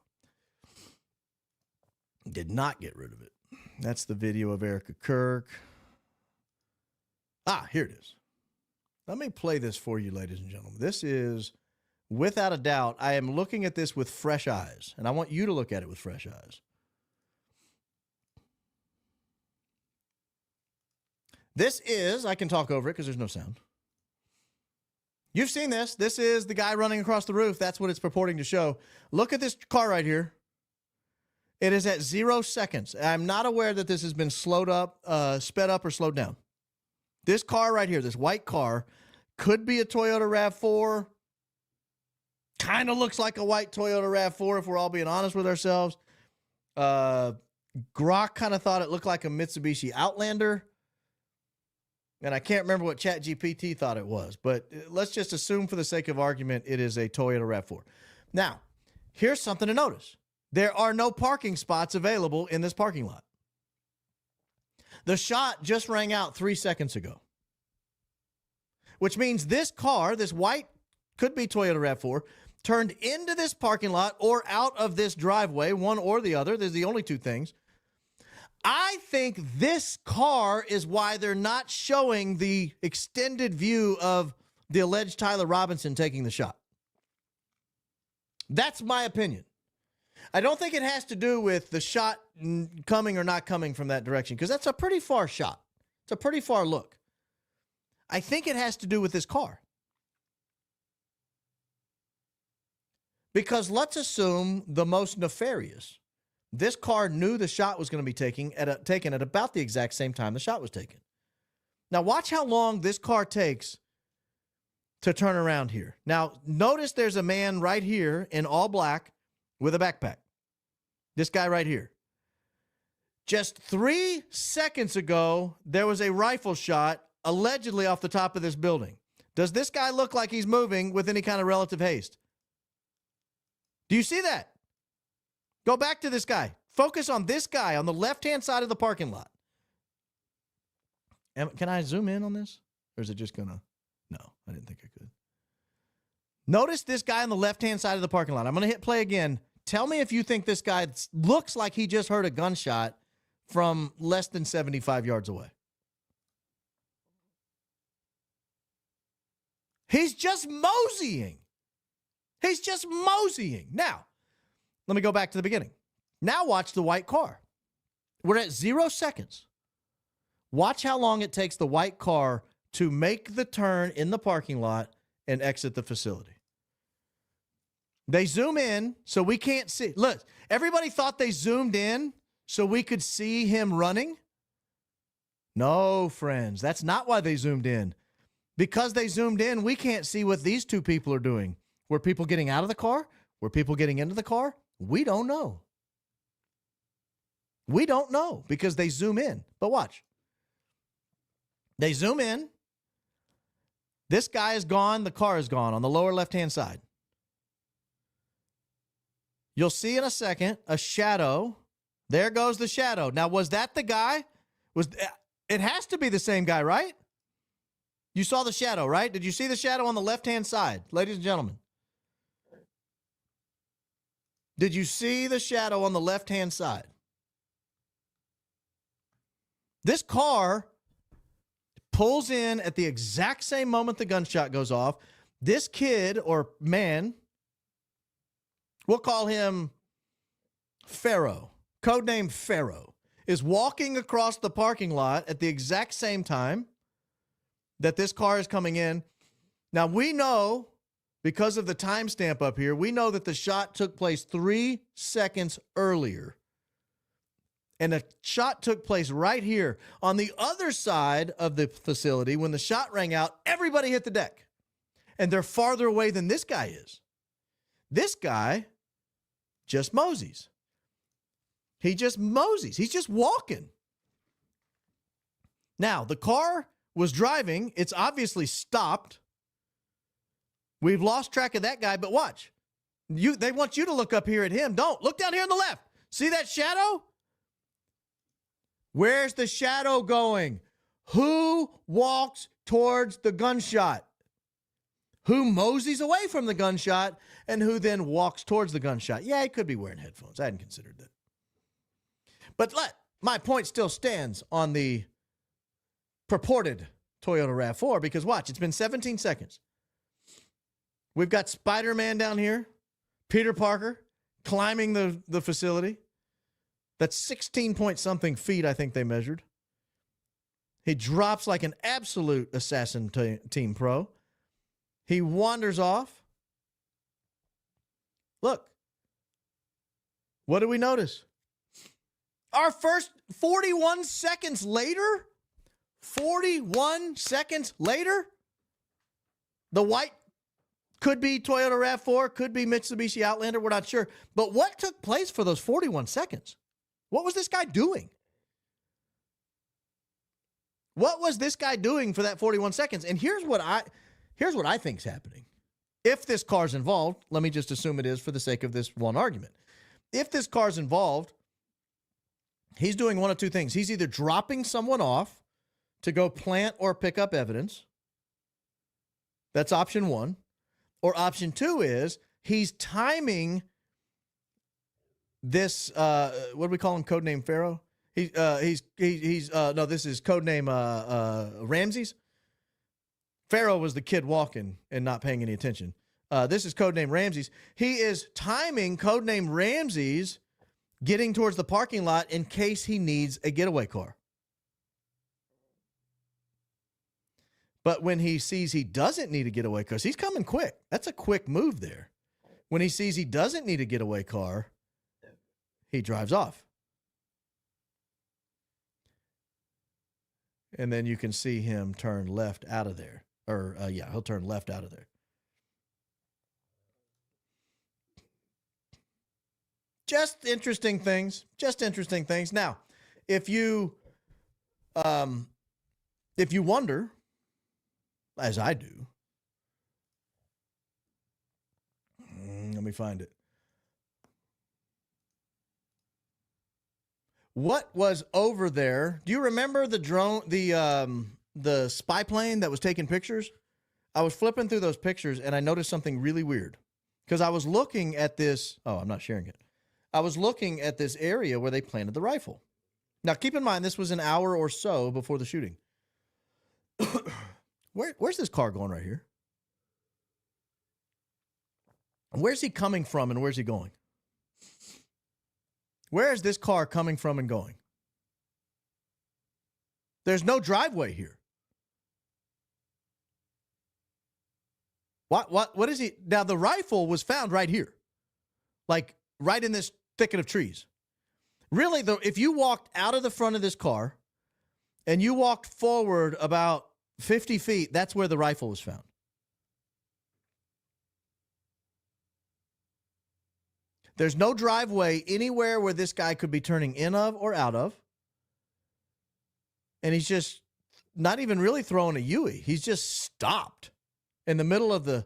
Did not get rid of it. That's the video of Erika Kirk. Here it is. Let me play this for you, ladies and gentlemen. This is, without a doubt, I am looking at this with fresh eyes, and I want you to look at it with fresh eyes. This is, I can talk over it because there's no sound. You've seen this. This is the guy running across the roof. That's what it's purporting to show. Look at this car right here. It is at 0 seconds. I'm not aware that this has been slowed up, sped up, or slowed down. This car right here, this white car, could be a Toyota RAV4. Kind of looks like a white Toyota RAV4 if we're all being honest with ourselves. Grok kind of thought it looked like a Mitsubishi Outlander. And I can't remember what ChatGPT thought it was, but let's just assume for the sake of argument it is a Toyota RAV4. Now, here's something to notice. There are no parking spots available in this parking lot. The shot just rang out 3 seconds ago, which means this car, this white, could be Toyota RAV4, turned into this parking lot or out of this driveway, one or the other. There's the only two things. I think this car is why they're not showing the extended view of the alleged Tyler Robinson taking the shot. That's my opinion. I don't think it has to do with the shot coming or not coming from that direction, because that's a pretty far shot. It's a pretty far look. I think it has to do with this car. Because let's assume the most nefarious. This car knew the shot was going to be taken at about the exact same time the shot was taken. Now watch how long this car takes to turn around here. Now notice there's a man right here in all black with a backpack. This guy right here. Just 3 seconds ago, there was a rifle shot allegedly off the top of this building. Does this guy look like he's moving with any kind of relative haste? Do you see that? Go back to this guy. Focus on this guy on the left-hand side of the parking lot. Can I zoom in on this? Or is it just going to? No, I didn't think I could. Notice this guy on the left-hand side of the parking lot. I'm going to hit play again. Tell me if you think this guy looks like he just heard a gunshot from less than 75 yards away. He's just moseying. He's just moseying. Now, let me go back to the beginning. Now watch the white car. We're at 0 seconds. Watch how long it takes the white car to make the turn in the parking lot and exit the facility. They zoom in so we can't see. Look, everybody thought they zoomed in so we could see him running. No, friends, that's not why they zoomed in. Because they zoomed in, we can't see what these two people are doing. Were people getting out of the car? Were people getting into the car? We don't know. We don't know because they zoom in. But watch. They zoom in. This guy is gone. The car is gone on the lower left-hand side. You'll see in a second a shadow. There goes the shadow. Now, was that the guy? It has to be the same guy, right? You saw the shadow, right? Did you see the shadow on the left-hand side, ladies and gentlemen? Did you see the shadow on the left-hand side? This car pulls in at the exact same moment the gunshot goes off. This kid or man, we'll call him Pharaoh, codename Pharaoh, is walking across the parking lot at the exact same time that this car is coming in. Now, we know, because of the timestamp up here, we know that the shot took place 3 seconds earlier. And a shot took place right here. On the other side of the facility, when the shot rang out, everybody hit the deck. And they're farther away than this guy is. This guy just moseys. He just moseys. He's just walking. Now, the car was driving. It's obviously stopped. We've lost track of that guy, but watch. They want you to look up here at him. Don't. Look down here on the left. See that shadow? Where's the shadow going? Who walks towards the gunshot? Who moseys away from the gunshot and who then walks towards the gunshot? Yeah, he could be wearing headphones. I hadn't considered that. But my point still stands on the purported Toyota RAV4 because watch, it's been 17 seconds. We've got Spider-Man down here, Peter Parker climbing the facility. That's 16 point something feet, I think they measured. He drops like an absolute assassin team pro. He wanders off. Look. What do we notice? Our first 41 seconds later, 41 seconds later, the white could be Toyota RAV4, could be Mitsubishi Outlander, we're not sure. But what took place for those 41 seconds? What was this guy doing? What was this guy doing for that 41 seconds? And here's what I think's happening. If this car's involved, let me just assume it is for the sake of this one argument. If this car's involved, he's doing one of two things. He's either dropping someone off to go plant or pick up evidence. That's option one. Or option two is he's timing this, what do we call him? Codename Pharaoh? This is codename Ramses. Pharaoh was the kid walking and not paying any attention. This is codename Ramses. He is timing codename Ramses getting towards the parking lot in case he needs a getaway car. But when he sees he doesn't need a getaway car, he's coming quick. That's a quick move there. When he sees he doesn't need a getaway car, he drives off. And then you can see him turn left out of there. He'll turn left out of there. Just interesting things. Now, if you wonder, as I do, let me find it. What was over there? Do you remember the drone, the spy plane that was taking pictures? I was flipping through those pictures and I noticed something really weird because I was looking at this. Oh, I'm not sharing it. I was looking at this area where they planted the rifle. Now, keep in mind, this was an hour or so before the shooting. Where's this car going right here? Where's he coming from and where's he going? Where is this car coming from and going? There's no driveway here. What is he? Now, the rifle was found right here, like right in this thicket of trees. Really, though, if you walked out of the front of this car and you walked forward about 50 feet, that's where the rifle was found. There's no driveway anywhere where this guy could be turning in of or out of. And he's just not even really throwing a Yui. He's just stopped in the middle of the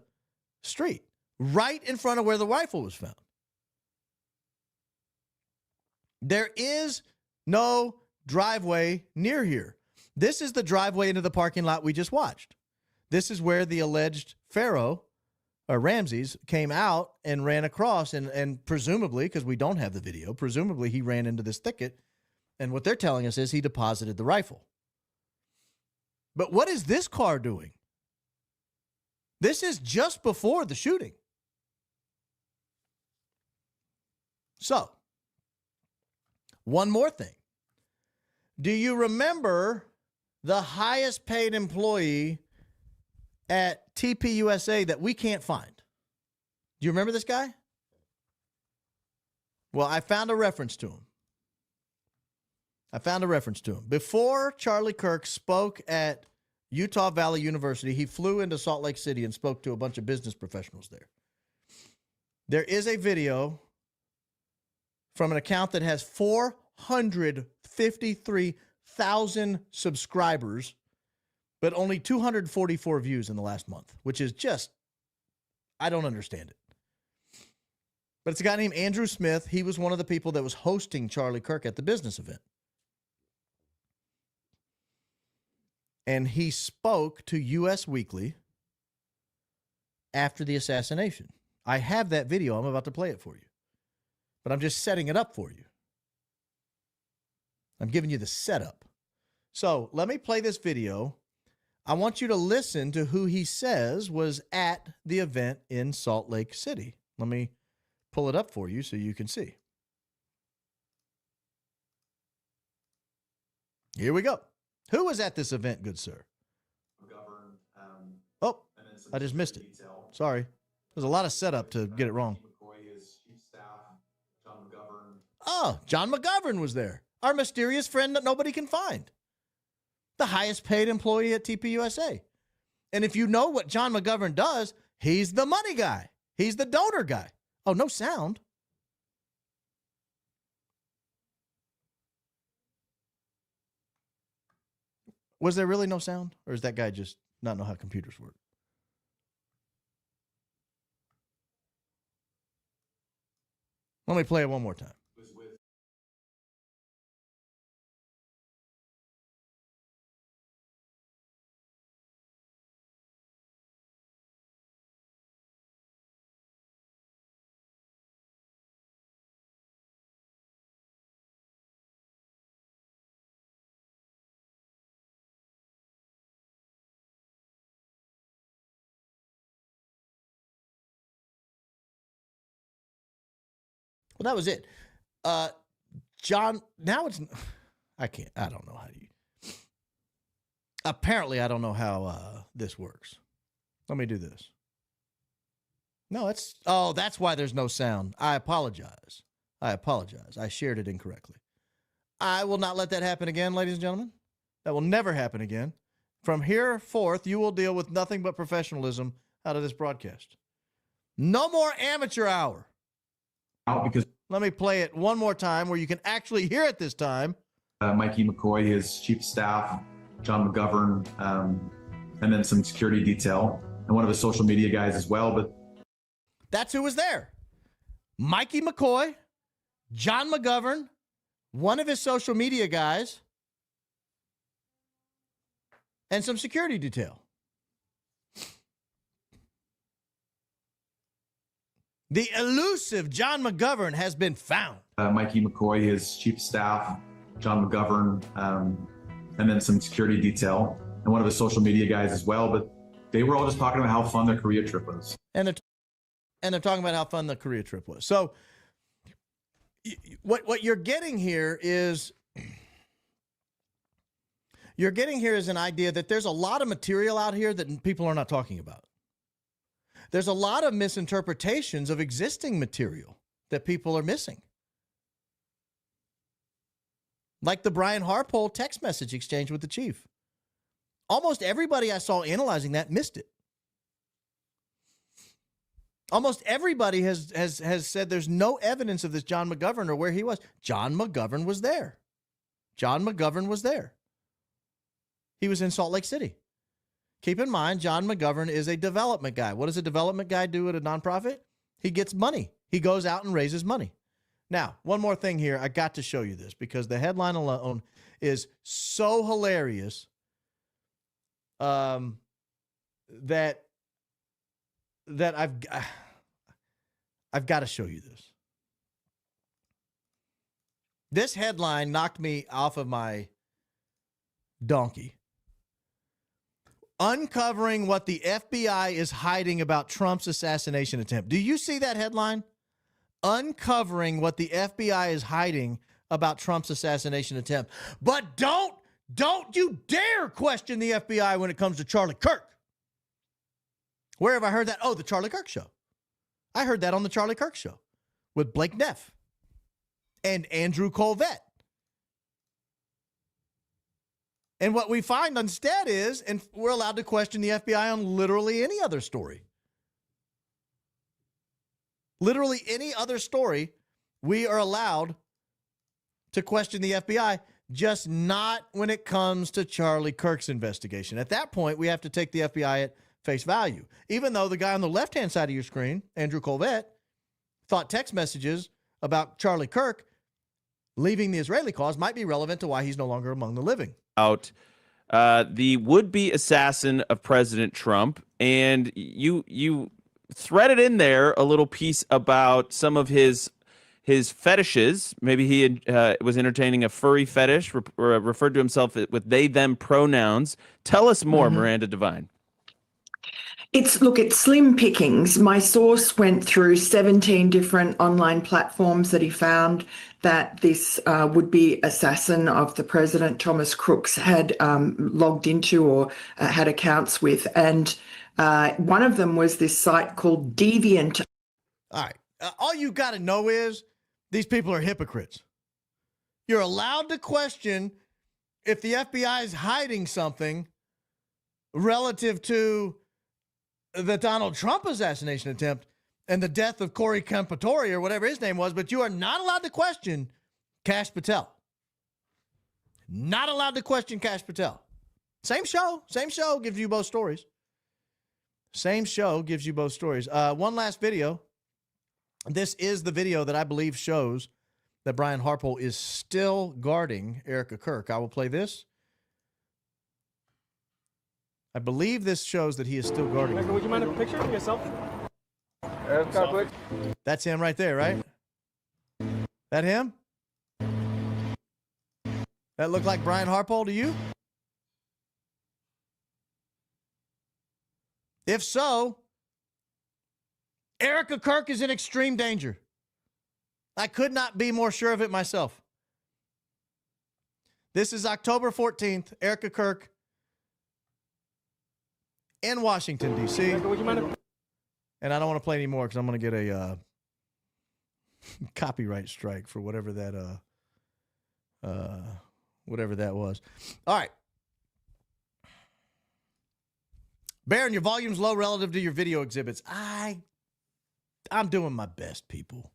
street, right in front of where the rifle was found. There is no driveway near here. This is the driveway into the parking lot we just watched. This is where the alleged Pharaoh, or Ramses, came out and ran across, and presumably, because we don't have the video, presumably he ran into this thicket, and what they're telling us is he deposited the rifle. But what is this car doing? This is just before the shooting. So, one more thing. Do you remember the highest paid employee at TPUSA that we can't find? Do you remember this guy? Well, I found a reference to him. Before Charlie Kirk spoke at Utah Valley University, he flew into Salt Lake City and spoke to a bunch of business professionals there. There is a video from an account that has 453,000 subscribers, but only 244 views in the last month, which is just, I don't understand it. But it's a guy named Andrew Smith. He was one of the people that was hosting Charlie Kirk at the business event. And he spoke to US Weekly after the assassination. I have that video. I'm about to play it for you. But I'm just setting it up for you. I'm giving you the setup. So let me play this video. I want you to listen to who he says was at the event in Salt Lake City. Let me pull it up for you so you can see. Here we go. Who was at this event, good sir? Oh, I just missed it. Sorry. There's a lot of setup to get it wrong. Oh, John McGovern was there. Our mysterious friend that nobody can find. The highest paid employee at TPUSA. And if you know what John McGovern does, he's the money guy. He's the donor guy. Oh, no sound. Was there really no sound? Or does that guy just not know how computers work? Let me play it one more time. Well, that was it. John, now it's, I don't know how apparently I don't know how this works. Let me do this. No, that's why there's no sound. I apologize. I shared it incorrectly. I will not let that happen again, ladies and gentlemen. That will never happen again. From here forth, you will deal with nothing but professionalism out of this broadcast. No more amateur hour. Because let me play it one more time where you can actually hear it this time. Mikey McCoy, his chief of staff, John McGovern, and then some security detail, and one of his social media guys as well. But that's who was there. Mikey McCoy, John McGovern, one of his social media guys, and some security detail. The elusive John McGovern has been found. Mikey McCoy, his chief of staff, John McGovern, and then some security detail, and one of his social media guys as well. But they were all just talking about how fun their Korea trip was. And they're talking about how fun the Korea trip was. So what you're getting here is an idea that there's a lot of material out here that people are not talking about. There's a lot of misinterpretations of existing material that people are missing. Like the Brian Harpole text message exchange with the chief. Almost everybody I saw analyzing that missed it. Almost everybody has said there's no evidence of this John McGovern or where he was. John McGovern was there. John McGovern was there. He was in Salt Lake City. Keep in mind, John McGovern is a development guy. What does a development guy do at a nonprofit? He gets money. He goes out and raises money. Now, one more thing here. I got to show you this because the headline alone is so hilarious that I've got to show you this. This headline knocked me off of my donkey. Uncovering what the FBI is hiding about Trump's assassination attempt. Do you see that headline? Uncovering what the FBI is hiding about Trump's assassination attempt. But don't you dare question the FBI when it comes to Charlie Kirk. Where have I heard that? Oh, the Charlie Kirk show. I heard that on the Charlie Kirk show with Blake Neff and Andrew Colvette. And what we find instead is, and we're allowed to question the FBI on literally any other story. Literally any other story, we are allowed to question the FBI, just not when it comes to Charlie Kirk's investigation. At that point, we have to take the FBI at face value. Even though the guy on the left-hand side of your screen, Andrew Colvette, thought text messages about Charlie Kirk leaving the Israeli cause might be relevant to why he's no longer among the living. Out the would-be assassin of President Trump, and you threaded in there a little piece about some of his fetishes. Maybe he was entertaining a furry fetish, referred to himself with they/them pronouns. Tell us more, Miranda Devine. It's slim pickings. My source went through 17 different online platforms that he found that this would-be assassin of the president, Thomas Crooks, had logged into or had accounts with. And one of them was this site called Deviant. All right. All you got to know is these people are hypocrites. You're allowed to question if the FBI is hiding something relative to the Donald Trump assassination attempt and the death of Corey Campatori or whatever his name was, but you are not allowed to question Kash Patel. Not allowed to question Kash Patel. Same show gives you both stories. Same show gives you both stories. One last video. This is the video that I believe shows that Brian Harpole is still guarding Erika Kirk. I will play this. I believe this shows that he is still guarding her. Would you mind a picture of yourself? That's him right there, right? That him? That look like Brian Harpole to you? If so, Erika Kirk is in extreme danger. I could not be more sure of it myself. This is October 14th, Erika Kirk in Washington, D.C. And I don't want to play anymore because I'm going to get a copyright strike for whatever that was. All right. Baron, your volume's low relative to your video exhibits. I'm doing my best, people.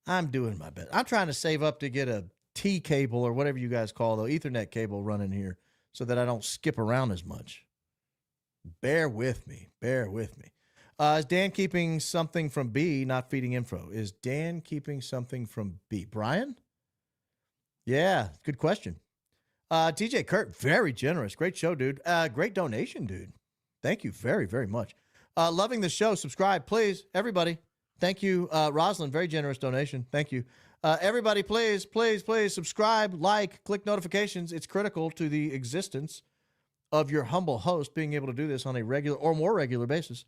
I'm doing my best. I'm trying to save up to get a T cable or whatever you guys call the Ethernet cable running here so that I don't skip around as much. Bear with me. Bear with me. Is Dan keeping something from B, not feeding info? Is Dan keeping something from B? Brian? Yeah, good question. TJ Kirk, very generous. Great show, dude. Great donation, dude. Thank you very, very much. Loving the show. Subscribe, please. Everybody. Thank you. Rosalind, very generous donation. Thank you. Everybody, please, please, please subscribe, like, click notifications. It's critical to the existence of your humble host being able to do this on a regular or more regular basis.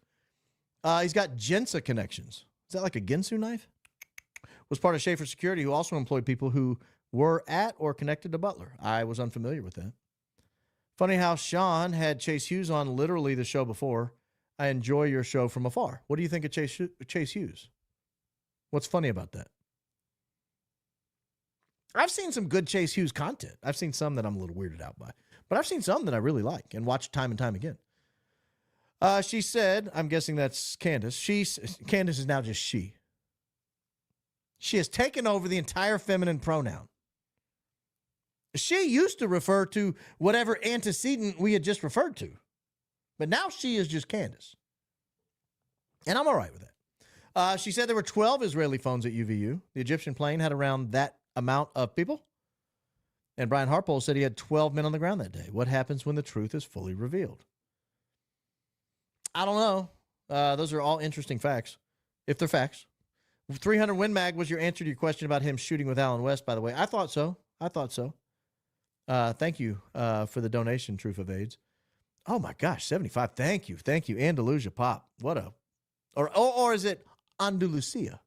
He's got Jensa connections. Is that like a Ginsu knife? Was part of Schaefer Security, who also employed people who were at or connected to Butler. I was unfamiliar with that. Funny how Shawn had Chase Hughes on literally the show before. I enjoy your show from afar. What do you think of Chase Hughes? What's funny about that? I've seen some good Chase Hughes content. I've seen some that I'm a little weirded out by. But I've seen some that I really like and watch time and time again. She said, I'm guessing that's Candace. Candace is now just she. She has taken over the entire feminine pronoun. She used to refer to whatever antecedent we had just referred to. But now she is just Candace. And I'm all right with that. She said there were 12 Israeli phones at UVU. The Egyptian plane had around that amount of people. And Brian Harpole said he had 12 men on the ground that day. What happens when the truth is fully revealed? I don't know. Those are all interesting facts, if they're facts. 300 Win Mag was your answer to your question about him shooting with Alan West, by the way. I thought so. Thank you for the donation, Truth of AIDS. Oh, my gosh, 75. Thank you. Andalusia Pop. Or is it Andalusia?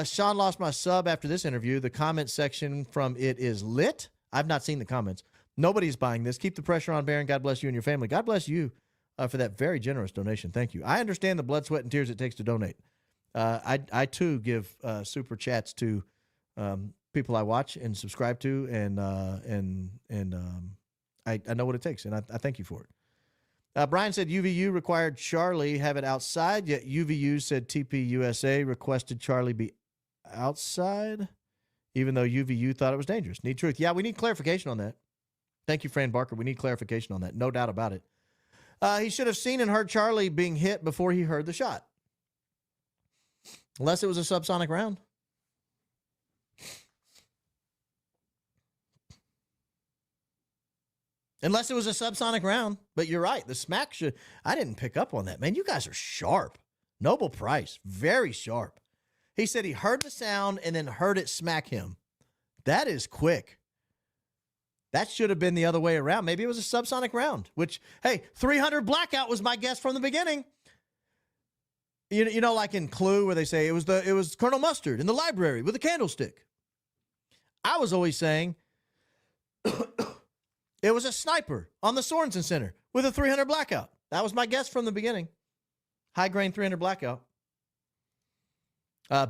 Shawn lost my sub after this interview. The comment section from it is lit. I've not seen the comments. Nobody's buying this. Keep the pressure on, Baron. God bless you and your family. God bless you for that very generous donation. Thank you. I understand the blood, sweat, and tears it takes to donate. I too give super chats to people I watch and subscribe to, and I know what it takes, and I thank you for it. Brian said UVU required Charlie have it outside, yet UVU said TPUSA requested Charlie be outside, even though UVU thought it was dangerous. Need truth. Yeah, we need clarification on that. Thank you, Fran Barker. We need clarification on that. No doubt about it. He should have seen and heard Charlie being hit before he heard the shot. Unless it was a subsonic round. Unless it was a subsonic round. But you're right. The smack should... I didn't pick up on that. Man, you guys are sharp. Nobel Price. Very sharp. He said he heard the sound and then heard it smack him. That is quick. That should have been the other way around. Maybe it was a subsonic round. Which, hey, 300 blackout was my guess from the beginning. You know, like in Clue where they say it was Colonel Mustard in the library with a candlestick. I was always saying... It was a sniper on the Sorensen Center with a 300 blackout. That was my guess from the beginning. High grain 300 blackout.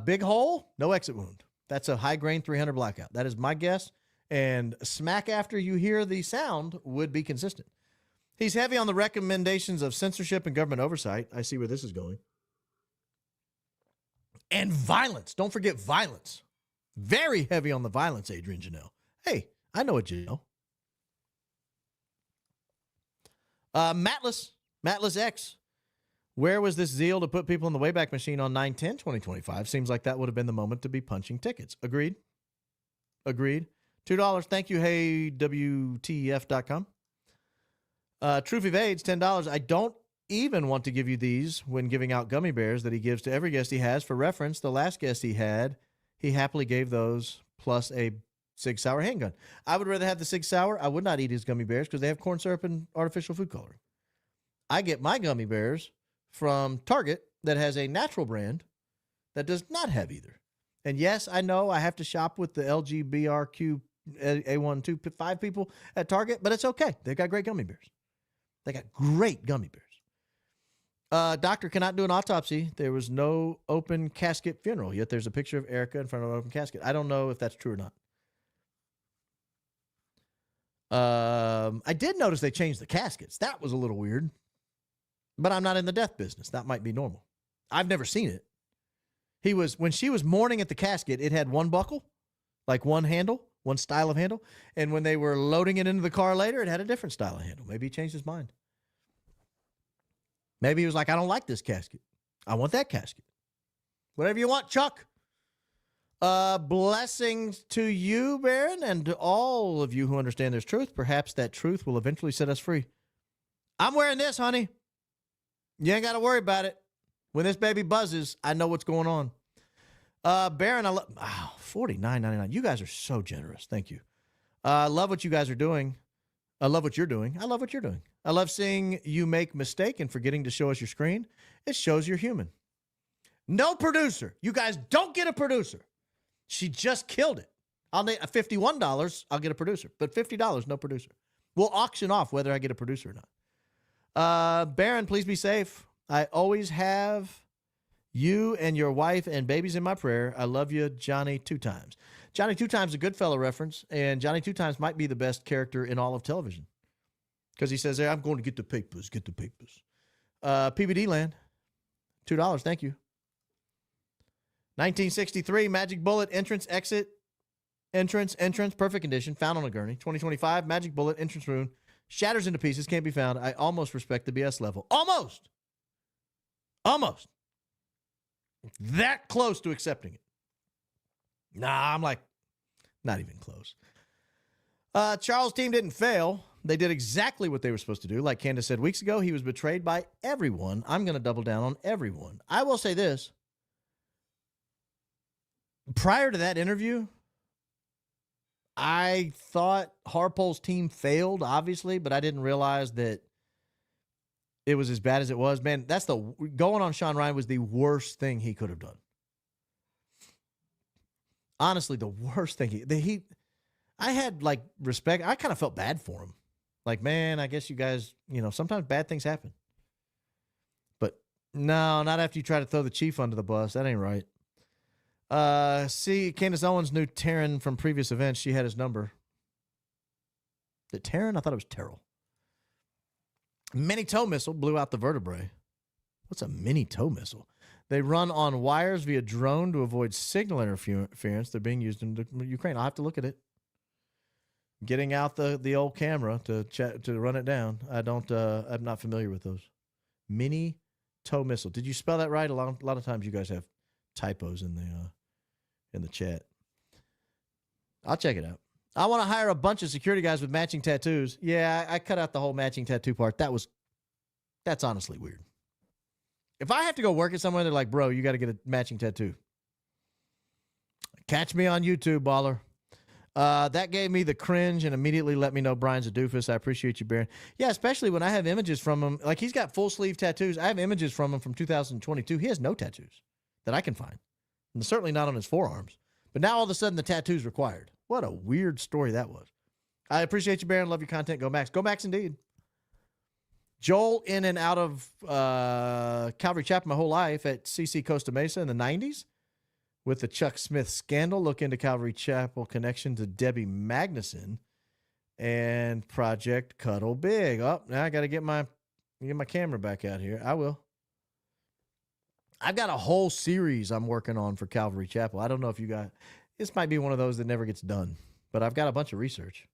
Big hole, no exit wound. That's a high grain 300 blackout. That is my guess. And smack after you hear the sound would be consistent. He's heavy on the recommendations of censorship and government oversight. I see where this is going. And violence. Don't forget violence. Very heavy on the violence, Adrian Janelle. Hey, I know what you know. Matless X. Where was this zeal to put people in the Wayback Machine on 9/10/2025? Seems like that would have been the moment to be punching tickets. Agreed. $2. Thank you, heywtf.com. Truth Evades, $10. I don't even want to give you these when giving out gummy bears that he gives to every guest he has. For reference, the last guest he had, he happily gave those plus a Sig Sauer handgun. I would rather have the Sig Sauer. I would not eat his gummy bears because they have corn syrup and artificial food coloring. I get my gummy bears from Target that has a natural brand that does not have either. And yes, I know I have to shop with the LGBRQ A125 people at Target, but it's okay. They've got great gummy bears. They got great gummy bears. Doctor cannot do an autopsy. There was no open casket funeral, yet there's a picture of Erika in front of an open casket. I don't know if that's true or not. I did notice they changed the caskets. That was a little weird. But I'm not in the death business. That might be normal. I've never seen it. When she was mourning at the casket, it had one buckle, like one handle, one style of handle. And when they were loading it into the car later, it had a different style of handle. Maybe he changed his mind. Maybe he was like, I don't like this casket. I want that casket. Whatever you want, Chuck. Blessings to you, Baron, and to all of you who understand there's truth. Perhaps that truth will eventually set us free. I'm wearing this, honey. You ain't got to worry about it. When this baby buzzes, I know what's going on. Baron, I love $49.99. You guys are so generous. Thank you. I love what you guys are doing. I love what you're doing. I love what you're doing. I love seeing you make mistake and forgetting to show us your screen. It shows you're human. No producer. You guys don't get a producer. She just killed it. I'll need $51. I'll get a producer, but $50, no producer. We'll auction off whether I get a producer or not. Baron, please be safe. I always have you and your wife and babies in my prayer. I love you, Johnny Two Times. Johnny Two Times is a Goodfellow reference, and Johnny Two Times might be the best character in all of television because he says, hey, I'm going to get the papers, get the papers. PBD Land, $2. Thank you. 1963 Magic Bullet entrance, exit, entrance, perfect condition, found on a gurney. 2025 Magic Bullet entrance rune, shatters into pieces, can't be found. I almost respect the BS level. Almost. That close to accepting it. Nah, I'm like, not even close. Charles' team didn't fail. They did exactly what they were supposed to do. Like Candace said weeks ago, he was betrayed by everyone. I'm going to double down on everyone. I will say this. Prior to that interview, I thought Harpole's team failed, obviously, but I didn't realize that it was as bad as it was. Man, going on Shawn Ryan was the worst thing he could have done. Honestly, the worst thing I had like respect. I kind of felt bad for him. Like, man, I guess you guys, sometimes bad things happen. But no, not after you try to throw the chief under the bus. That ain't right. See, Candace Owens knew Taryn from previous events. She had his number. Is it Taryn? I thought it was Terrell. Mini tow missile blew out the vertebrae. What's a mini tow missile? They run on wires via drone to avoid signal interference. They're being used in Ukraine. I'll have to look at it. Getting out the old camera to run it down. I'm not familiar with those. Mini tow missile. Did you spell that right? A lot of times you guys have typos in the chat. I'll check it out. I want to hire a bunch of security guys with matching tattoos. Yeah, I cut out the whole matching tattoo part. That's honestly weird. If I have to go work at somewhere, they're like, bro, you got to get a matching tattoo. Catch me on YouTube, baller. That gave me the cringe and immediately let me know Brian's a doofus. I appreciate you, Baron. Yeah, especially when I have images from him. Like, he's got full sleeve tattoos. I have images from him from 2022. He has no tattoos that I can find. And certainly not on his forearms. But now all of a sudden the tattoo's required. What a weird story that was. I appreciate you, Baron. Love your content. Go Max. Go Max indeed. Joel, in and out of Calvary Chapel my whole life at CC Costa Mesa in the 90s with the Chuck Smith scandal. Look into Calvary Chapel connection to Debbie Magnuson and Project Cuddle Big. Oh, now I got to get my camera back out here. I will. I've got a whole series I'm working on for Calvary Chapel. I don't know if you got, this might be one of those that never gets done, but I've got a bunch of research.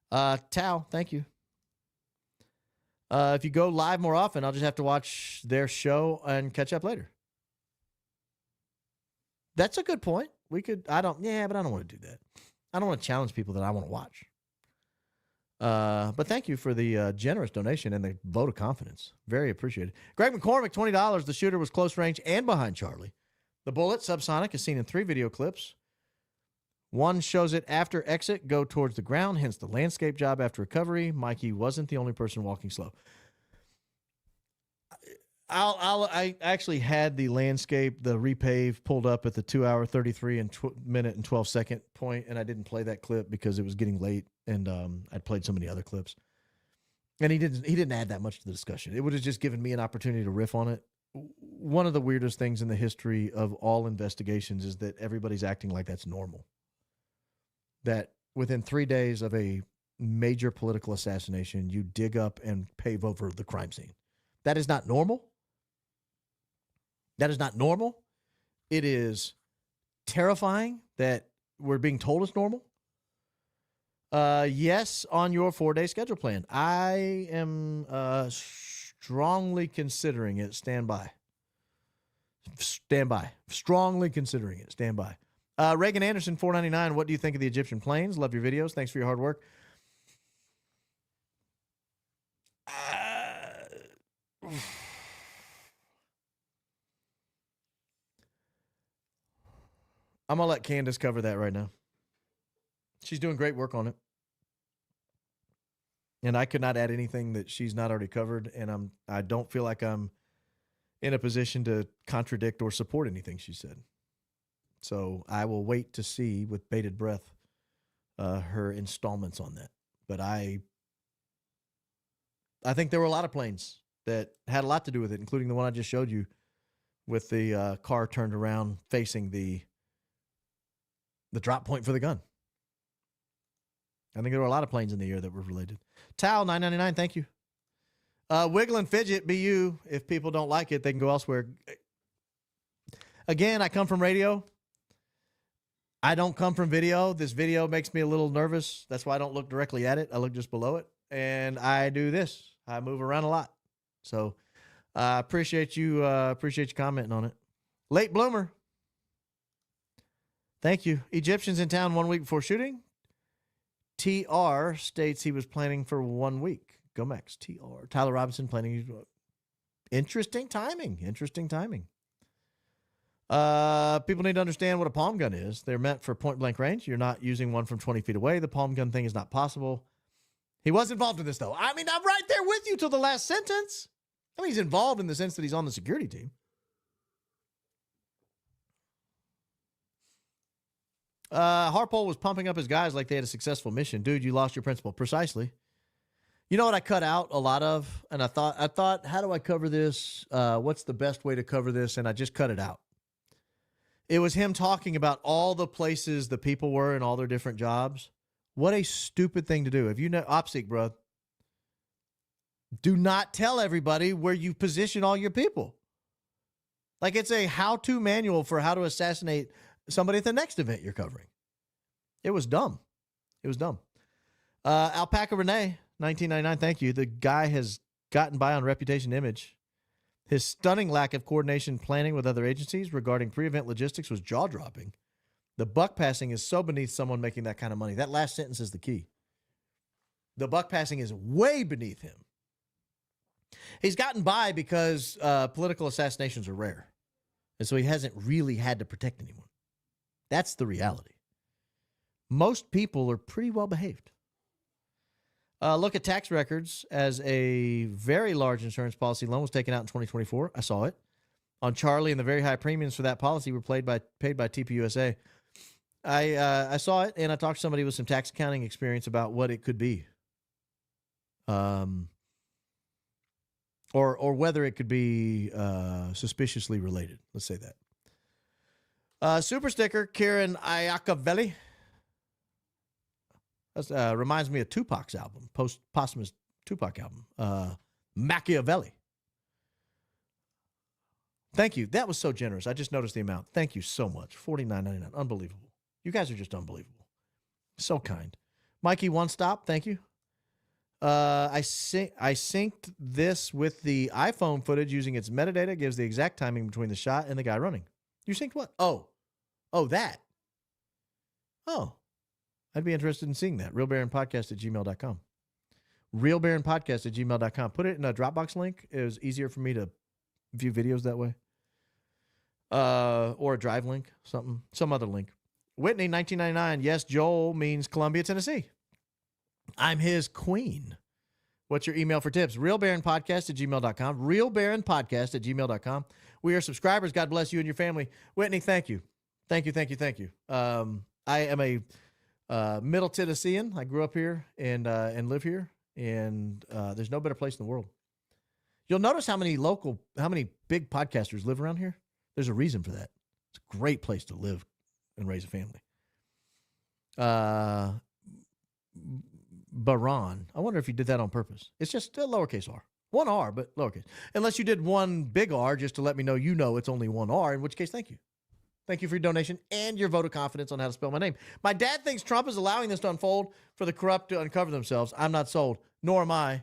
Tao, thank you. If you go live more often, I'll just have to watch their show and catch up later. That's a good point. But I don't want to do that. I don't want to challenge people that I want to watch. But thank you for the generous donation and the vote of confidence. Very appreciated. Greg McCormick, $20. The shooter was close range and behind Charlie. The bullet, subsonic, is seen in 3 video clips. One shows it after exit, go towards the ground, hence the landscape job after recovery. Mikey wasn't the only person walking slow. I actually had the landscape, the repave pulled up at the 2 hour, 33 minute and 12 second point, and I didn't play that clip because it was getting late, and I'd played so many other clips. And he didn't add that much to the discussion. It would have just given me an opportunity to riff on it. One of the weirdest things in the history of all investigations is that everybody's acting like that's normal. That within 3 days of a major political assassination, you dig up and pave over the crime scene. That is not normal. That is not normal. It is terrifying that we're being told it's normal. Yes, on your 4-day schedule plan. I am strongly considering it. Stand by. Stand by. Strongly considering it. Stand by. Reagan Anderson, $4.99. What do you think of the Egyptian planes? Love your videos. Thanks for your hard work. I'm going to let Candace cover that right now. She's doing great work on it. And I could not add anything that she's not already covered. And I don't feel like I'm in a position to contradict or support anything she said. So I will wait to see with bated breath her installments on that. But I think there were a lot of planes that had a lot to do with it, including the one I just showed you with the car turned around facing the drop point for the gun. I think there were a lot of planes in the air that were related. Towel, $9.99, thank you. Wiggle and Fidget, BU. If people don't like it, they can go elsewhere. Again, I come from radio. I don't come from video. This video makes me a little nervous. That's why I don't look directly at it. I look just below it. And I do this. I move around a lot. So I appreciate you commenting on it. Late bloomer. Thank you. Egyptians in town 1 week before shooting. TR states he was planning for 1 week. Go Mex. TR. Tyler Robinson planning. Interesting timing. Interesting timing. People need to understand what a palm gun is. They're meant for point blank range. You're not using one from 20 feet away. The palm gun thing is not possible. He was involved in this, though. I mean, I'm right there with you till the last sentence. I mean, he's involved in the sense that he's on the security team. Harpole was pumping up his guys like they had a successful mission. Dude, you lost your principal. Precisely. You know what I cut out a lot of? And I thought, how do I cover this? What's the best way to cover this? And I just cut it out. It was him talking about all the places the people were and all their different jobs. What a stupid thing to do. If you know, OPSEC, bro, do not tell everybody where you position all your people. Like it's a how-to manual for how to assassinate somebody at the next event you're covering. It was dumb. It was dumb. Alpaca Renee, $19.99. Thank you. The guy has gotten by on reputation image. His stunning lack of coordination planning with other agencies regarding pre-event logistics was jaw-dropping. The buck passing is so beneath someone making that kind of money. That last sentence is the key. The buck passing is way beneath him. He's gotten by because political assassinations are rare. And so he hasn't really had to protect anyone. That's the reality. Most people are pretty well behaved. Look at tax records as a very large insurance policy loan was taken out in 2024. I saw it. On Charlie, and the very high premiums for that policy were paid by TPUSA. I saw it, and I talked to somebody with some tax accounting experience about what it could be. Or whether it could be suspiciously related. Let's say that. Super sticker, Kieran Iaccavelli. That reminds me of Tupac's album, posthumous Tupac album, Machiavelli. Thank you. That was so generous. I just noticed the amount. Thank you so much. $49.99. Unbelievable. You guys are just unbelievable. So kind. Mikey One Stop, thank you. I synced this with the iPhone footage using its metadata. Gives the exact timing between the shot and the guy running. You synced what? Oh, that. Oh, I'd be interested in seeing that. RealBaronPodcast@gmail.com. RealBaronPodcast@gmail.com. Put it in a Dropbox link. It was easier for me to view videos that way. Or a Drive link, some other link. Whitney, 1999. Yes, Joel means Columbia, Tennessee. I'm his queen. What's your email for tips? RealBaronPodcast@gmail.com. RealBaronPodcast@gmail.com. We are subscribers. God bless you and your family. Whitney, thank you. Thank you. I am a Middle Tennessean. I grew up here and live here, and there's no better place in the world. You'll notice how many big podcasters live around here. There's a reason for that. It's a great place to live and raise a family. Baron. I wonder if you did that on purpose. It's just a lowercase r. One R, but lowercase. Unless you did one big R just to let me know it's only one R, in which case, thank you. Thank you for your donation and your vote of confidence on how to spell my name. My dad thinks Trump is allowing this to unfold for the corrupt to uncover themselves. I'm not sold. Nor am I.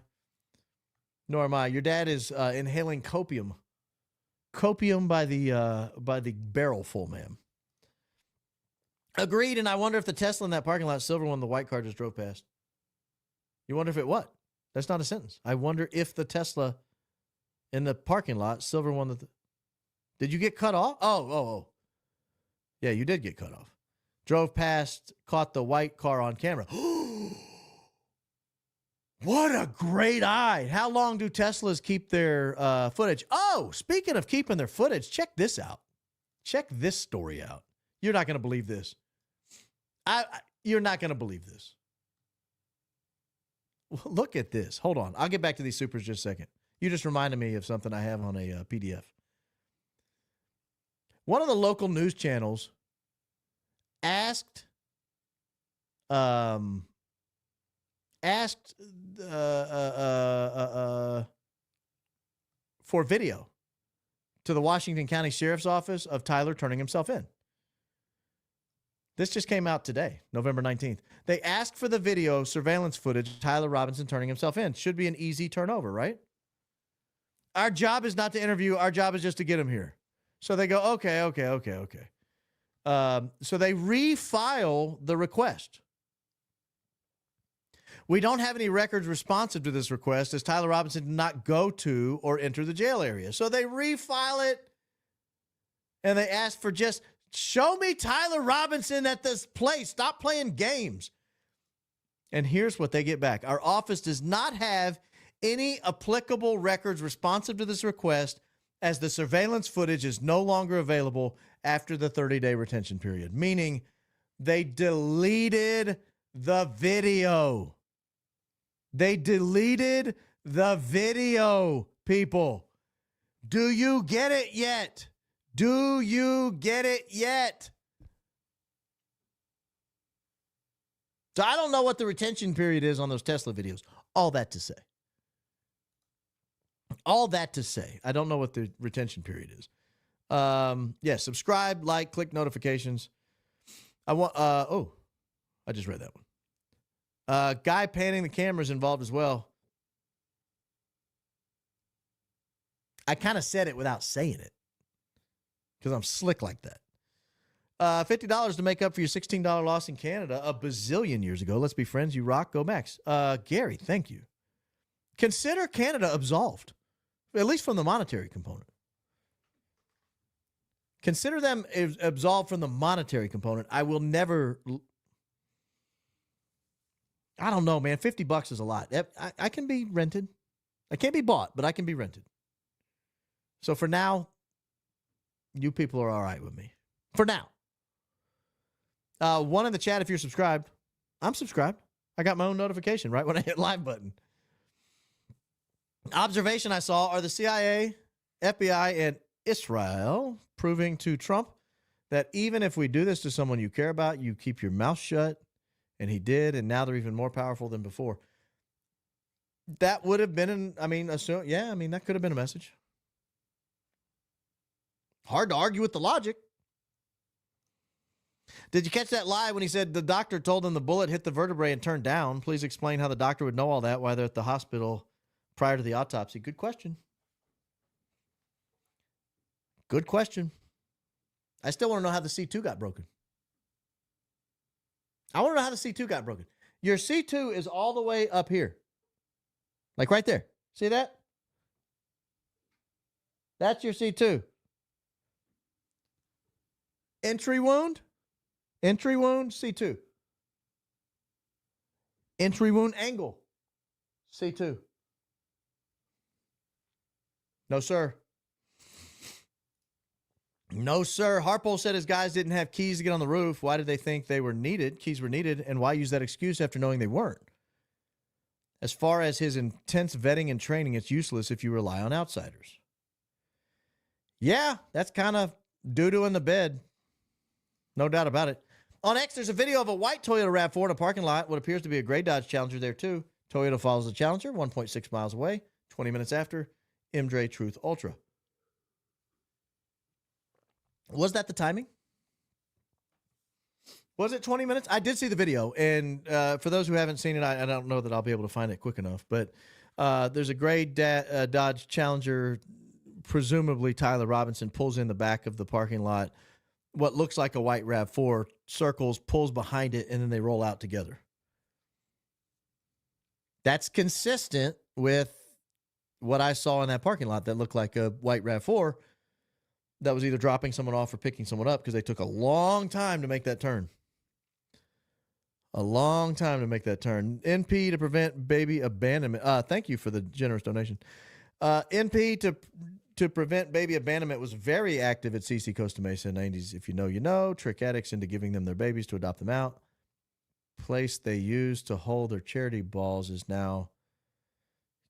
Your dad is inhaling copium copium by the barrel full, ma'am. Agreed, and I wonder if the Tesla in that parking lot, silver one, the white car just drove past. You wonder if it what? That's not a sentence. I wonder if the Tesla in the parking lot, silver one, did you get cut off? Oh. Yeah, you did get cut off. Drove past, caught the white car on camera. What a great eye. How long do Teslas keep their footage? Oh, speaking of keeping their footage, check this out. Check this story out. You're not going to believe this. You're not going to believe this. Look at this. Hold on. I'll get back to these supers just a second. You just reminded me of something I have on a PDF. One of the local news channels asked for video to the Washington County Sheriff's Office of Tyler turning himself in. This just came out today, November 19th. They asked for the video surveillance footage of Tyler Robinson turning himself in. Should be an easy turnover, right? Our job is not to interview. Our job is just to get him here. So they go, okay. So they refile the request. We don't have any records responsive to this request as Tyler Robinson did not go to or enter the jail area. So they refile it and they ask for just show me Tyler Robinson at this place. Stop playing games. And here's what they get back. Our office does not have any applicable records responsive to this request as the surveillance footage is no longer available after the 30-day retention period, meaning they deleted the video. They deleted the video, people. Do you get it yet? Do you get it yet? So I don't know what the retention period is on those Tesla videos. All that to say. I don't know what the retention period is. Yeah, subscribe, like, click notifications. I just read that one. Guy panning the camera is involved as well. I kind of said it without saying it because I'm slick like that. $50 to make up for your $16 loss in Canada a bazillion years ago. Let's be friends. You rock. Go Max. Gary, thank you. Consider Canada absolved, at least from the monetary component. Consider them absolved from the monetary component. I will never. I don't know, man. $50 is a lot. I can be rented. I can't be bought, but I can be rented. So for now, you people are all right with me. For now. One in the chat, if you're subscribed. I'm subscribed. I got my own notification right when I hit live button. Observation I saw are the CIA, FBI, and Israel proving to Trump that even if we do this to someone you care about, you keep your mouth shut. And he did, and now they're even more powerful than before. That would have been, that could have been a message. Hard to argue with the logic. Did you catch that lie when he said the doctor told him the bullet hit the vertebrae and turned down? Please explain how the doctor would know all that while they're at the hospital prior to the autopsy. Good question. Good question. I still want to know how the C2 got broken. I want to know how the C2 got broken. Your C2 is all the way up here. Like right there. See that? That's your C2. Entry wound, C2. Entry wound angle, C2. No, sir. No, sir. Harpole said his guys didn't have keys to get on the roof. Why did they think they were needed? Keys were needed. And why use that excuse after knowing they weren't? As far as his intense vetting and training, it's useless if you rely on outsiders. Yeah, that's kind of doo-doo in the bed. No doubt about it. On X, there's a video of a white Toyota RAV4 in a parking lot. What appears to be a gray Dodge Challenger there, too. Toyota follows the Challenger 1.6 miles away. 20 minutes after, MJ Truth Ultra. Was that the timing? Was it 20 minutes? I did see the video. And for those who haven't seen it, I don't know that I'll be able to find it quick enough. But there's a gray Dodge Challenger presumably Tyler Robinson pulls in the back of the parking lot, what looks like a white RAV4, circles, pulls behind it, and then they roll out together. That's consistent with what I saw in that parking lot that looked like a white RAV4 that was either dropping someone off or picking someone up, because they took a long time to make that turn. A long time to make that turn. NP to prevent baby abandonment. Thank you for the generous donation. NP to prevent baby abandonment was very active at CC Costa Mesa in the 90s. If you know, you know. Trick addicts into giving them their babies to adopt them out. Place they used to hold their charity balls is now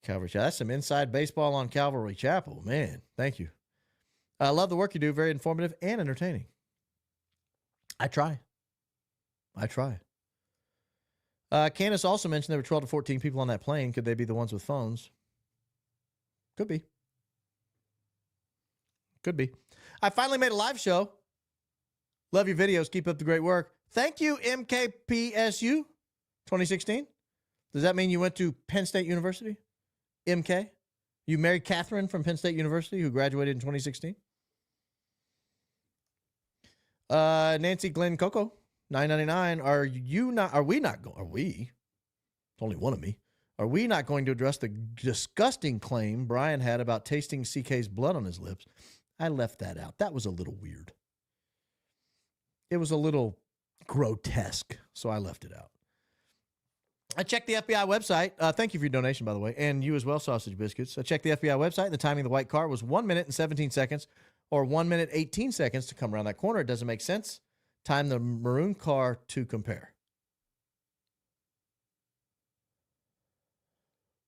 Calvary Chapel. That's some inside baseball on Calvary Chapel. Man, thank you. I love the work you do. Very informative and entertaining. I try. Candace also mentioned there were 12 to 14 people on that plane. Could they be the ones with phones? Could be. I finally made a live show. Love your videos. Keep up the great work. Thank you, MKPSU 2016. Does that mean you went to Penn State University? MK? You married Catherine from Penn State University who graduated in 2016? Nancy Glenn Coco, $9.99. Are we? It's only one of me. Are we not going to address the disgusting claim Brian had about tasting CK's blood on his lips? I left that out. That was a little weird. It was a little grotesque, so I left it out. I checked the FBI website. Thank you for your donation, by the way, and you as well, Sausage Biscuits. I checked the FBI website, and the timing of the white car was 1 minute and 17 seconds, or 1 minute 18 seconds to come around that corner. It doesn't make sense. Time the maroon car to compare.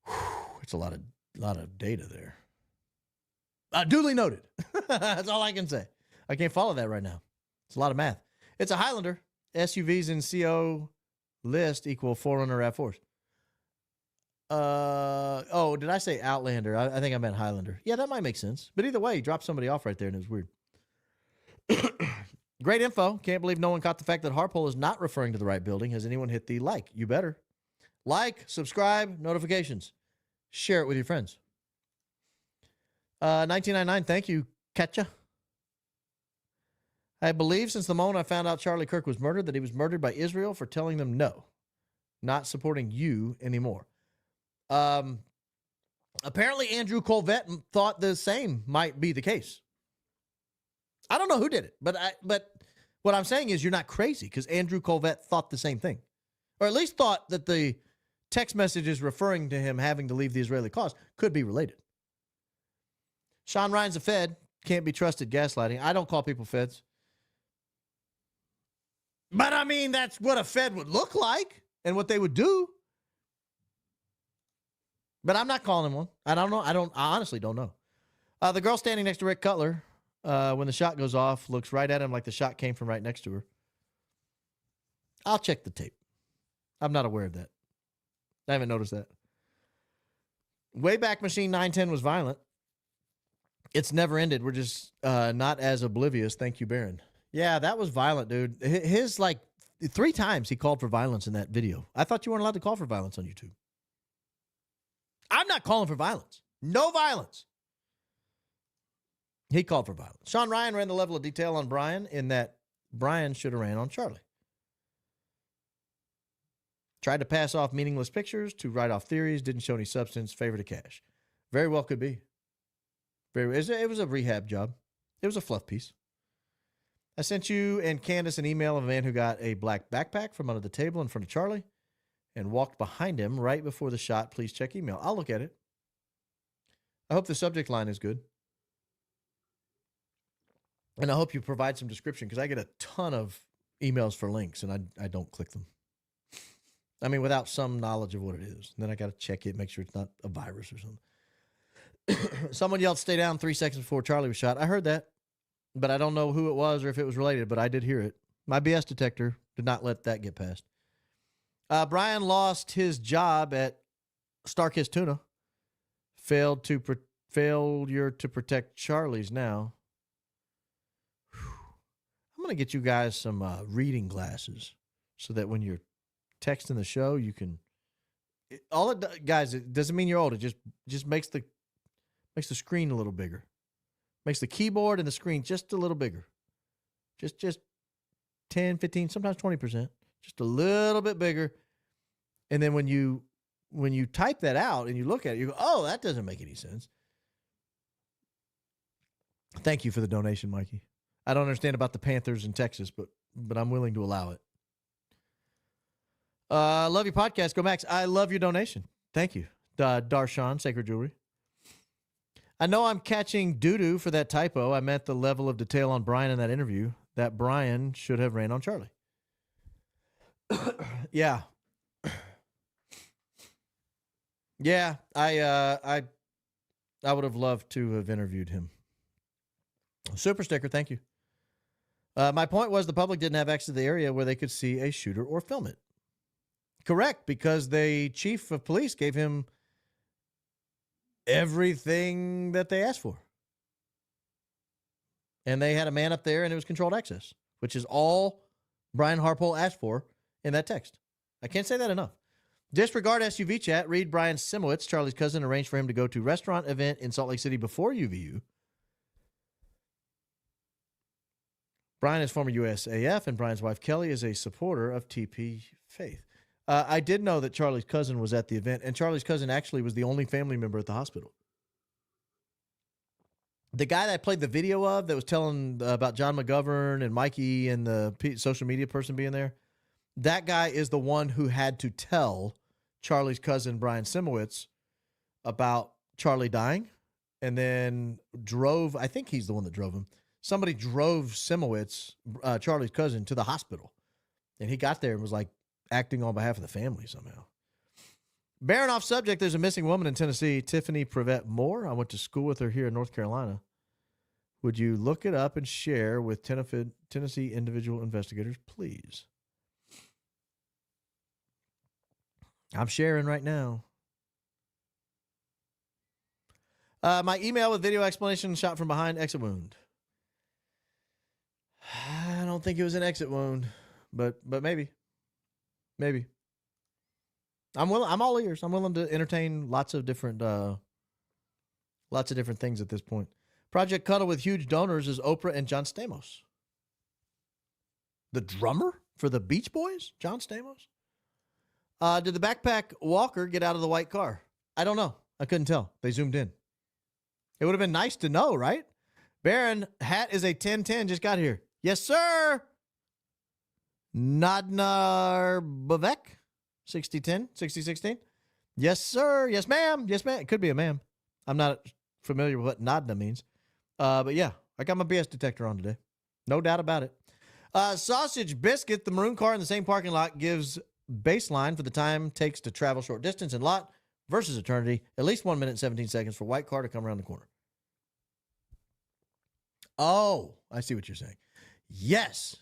Whew, it's a lot of data there. Duly noted. That's all I can say. I can't follow that right now. It's a lot of math. It's a Highlander. SUVs in CO list equal 400 RAV4s. Did I say Outlander? I think I meant Highlander. Yeah, that might make sense. But either way, he dropped somebody off right there, and it was weird. Great info. Can't believe no one caught the fact that Harpole is not referring to the right building. Has anyone hit the like? You better. Like, subscribe, notifications. Share it with your friends. 1999, thank you, Katja. I believe since the moment I found out Charlie Kirk was murdered that he was murdered by Israel for telling them no, not supporting you anymore. Apparently Andrew Colvette thought the same might be the case. I don't know who did it, but what I'm saying is you're not crazy, because Andrew Colvette thought the same thing, or at least thought that the text messages referring to him having to leave the Israeli cause could be related. Shawn Ryan's a Fed. Can't be trusted gaslighting. I don't call people Feds. But I mean, that's what a Fed would look like and what they would do. But I'm not calling him one. I don't know. I honestly don't know. The girl standing next to Rick Cutler, when the shot goes off, looks right at him like the shot came from right next to her. I'll check the tape. I'm not aware of that. I haven't noticed that. Wayback Machine 910 was violent. It's never ended. We're just not as oblivious. Thank you, Baron. Yeah, that was violent, dude. His, 3 times he called for violence in that video. I thought you weren't allowed to call for violence on YouTube. I'm not calling for violence. No violence. He called for violence. Shawn Ryan ran the level of detail on Brian in that Brian should have ran on Charlie. Tried to pass off meaningless pictures to write off theories, didn't show any substance, favor to cash. Very well could be. It was a rehab job. It was a fluff piece. I sent you and Candace an email of a man who got a black backpack from under the table in front of Charlie and walked behind him right before the shot. Please check email. I'll look at it. I hope the subject line is good. And I hope you provide some description, because I get a ton of emails for links and I don't click them. I mean, without some knowledge of what it is. And then I got to check it, make sure it's not a virus or something. Someone yelled, "Stay down," 3 seconds before Charlie was shot. I heard that, but I don't know who it was or if it was related, but I did hear it. My BS detector did not let that get past. Brian lost his job at Starkist Tuna. Failure to protect Charlie's now. I'm going to get you guys some reading glasses so that when you're texting the show, you can... Guys, it doesn't mean you're old. It just makes the screen a little bigger. Makes the keyboard and the screen just a little bigger. Just 10, 15, sometimes 20%. Just a little bit bigger. And then when you type that out and you look at it, you go, oh, that doesn't make any sense. Thank you for the donation, Mikey. I don't understand about the Panthers in Texas, but I'm willing to allow it. Love your podcast. Go Max. I love your donation. Thank you. Darshan, Sacred Jewelry. I know I'm catching doo-doo for that typo. I meant the level of detail on Brian in that interview. That Brian should have ran on Charlie. Yeah. Yeah, I would have loved to have interviewed him. Super sticker, thank you. My point was the public didn't have access to the area where they could see a shooter or film it. Correct, because the chief of police gave him everything that they asked for. And they had a man up there and it was controlled access, which is all Brian Harpole asked for in that text. I can't say that enough. Disregard SUV chat. Read Brian Simowitz, Charlie's cousin, arranged for him to go to restaurant event in Salt Lake City before UVU. Brian is former USAF, and Brian's wife, Kelly, is a supporter of TP Faith. I did know that Charlie's cousin was at the event, and Charlie's cousin actually was the only family member at the hospital. The guy that I played the video of that was telling about John McGovern and Mikey and the social media person being there, that guy is the one who had to tell Charlie's cousin, Brian Simowitz, about Charlie dying, and then drove, I think he's the one that drove him. Somebody drove Simowitz, Charlie's cousin, to the hospital. And he got there and was like acting on behalf of the family somehow. Bearing off subject, there's a missing woman in Tennessee, Tiffany Prevette Moore. I went to school with her here in North Carolina. Would you look it up and share with Tennessee individual investigators, please? I'm sharing right now. My email with video explanation shot from behind, exit wound. I don't think it was an exit wound, but maybe. Maybe. I'm all ears. I'm willing to entertain lots of different things at this point. Project Cuddle with huge donors is Oprah and John Stamos. The drummer for the Beach Boys, John Stamos? Did the backpack walker get out of the white car? I don't know. I couldn't tell. They zoomed in. It would have been nice to know, right? Baron, hat is a 1010, just got here. Yes, sir. Nadnar Bavek, 6010, 6016. Yes, sir. Yes, ma'am. Yes, ma'am. It could be a ma'am. I'm not familiar with what Nadna means. But yeah, I got my BS detector on today. No doubt about it. Sausage Biscuit, the maroon car in the same parking lot, gives baseline for the time takes to travel short distance and lot versus eternity, at least 1 minute and 17 seconds for white car to come around the corner. Oh, I see what you're saying. Yes,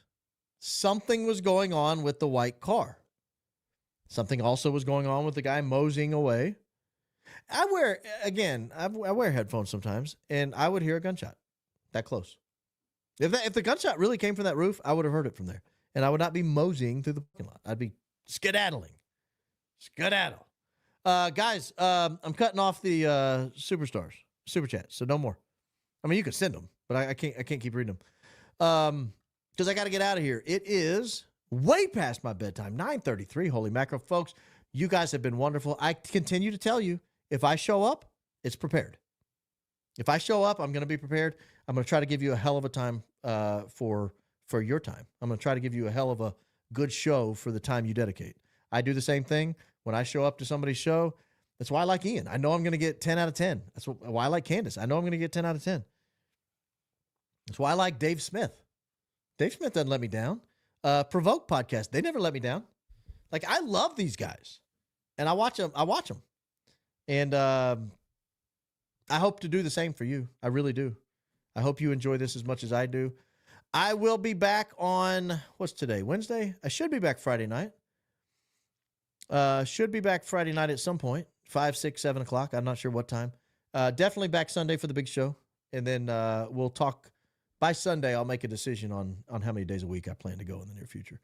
something was going on with the white car. Something also was going on with the guy moseying away. I wear headphones sometimes, and I would hear a gunshot that close. If the gunshot really came from that roof, I would have heard it from there, and I would not be moseying through the parking lot. I'd be skedaddling. Skedaddle. Guys, I'm cutting off the superstars, super chats, so no more. I mean, you can send them, but I can't keep reading them. Because I got to get out of here. It is way past my bedtime, 9:33. Holy mackerel, folks. You guys have been wonderful. I continue to tell you, if I show up, it's prepared. If I show up, I'm going to be prepared. I'm going to try to give you a hell of a time for your time. I'm going to try to give you a hell of a good show for the time you dedicate. I do the same thing when I show up to somebody's show. That's why I like Ian. I know I'm going to get 10 out of 10. That's why I like Candace. I know I'm going to get 10 out of 10. That's why I like Dave Smith. Dave Smith doesn't let me down. Provoke podcast. They never let me down. Like, I love these guys. And I watch them. And I hope to do the same for you. I really do. I hope you enjoy this as much as I do. I will be back on, what's today? Wednesday? I should be back Friday night. Should be back Friday night at some point. 5, 6, 7 o'clock. I'm not sure what time. Definitely back Sunday for the big show. And then we'll talk. By Sunday, I'll make a decision on how many days a week I plan to go in the near future.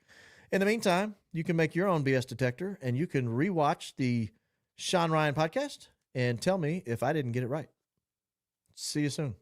In the meantime, you can make your own BS detector, and you can rewatch the Shawn Ryan podcast and tell me if I didn't get it right. See you soon.